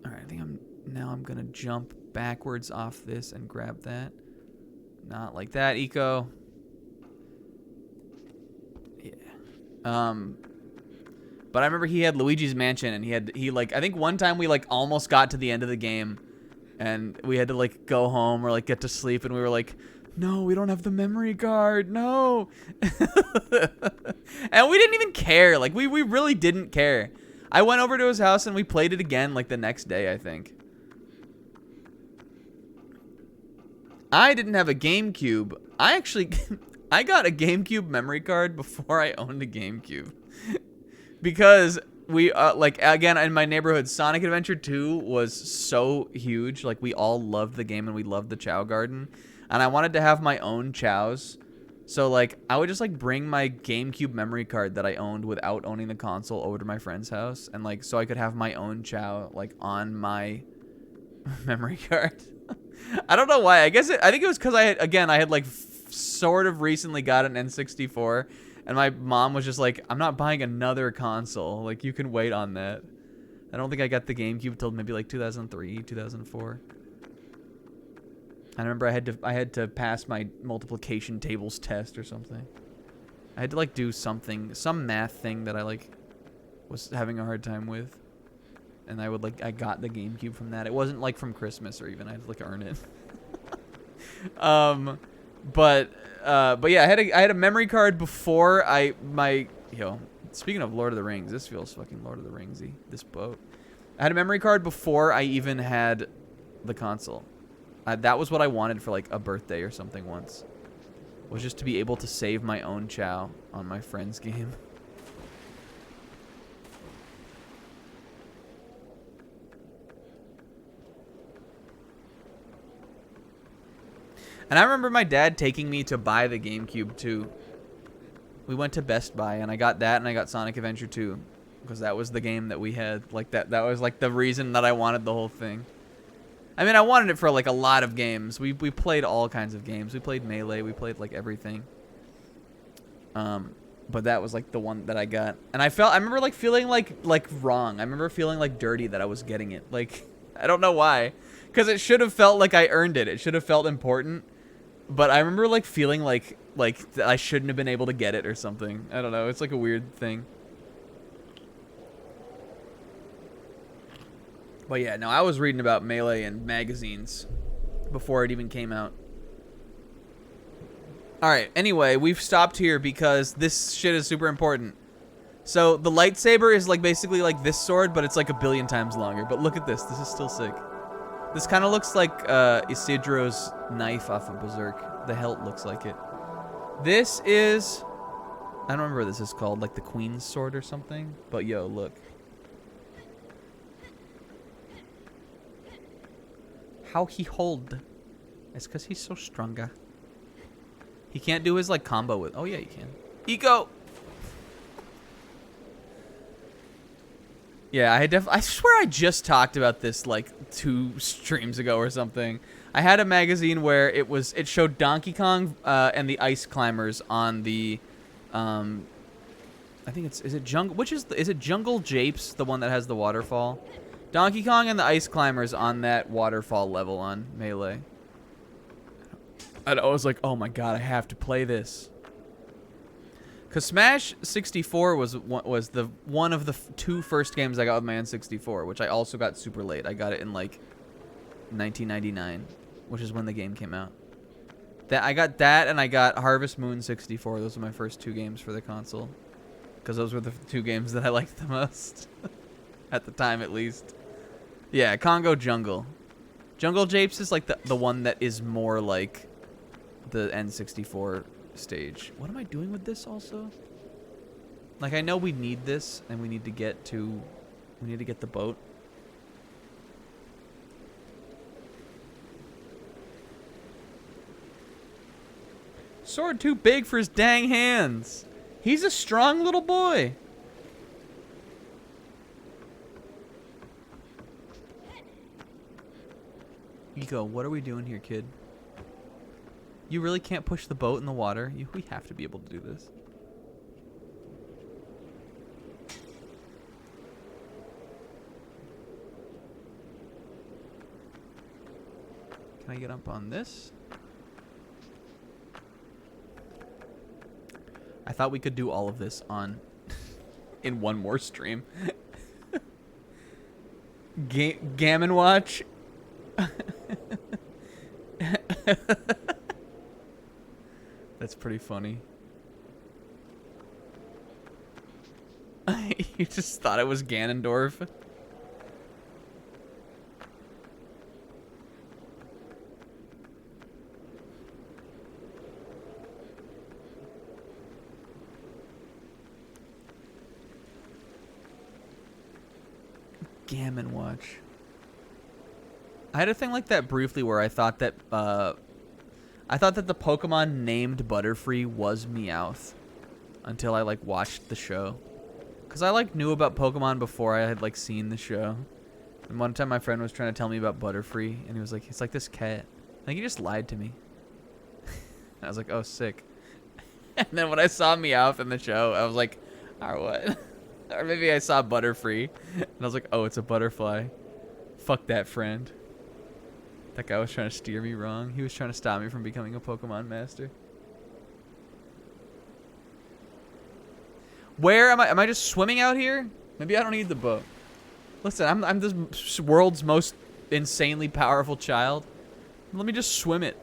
right, I think I'm gonna jump backwards off this and grab that. Not like that, Eco. Yeah. But I remember he had Luigi's Mansion, and he like, I think one time we like almost got to the end of the game, and we had to like go home or like get to sleep, and we were like, no, we don't have the memory card, no. And we didn't even care. Like we really didn't care. I went over to his house and we played it again like the next day, I think. I didn't have a GameCube. I actually I got a GameCube memory card before I owned a GameCube. Because we, like, again, in my neighborhood, Sonic Adventure 2 was so huge. Like, we all loved the game and we loved the Chow Garden. And I wanted to have my own Chows. So, like, I would just, like, bring my GameCube memory card that I owned without owning the console over to my friend's house. And, like, so I could have my own Chow, like, on my memory card. I don't know why. I think it was because I had, like, sort of recently got an N64. And my mom was just like, I'm not buying another console. Like, you can wait on that. I don't think I got the GameCube until maybe like 2003, 2004. I remember I had to pass my multiplication tables test or something. I had to like do something, some math thing that I like was having a hard time with. And I got the GameCube from that. It wasn't like from Christmas or even. I had to like earn it. But yeah, I had a memory card before speaking of Lord of the Rings, this feels fucking Lord of the Ringsy, this boat. I had a memory card before I even had the console. That was what I wanted for like a birthday or something once. Was just to be able to save my own Chow on my friend's game. And I remember my dad taking me to buy the GameCube too. We went to Best Buy and I got that and I got Sonic Adventure 2 because that was the game that we had. Like that was like the reason that I wanted the whole thing. I mean, I wanted it for like a lot of games. We played all kinds of games. We played Melee. We played like everything. But that was like the one that I got. And I remember like feeling like wrong. I remember feeling like dirty that I was getting it. Like, I don't know why. Because it should have felt like I earned it. It should have felt important. But I remember like feeling like I shouldn't have been able to get it or something. I don't know. It's like a weird thing. But yeah, no, I was reading about Melee in magazines before it even came out. Alright, anyway, we've stopped here because this shit is super important. So the lightsaber is like basically like this sword, but it's like a billion times longer. But look at this. This is still sick. This kind of looks like Isidro's knife off of Berserk. The hilt looks like it. This is... I don't remember what this is called. Like the Queen's Sword or something. But yo, look. How he hold. It's because he's so stronger. He can't do his like combo with... Oh yeah, he can. Eco! Yeah, I swear I just talked about this like 2 streams ago or something. I had a magazine where it showed Donkey Kong and the Ice Climbers on the I think is it Jungle Japes, the one that has the waterfall? Donkey Kong and the Ice Climbers on that waterfall level on Melee. And I was like, "Oh my god, I have to play this." Cause Smash 64 was the one of the 2 first games I got with my N64, which I also got super late. I got it in like 1999, which is when the game came out. I got that, and I got Harvest Moon 64. Those were my first 2 games for the console, because those were the 2 games that I liked the most at the time, at least. Yeah, Congo Jungle. Jungle Japes is like the one that is more like the N64 stage. What am I doing with this also? Like, I know we need this and we need to get the boat. Sword too big for his dang hands. He's a strong little boy. Eco, what are we doing here, kid? You really can't push the boat in the water. We have to be able to do this. Can I get up on this? I thought we could do all of this on in one more stream. Gammon Watch. That's pretty funny. You just thought it was Ganondorf. Gammon Watch. I had a thing like that briefly where I thought that the Pokemon named Butterfree was Meowth until I like watched the show. Cause I like knew about Pokemon before I had like seen the show. And one time my friend was trying to tell me about Butterfree and he was like, it's like this cat. Like he just lied to me. I was like, oh sick. And then when I saw Meowth in the show, I was like, or what? Or maybe I saw Butterfree and I was like, oh, it's a butterfly. Fuck that friend. That guy was trying to steer me wrong. He was trying to stop me from becoming a Pokemon master. Where am I? Am I just swimming out here? Maybe I don't need the boat. Listen, I'm this world's most insanely powerful child. Let me just swim it.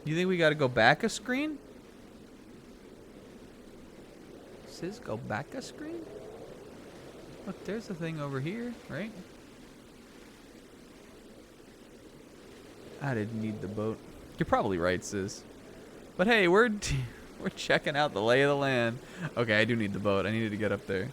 You think we gotta go back a screen? Sis, go back a screen? Look, there's a thing over here, right? I didn't need the boat. You're probably right, sis. But hey, we're checking out the lay of the land. Okay, I do need the boat. I needed to get up there.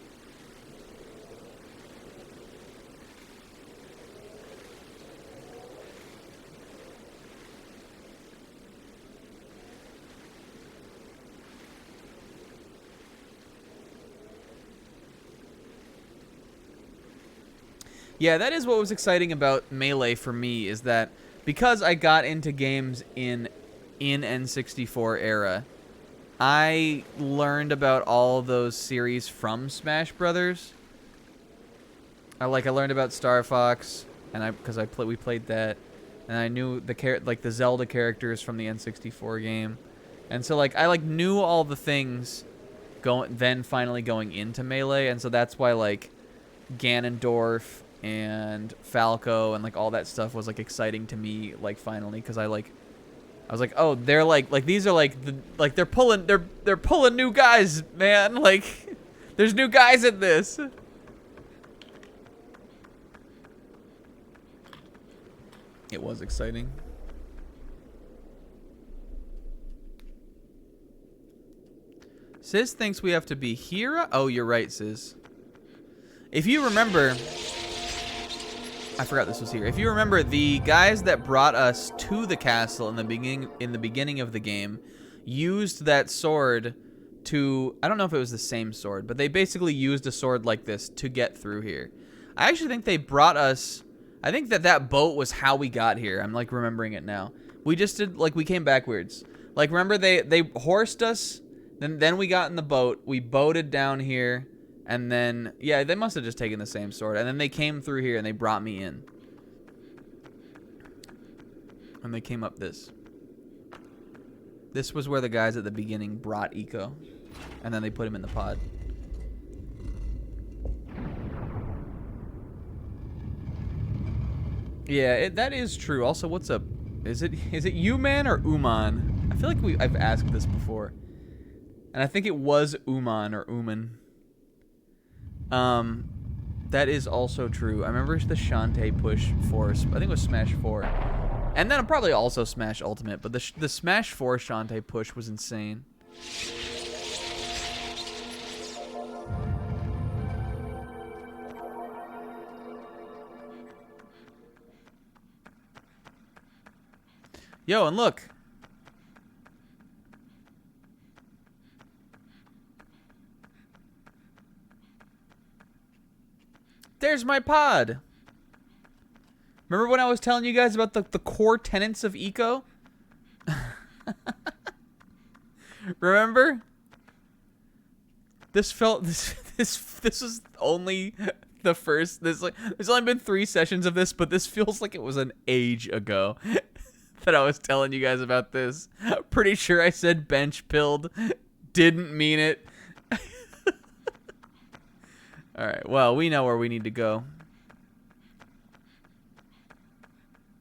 Yeah, that is what was exciting about Melee for me, is that because I got into games in N64 era, I learned about all those series from Smash Brothers. I learned about Star Fox, and we played that, and I knew the Zelda characters from the N64 game, and so I knew all the things finally going into Melee, and so that's why Ganondorf and Falco and all that stuff was exciting to me finally, because I was like, oh, they're these are they're pulling new guys, man. There's new guys in this. It was exciting. Sis thinks we have to be here. Oh, you're right, sis. If you remember, I forgot this was here. If you remember, the guys that brought us to the castle in the beginning of the game used that sword to, I don't know if it was the same sword, but they basically used a sword like this to get through here. I actually think they brought us, I think that boat was how we got here. I'm remembering it now. We just did, we came backwards. Remember they horsed us, then we got in the boat, we boated down here. And then, yeah, they must have just taken the same sword. And then they came through here and they brought me in. And they came up this. This was where the guys at the beginning brought Eco. And then they put him in the pod. Yeah, that is true. Also, what's up? Is it Uman or Uman? I feel like I've asked this before. And I think it was Uman or Uman. That is also true. I remember the Shantae push for, I think it was Smash 4. And then probably also Smash Ultimate, but the Smash 4 Shantae push was insane. Yo, and look. There's my pod. Remember when I was telling you guys about the core tenets of Eco? Remember? This was only the first, there's only been 3 sessions of this, but this feels like it was an age ago that I was telling you guys about this. Pretty sure I said bench pilled. Didn't mean it. Alright, well, we know where we need to go.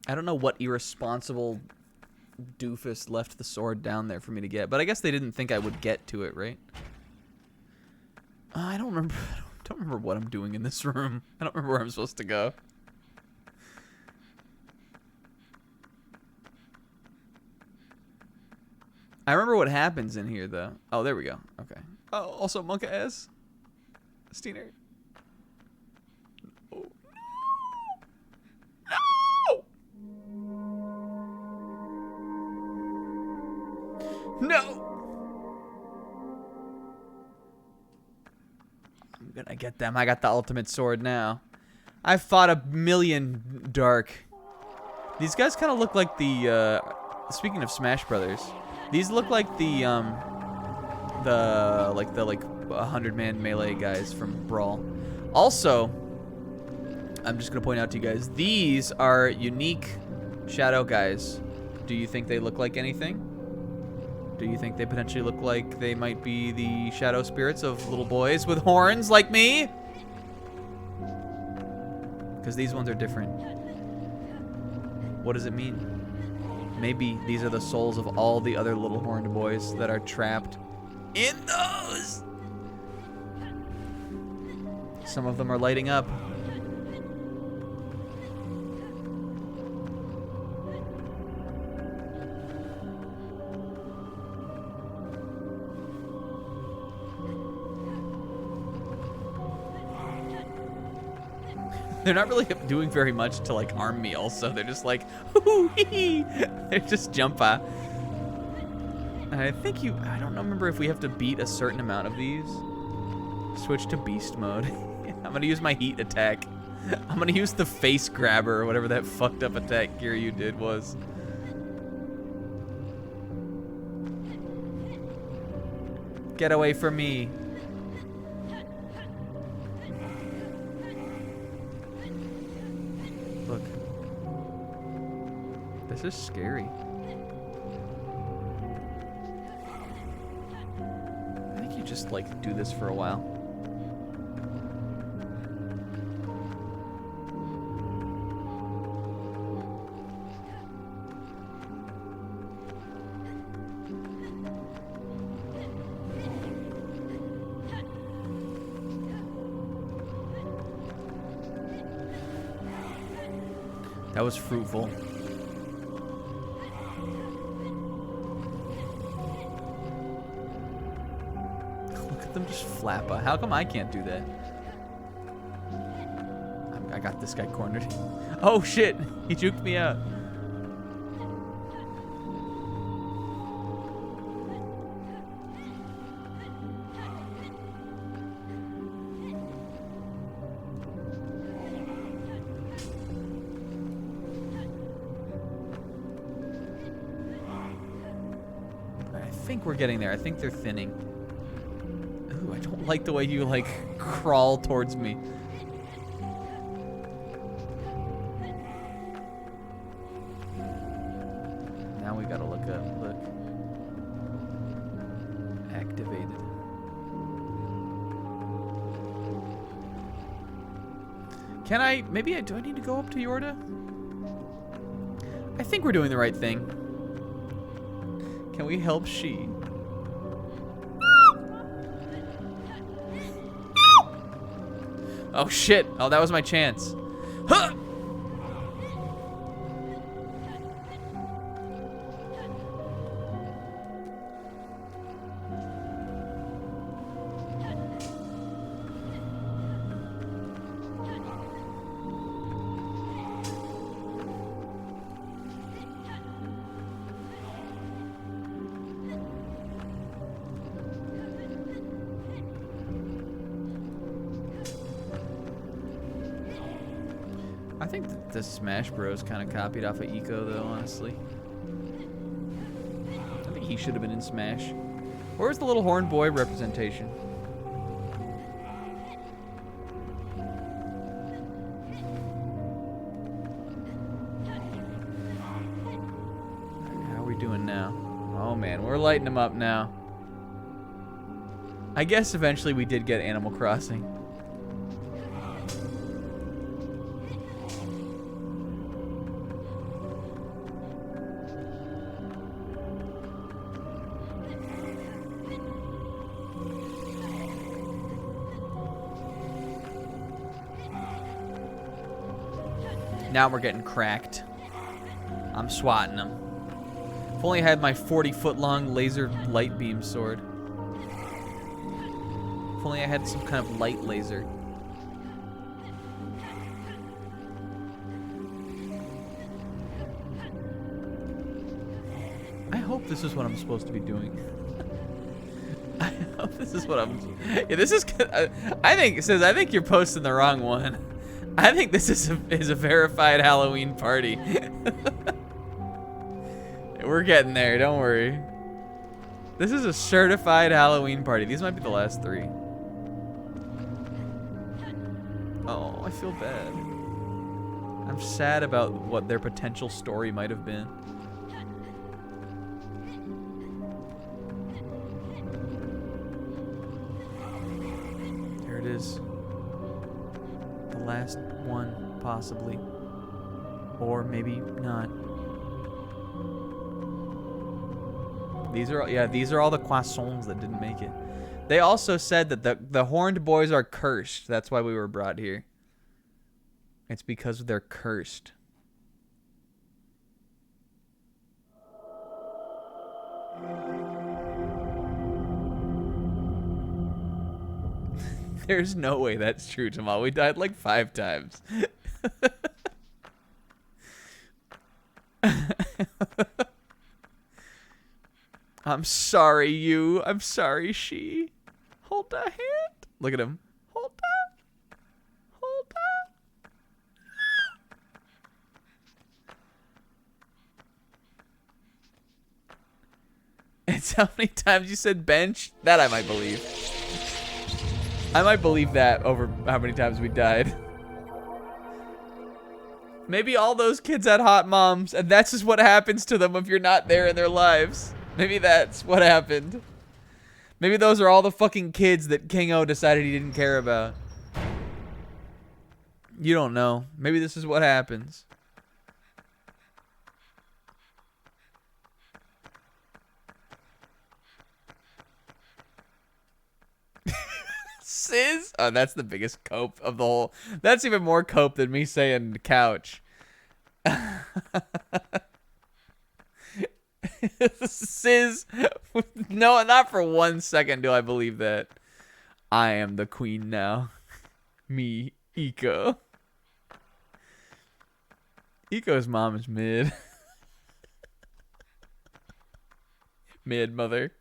I don't know what irresponsible doofus left the sword down there for me to get, but I guess they didn't think I would get to it, right? I don't remember. I don't remember what I'm doing in this room. I don't remember where I'm supposed to go. I remember what happens in here, though. Oh, there we go. Okay. Oh, also Monka S. Steiner. Oh. No! No! I'm gonna get them. I got the ultimate sword now. I've fought a million dark. These guys kind of look like the, speaking of Smash Brothers, these look like the 100-man melee guys from Brawl. Also, I'm just gonna point out to you guys, these are unique shadow guys. Do you think they look like anything? Do you think they potentially look like they might be the shadow spirits of little boys with horns like me? Because these ones are different. What does it mean? Maybe these are the souls of all the other little horned boys that are trapped in those. Some of them are lighting up. They're not really doing very much to like harm me also. They're just like, hoo hee hee. They're just jumpa. And I think I don't remember if we have to beat a certain amount of these. Switch to beast mode. I'm gonna use my heat attack. I'm gonna use the face grabber or whatever that fucked up attack Kiryu did was. Get away from me. Look. This is scary. I think you just like do this for a while. That was fruitful. Look at them just flap out. How come I can't do that? I got this guy cornered. Oh shit! He juked me out. I think we're getting there. I think they're thinning. Ooh, I don't like the way you like crawl towards me. Now we gotta look up. Look. Activated. Can I? Maybe do I need to go up to Yorda? I think we're doing the right thing. Can we help she? Oh shit! Oh, that was my chance. Huh! I think the Smash Bros kind of copied off of Eco, though, honestly. I think he should have been in Smash. Where's the little horn boy representation? doing now? Oh man, we're lighting them up now. I guess eventually we did get Animal Crossing. Now we're getting cracked. I'm swatting them. If only I had my 40-foot-long laser light beam sword. If only I had some kind of light laser. I hope this is what I'm supposed to be doing. I hope this is what I'm... Yeah, this is... I think, it says, I think you're posting the wrong one. I think this is a verified Halloween party. We're getting there, don't worry. This is a certified Halloween party. These might be the last 3. Oh, I feel bad. I'm sad about what their potential story might have been. Here it is. The last one, possibly. Or maybe not. These are all the Quasons that didn't make it. They also said that the horned boys are cursed. That's why we were brought here. It's because they're cursed. There's no way that's true, Jamal. We died like 5 times. I'm sorry, you. I'm sorry, she. Hold the hand. Look at him. Hold that. Hold that. It's how many times you said bench? That I might believe. I might believe that over how many times we died. Maybe all those kids had hot moms, and that's just what happens to them if you're not there in their lives. Maybe that's what happened. Maybe those are all the fucking kids that King O decided he didn't care about. You don't know. Maybe this is what happens. Sis? Oh, that's the biggest cope of the whole. That's even more cope than me saying couch. Sis, no, not for 1 second do I believe that. I am the queen now. Me, Eco. Eco's mom is mid. Mid, mother.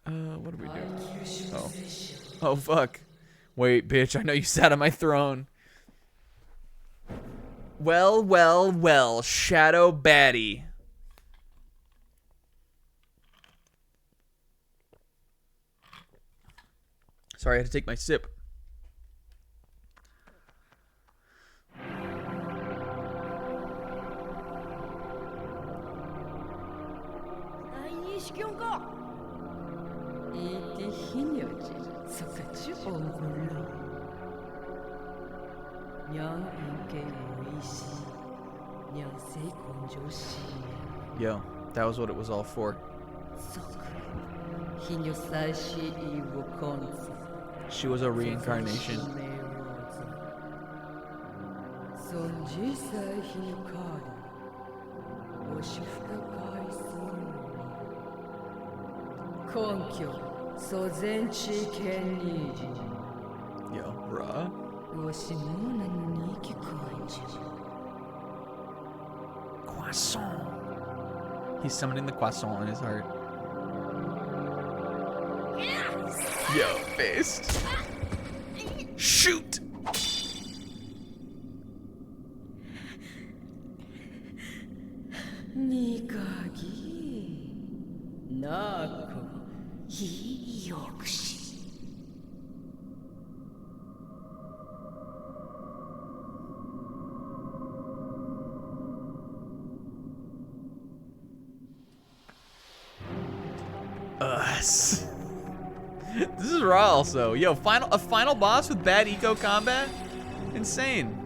What are we doing? Oh. Oh, fuck. Wait, bitch, I know you sat on my throne. Well, well, well, Shadow Baddie. Sorry, I had to take my sip. Yo, that was what it was all for. She was a reincarnation. Yo, bruh. Quaso. He's summoning the Quaso in his heart. Yo, fist. Shoot! Yes! This is raw also. Yo, a final boss with bad eco combat? Insane.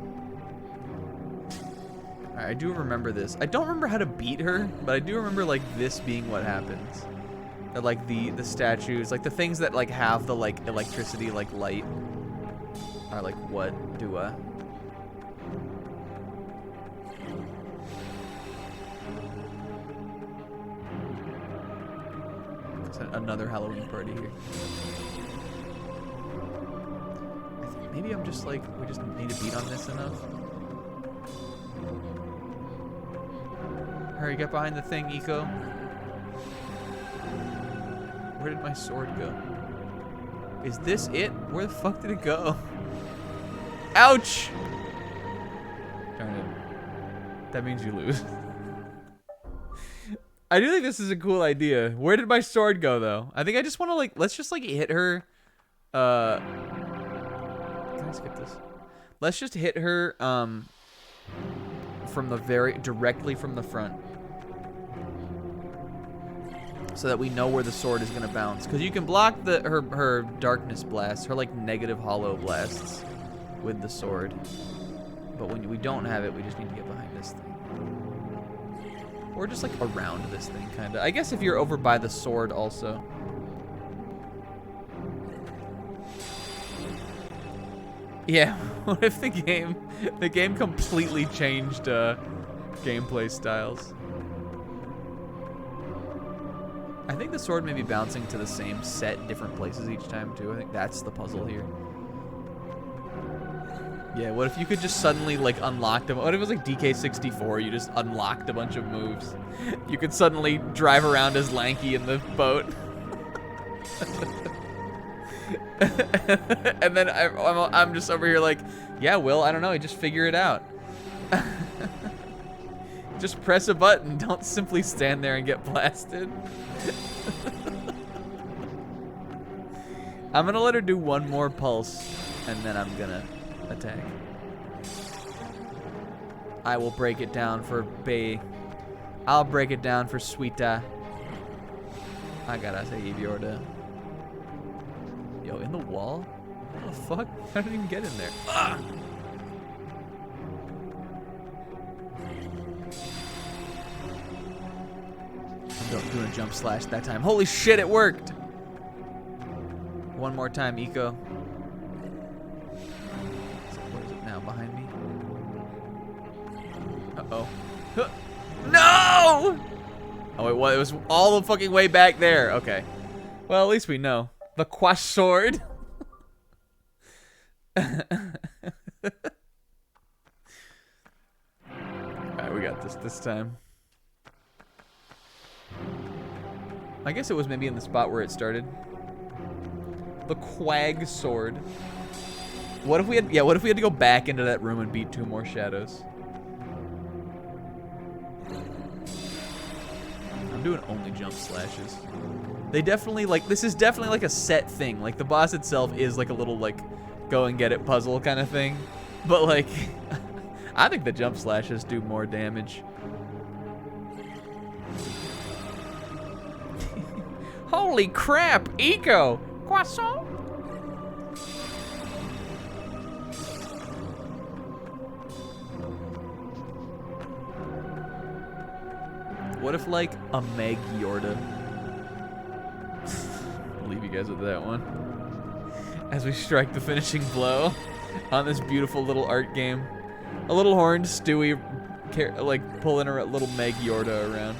Alright, I do remember this. I don't remember how to beat her, but I do remember like this being what happens. That, like the statues, like the things that like have the like electricity like light are like what do another Halloween party here. I think maybe I'm just like, we just need to beat on this enough. Hurry, get behind the thing, Eco. Where did my sword go? Is this it? Where the fuck did it go? Ouch! Darn it. That means you lose. I do think this is a cool idea. Where did my sword go, though? I think I just want to, like, let's just, like, hit her. Can I skip this? Let's just hit her, from the directly from the front. So that we know where the sword is going to bounce. Because you can block her darkness blasts, her, like, negative hollow blasts with the sword. But when we don't have it, we just need to get behind this thing. Or just like around this thing, kind of. I guess if you're over by the sword also. Yeah, what if the game completely changed gameplay styles? I think the sword may be bouncing to the same set, different places each time too. I think that's the puzzle here. Yeah, what if you could just suddenly, like, unlock them? What if it was, like, DK64, you just unlocked a bunch of moves? You could suddenly drive around as Lanky in the boat. And then I'm just over here like, yeah, Will, I don't know, just figure it out. Just press a button, don't simply stand there and get blasted. I'm gonna let her do one more pulse, and then I'm gonna attack. I will break it down for Bay. I'll break it down for Sweeta. I gotta save Yorda. Yo, in the wall? What the fuck? How did I even get in there? Ah! I'm doing a jump slash that time. Holy shit, it worked! One more time, Eco. Where is it now? Behind me? Uh-oh. No! Oh, wait, what? It was all the fucking way back there. Okay. Well, at least we know. The Quaso sword. Alright, we got this time. I guess it was maybe in the spot where it started. The Quag sword. What if we had, what if we had to go back into that room and beat 2 more shadows? I'm doing only jump slashes. They definitely, like, this is definitely like a set thing. Like, the boss itself is like a little, like, go and get it puzzle kind of thing. But, like, I think the jump slashes do more damage. Holy crap, Eco! Quaso? What if, like, a Meg Yorda? I'll leave you guys with that one. As we strike the finishing blow on this beautiful little art game. A little horned Stewie, like, pulling a little Meg Yorda around.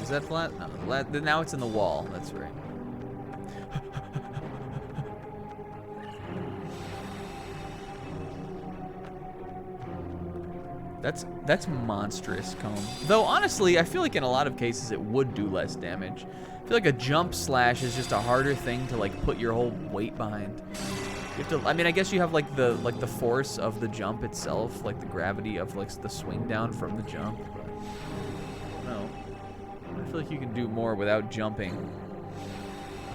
Is that flat? No, now it's in the wall. That's right. That's monstrous, Comb. Though honestly, I feel like in a lot of cases it would do less damage. I feel like a jump slash is just a harder thing to like put your whole weight behind. You have to, I mean, I guess you have like the force of the jump itself, like the gravity of like the swing down from the jump. No. I feel like you can do more without jumping.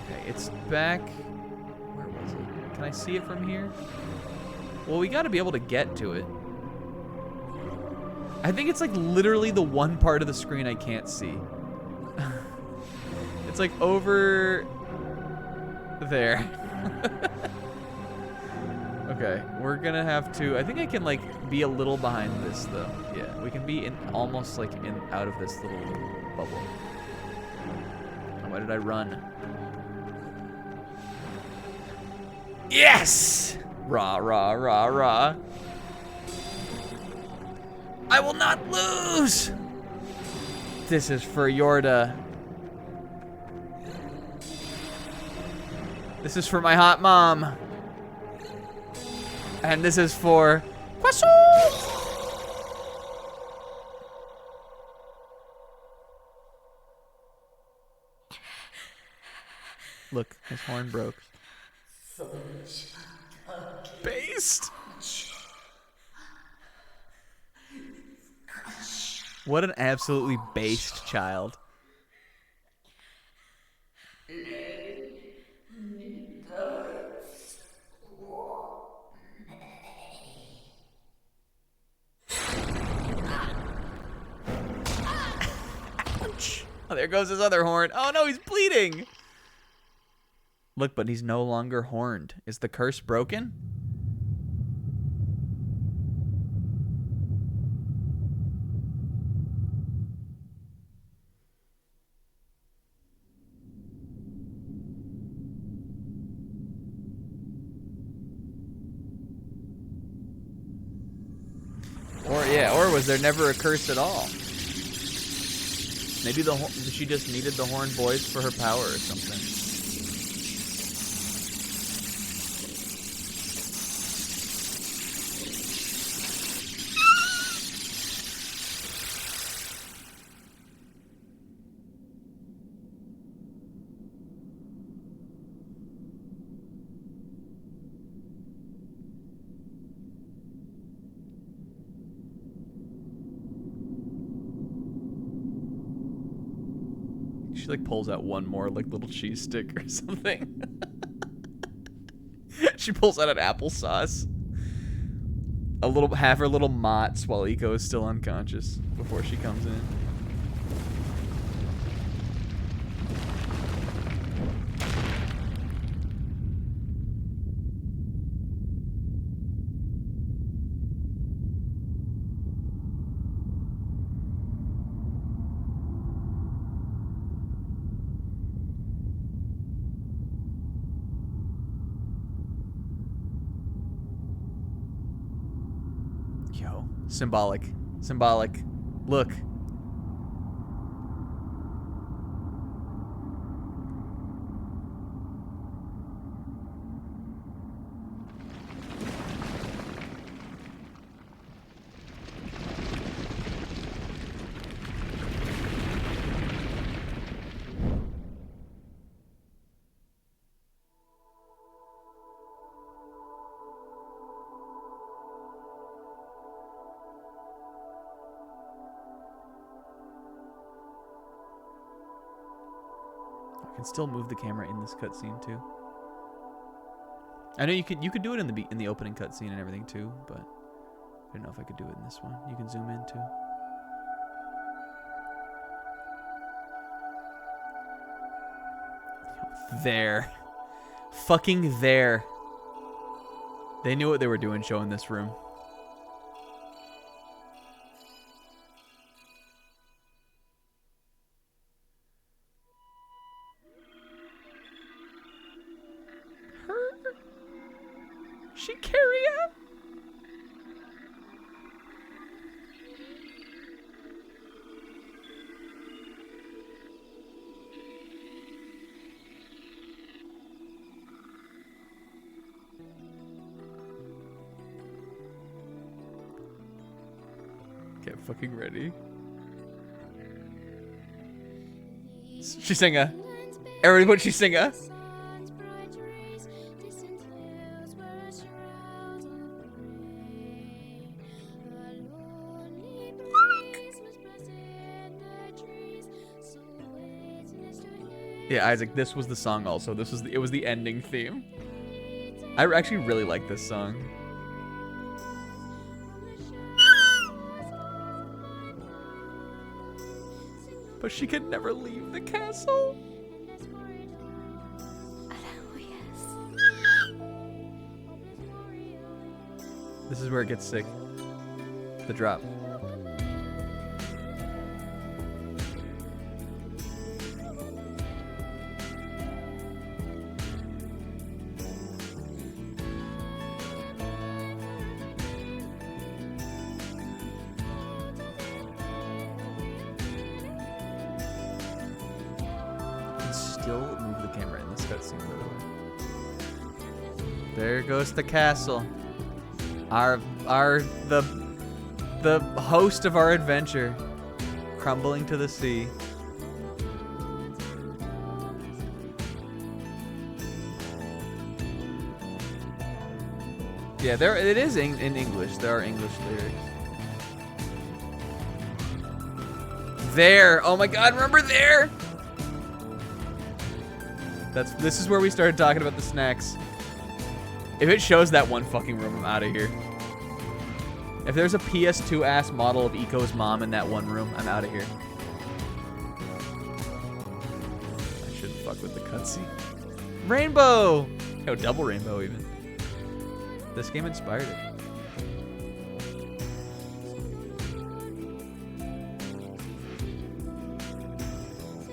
Okay, it's back. Where was it? Can I see it from here? Well, we got to be able to get to it. I think it's like literally the one part of the screen I can't see. It's like over there. Okay, we're gonna have to, I think I can like be a little behind this though. Yeah, we can be in almost like in out of this little bubble. Why did I run? Yes! Rah, rah, rah, rah. I will not lose! This is for Yorda. This is for my hot mom. And this is for Quaso! Look, his horn broke. Based? What an absolutely based child. Oh, there goes his other horn. Oh no, he's bleeding. Look, but he's no longer horned. Is the curse broken? Or yeah, or was there never a curse at all? Maybe she just needed the horn boys for her power or something. She like pulls out one more like little cheese stick or something. She pulls out an applesauce. A little half her little mots while Eco is still unconscious before she comes in. Yo, symbolic. Symbolic. Look. I can still move the camera in this cutscene too. I know you could do it in the opening cutscene and everything too, but I don't know if I could do it in this one. You can zoom in too. There. Fucking there. They knew what they were doing showing this room. Shikaria? Get fucking ready. She sing a. Everybody, what she sing a? Yeah, Isaac, this was the song also. It was the ending theme. I actually really like this song. But she could never leave the castle. This is where it gets sick. The drop. Still move the camera in this cutscene, by the way. There goes the castle. The host of our adventure, crumbling to the sea. Yeah, it is in English. There are English lyrics. There. Oh my God! Remember there? This is where we started talking about the snacks. If it shows that one fucking room, I'm out of here. If there's a PS2 ass model of Eco's mom in that one room, I'm out of here. I shouldn't fuck with the cutscene. Rainbow! Oh, double rainbow even. This game inspired it.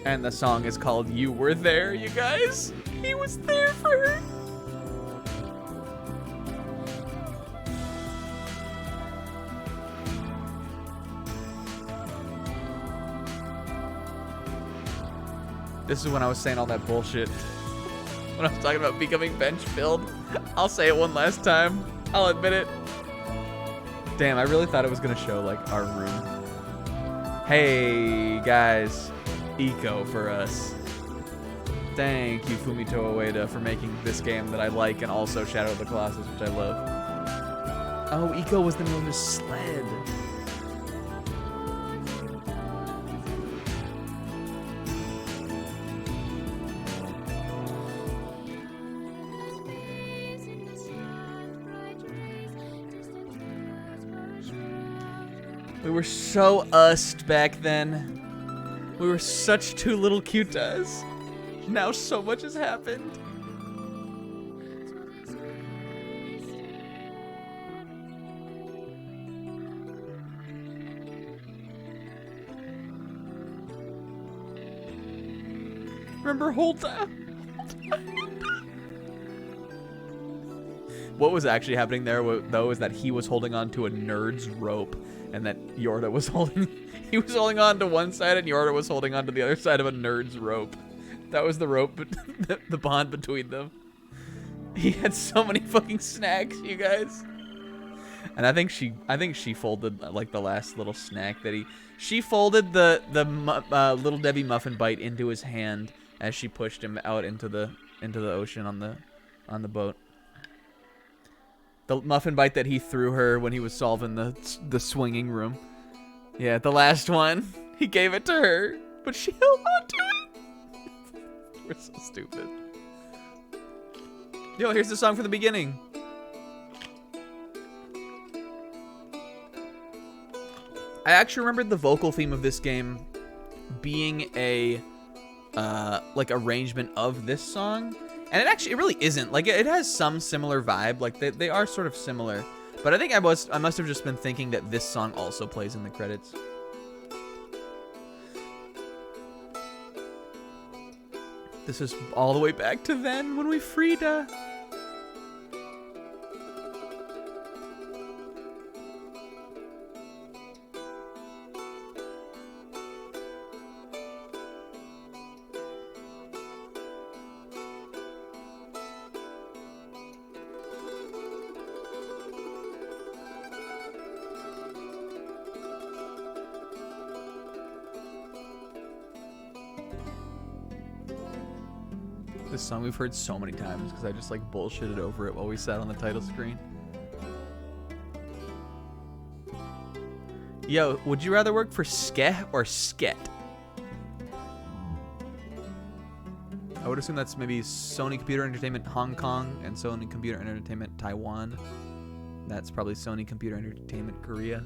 And the song is called You Were There, you guys. He was there for her. This is when I was saying all that bullshit. When I was talking about becoming bench filled. I'll say it one last time. I'll admit it. Damn, I really thought it was gonna show like our room. Hey guys. Eco for us. Thank you, Fumito Ueda, for making this game that I like, and also Shadow of the Colossus, which I love. Oh, Eco was the name of his sled. We were so used back then. We were such two little cutas. Now so much has happened. Remember Holta? What was actually happening there, though, is that he was holding on to a nerd's rope, and that Yorda was holding... He was holding on to one side, and Yorda was holding on to the other side of a nerd's rope. That was the rope, the bond between them. He had so many fucking snacks, you guys. And I think she folded like the last little snack that she folded the Little Debbie muffin bite into his hand as she pushed him out into the ocean on the boat. The muffin bite that he threw her when he was solving the swinging room. Yeah, the last one. He gave it to her, but she held on to it. We're so stupid. Yo, here's the song from the beginning. I actually remembered the vocal theme of this game being a like arrangement of this song, and it really isn't. Like it has some similar vibe. Like they are sort of similar. But I think I must have just been thinking that this song also plays in the credits. This is all the way back to then when we freed This song we've heard so many times because I just like bullshitted over it while we sat on the title screen. Yo, would you rather work for Ske or Sket? I would assume that's maybe Sony Computer Entertainment Hong Kong and Sony Computer Entertainment Taiwan. That's probably Sony Computer Entertainment Korea.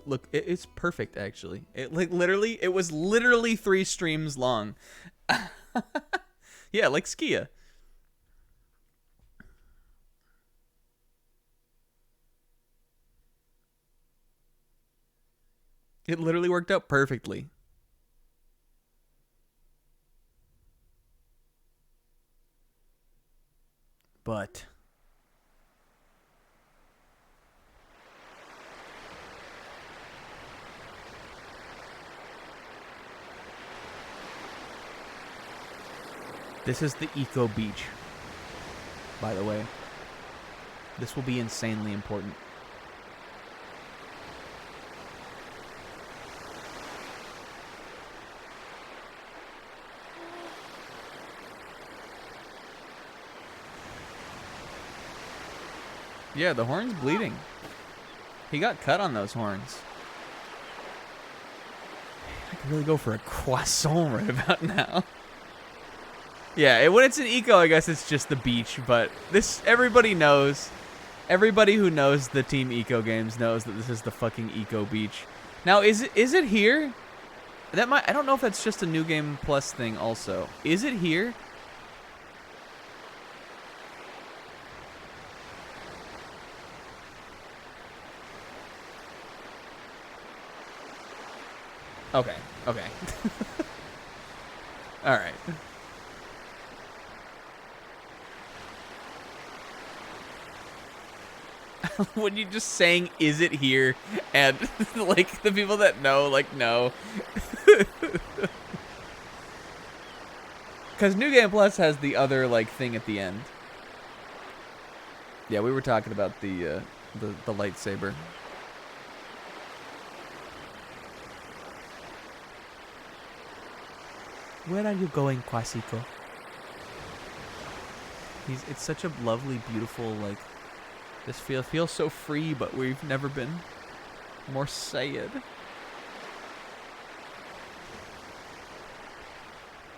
Look, it's perfect actually. It it was literally 3 streams long. Yeah, like Skia. It literally worked out perfectly. But this is the Eco Beach, by the way. This will be insanely important. Yeah, the horn's bleeding. He got cut on those horns. I could really go for a croissant right about now. Yeah, when it's an eco, I guess it's just the beach, but this, everybody knows. Everybody who knows the Team Eco games knows that this is the fucking Eco Beach. Now, is it here? I don't know if that's just a New Game Plus thing also. Is it here? Okay. All right. When you're just saying, is it here? And, like, the people that know, like, no. Because New Game Plus has the other, like, thing at the end. Yeah, we were talking about the lightsaber. Where are you going, Quasico? It's such a lovely, beautiful, like, this feels so free, but we've never been more sad.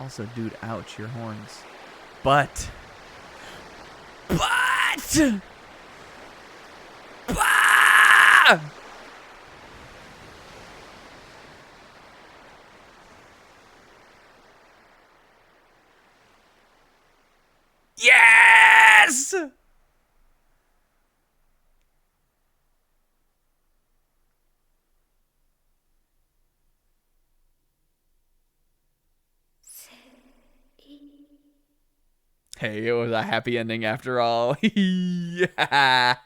Also, dude, ouch, your horns. But yes! Hey, it was a happy ending after all. Yeah.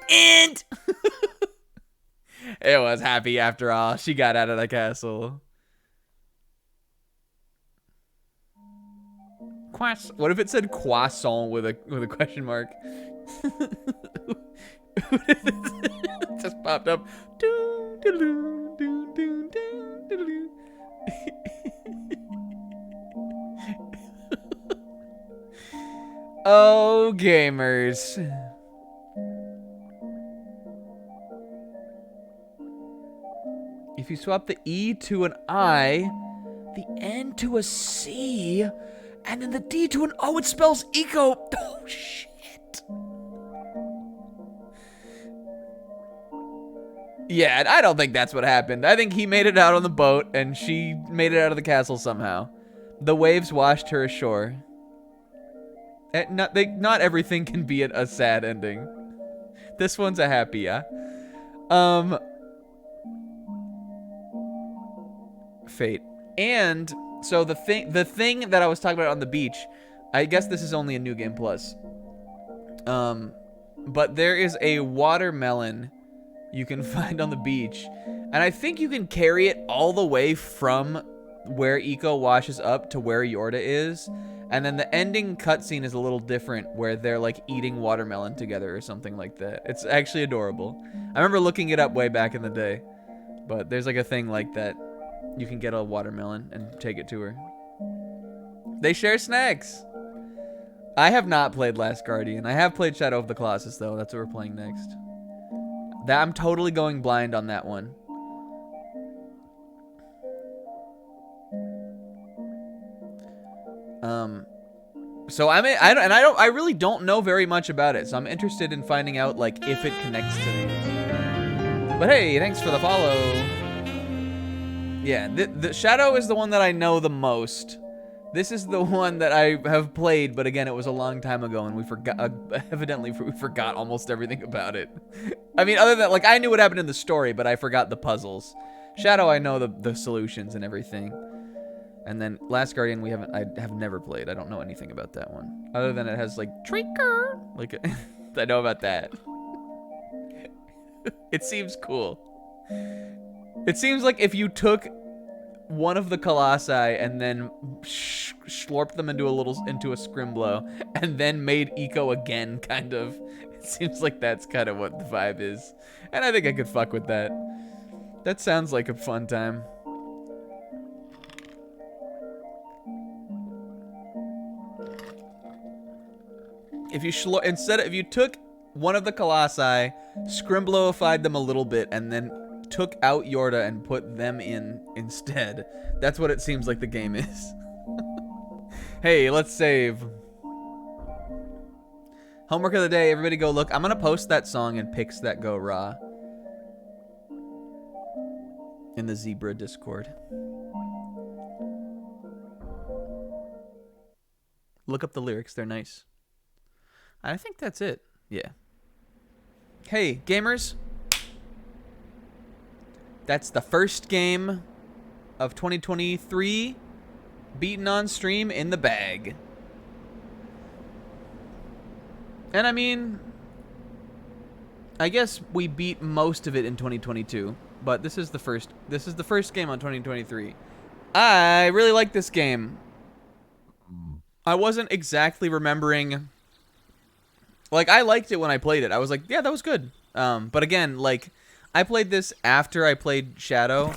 And it was happy after all. She got out of the castle. What if it said croissant with a question mark? It just popped up. Oh, gamers. If you swap the E to an I, the N to a C, and then the D to an O, it spells eco. Oh, shit. Yeah, I don't think that's what happened. I think he made it out on the boat, and she made it out of the castle somehow. The waves washed her ashore. Not everything can be a sad ending. This one's a happy, yeah. Fate. And so the thing that I was talking about on the beach, I guess this is only a New Game Plus. But there is a watermelon you can find on the beach, and I think you can carry it all the way from where Eco washes up to where Yorda is. And then the ending cutscene is a little different, where they're like eating watermelon together or something like that. It's actually adorable. I remember looking it up way back in the day, but there's like a thing like that. you can get a watermelon and take it to her. They share snacks. I have not played Last Guardian. I have played Shadow of the Colossus, though. That's what we're playing next. I'm totally going blind on that one. So I really don't know very much about it. So I'm interested in finding out like if it connects to these. But hey, thanks for the follow. Yeah, the Shadow is the one that I know the most. This is the one that I have played, but again, it was a long time ago, and we forgot. Evidently, we forgot almost everything about it. I mean, other than like I knew what happened in the story, but I forgot the puzzles. Shadow, I know the solutions and everything. And then Last Guardian, I have never played. I don't know anything about that one, other than it has like Trigger. Like I know about that. It seems cool. It seems like if you took one of the colossi and then slurped them into a scrimblow and then made eco again, kind of. It seems like that's kind of what the vibe is. And I think I could fuck with that. That sounds like a fun time. If you took one of the colossi, scrimblowified them a little bit, and then took out Yorda and put them in instead. That's what it seems like the game is. Hey, let's save. Homework of the day, everybody go look. I'm gonna post that song in pics that go raw in the Zebra Discord. Look up the lyrics, they're nice. I think that's it. Yeah. Hey, gamers. That's the first game of 2023 beaten on stream in the bag. And I mean, I guess we beat most of it in 2022, but this is the first game on 2023. I really like this game. I wasn't exactly remembering, like I liked it when I played it. I was like, yeah, that was good. But again, like I played this after I played Shadow,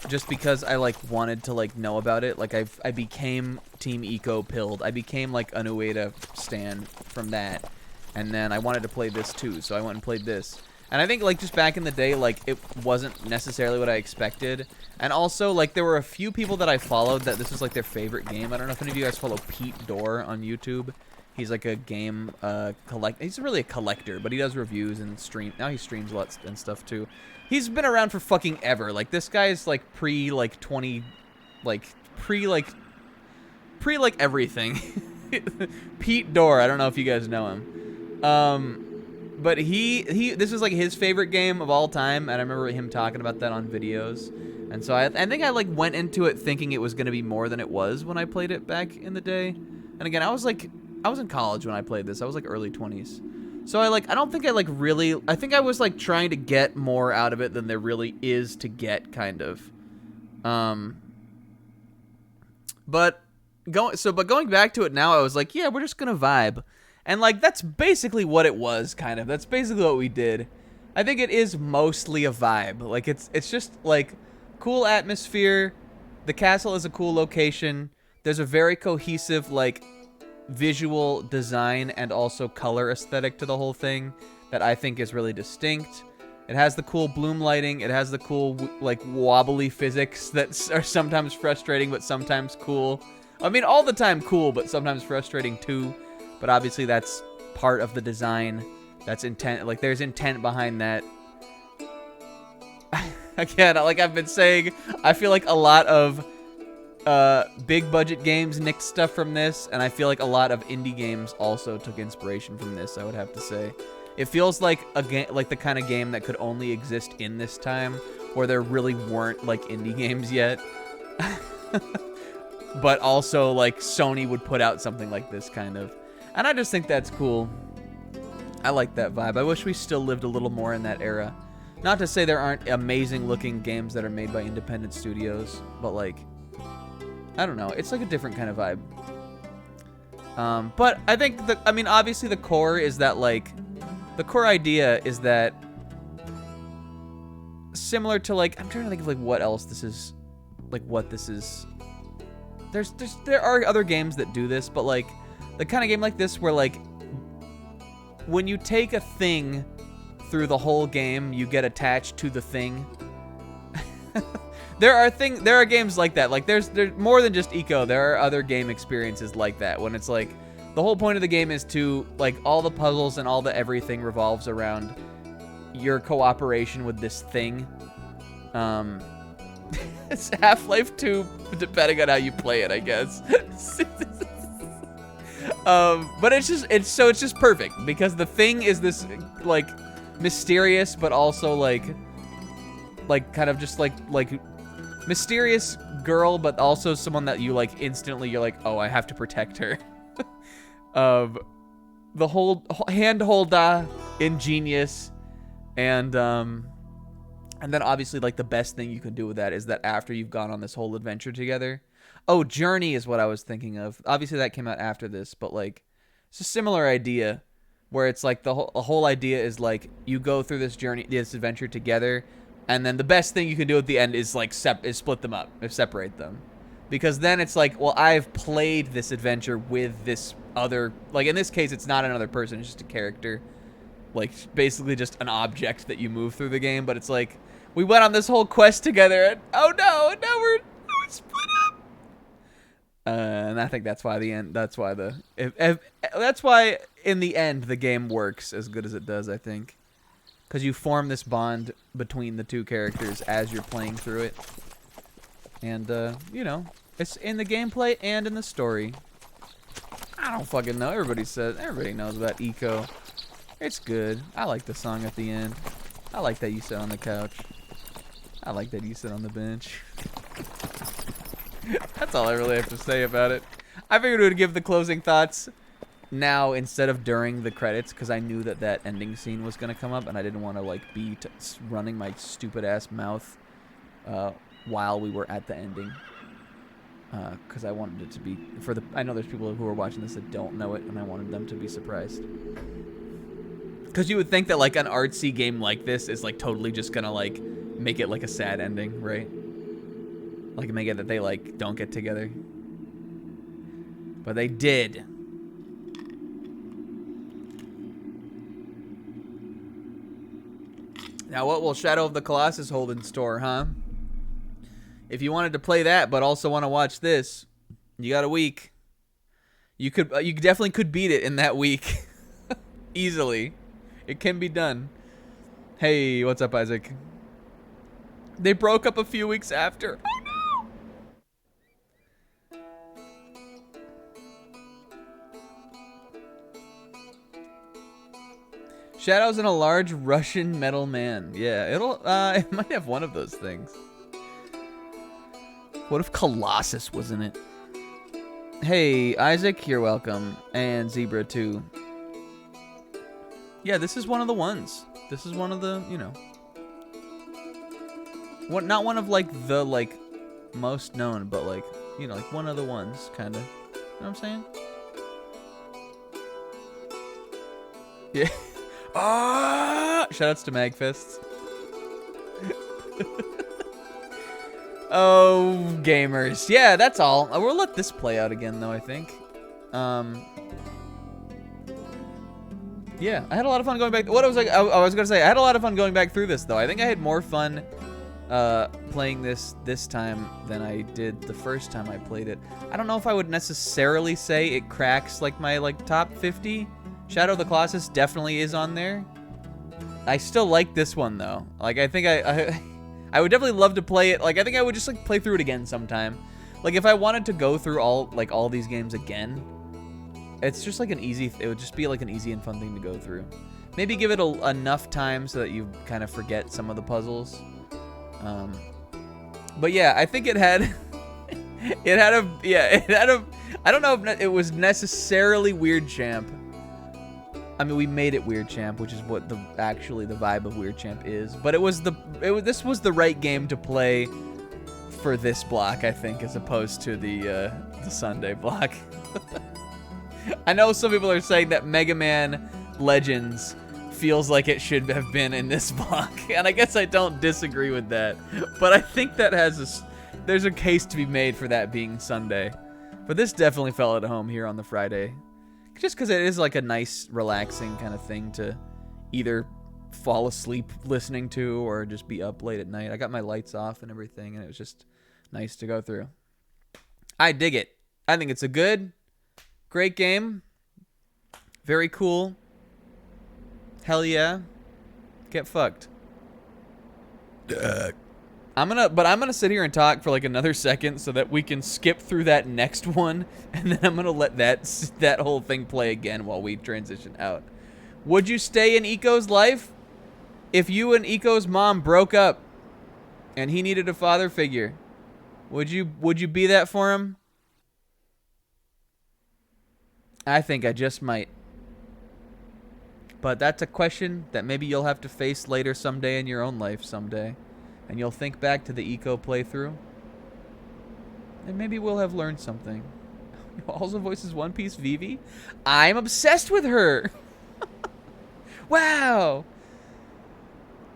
just because I like wanted to like know about it. Like I became Team Eco Pilled. I became like an Ueda stan from that, and then I wanted to play this too, so I went and played this. And I think like just back in the day, like it wasn't necessarily what I expected. And also like there were a few people that I followed that this was like their favorite game. I don't know if any of you guys follow Pete Dorr on YouTube. He's like a game he's really a collector, but he does reviews and stream. Now he streams a lot and stuff too. He's been around for fucking ever. Like this guy's like pre everything. Pete Dorr, I don't know if you guys know him. But this was like his favorite game of all time, and I remember him talking about that on videos. And so I think I like went into it thinking it was going to be more than it was when I played it back in the day. And again, I was in college when I played this. I was like early 20s. So I don't think I think I was like trying to get more out of it than there really is to get, kind of. But going back to it now, I was like, yeah, we're just going to vibe. And like that's basically what it was, kind of. That's basically what we did. I think it is mostly a vibe. Like it's just like cool atmosphere. The castle is a cool location. There's a very cohesive like visual design and also color aesthetic to the whole thing that I think is really distinct. It has the cool bloom lighting. It has the cool like wobbly physics that are sometimes frustrating but sometimes cool. I mean, all the time cool, but sometimes frustrating too. But obviously that's part of the design. That's intent. Like there's intent behind that. Again, like I've been saying, I feel like a lot of big budget games nicked stuff from this, and I feel like a lot of indie games also took inspiration from this, I would have to say. It feels like a game, like the kind of game that could only exist in this time, where there really weren't like indie games yet. But also like Sony would put out something like this, kind of. And I just think that's cool. I like that vibe. I wish we still lived a little more in that era. Not to say there aren't amazing looking games that are made by independent studios, but like, I don't know. It's like a different kind of vibe. But I think obviously the core is that like, the core idea is that similar to like, I'm trying to think of like what else this is like what this is. There are other games that do this, but like the kind of game like this where like when you take a thing through the whole game, you get attached to the thing. There are games like that. Like there's more than just Eco. There are other game experiences like that when it's like the whole point of the game is to like all the puzzles and all the everything revolves around your cooperation with this thing. It's Half-Life 2 depending on how you play it, I guess. But it's just perfect because the thing is this like mysterious but also like kind of just like mysterious girl, but also someone that you like instantly you're like, oh, I have to protect her. The whole handhold ingenious, and then obviously like the best thing you can do with that is that after you've gone on this whole adventure together. Oh, Journey is what I was thinking of. Obviously that came out after this, but like it's a similar idea where it's like the whole idea is like you go through this journey, this adventure together, and then the best thing you can do at the end is like split them up, separate them. Because then it's like, well, I've played this adventure with this other, like in this case, it's not another person, it's just a character. Like basically just an object that you move through the game, but it's like, we went on this whole quest together and oh no, now we're split up. And I think that's why that's why in the end the game works as good as it does, I think. Because you form this bond between the two characters as you're playing through it. And, you know, it's in the gameplay and in the story. I don't fucking know. Everybody knows about Eco. It's good. I like the song at the end. I like that you sit on the couch. I like that you sit on the bench. That's all I really have to say about it. I figured we would give the closing thoughts now instead of during the credits, because I knew that ending scene was going to come up, and I didn't want to like be running my stupid ass mouth while we were at the ending, because I wanted it to be I know there's people who are watching this that don't know it, and I wanted them to be surprised. Because you would think that like an artsy game like this is like totally just gonna like make it like a sad ending, right? Like make it that they like don't get together, but they did. Now, what will Shadow of the Colossus hold in store, huh? If you wanted to play that, but also want to watch this, you got a week. You definitely could beat it in that week, easily. It can be done. Hey, what's up, Isaac? They broke up a few weeks after. Oh no! Shadows in a large Russian metal man. Yeah, it might have one of those things. What if Colossus was in it? Hey, Isaac, you're welcome. And Zebra, too. Yeah, this is one of the ones. This is one of the, you know. Not one of, like, the, like, most known, but, like, you know, like, one of the ones, kind of. You know what I'm saying? Yeah. Ah! Shoutouts to Magfists. Oh, gamers. Yeah, that's all. We'll let this play out again, though, I think. Yeah, I had a lot of fun going back. What I was like, I was gonna say, I had a lot of fun going back through this, though. I think I had more fun playing this time than I did the first time I played it. I don't know if I would necessarily say it cracks like my like top 50. Shadow of the Colossus definitely is on there. I still like this one though. Like I think I would definitely love to play it. Like I think I would just like play through it again sometime. Like if I wanted to go through all these games again, it's just like it would just be like an easy and fun thing to go through. Maybe give it enough time so that you kind of forget some of the puzzles. But yeah, I think it had I don't know if it was necessarily Weird Champ. I mean, we made it Weird Champ, which is what actually the vibe of Weird Champ is. But this was the right game to play for this block, I think, as opposed to the Sunday block. I know some people are saying that Mega Man Legends feels like it should have been in this block, and I guess I don't disagree with that. But I think that has There's a case to be made for that being Sunday. But this definitely fell at home here on the Friday. Just because it is like a nice, relaxing kind of thing to either fall asleep listening to or just be up late at night. I got my lights off and everything, and it was just nice to go through. I dig it. I think it's a great game. Very cool. Hell yeah. Get fucked. I'm gonna sit here and talk for like another second so that we can skip through that next one, and then I'm gonna let that whole thing play again while we transition out. Would you stay in Eco's life if you and Eco's mom broke up and he needed a father figure? Would you be that for him? I think I just might. But that's a question that maybe you'll have to face later someday in your own life someday. And you'll think back to the Eco playthrough. And maybe we'll have learned something. Also voices One Piece Vivi? I'm obsessed with her! Wow!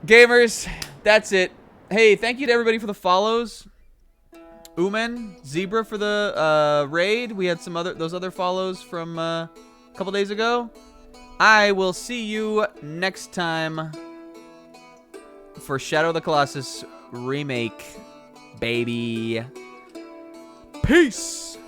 Gamers, that's it. Hey, thank you to everybody for the follows. Umen, Zebra for the raid. We had those other follows from a couple days ago. I will see you next time for Shadow of the Colossus remake, baby. Peace.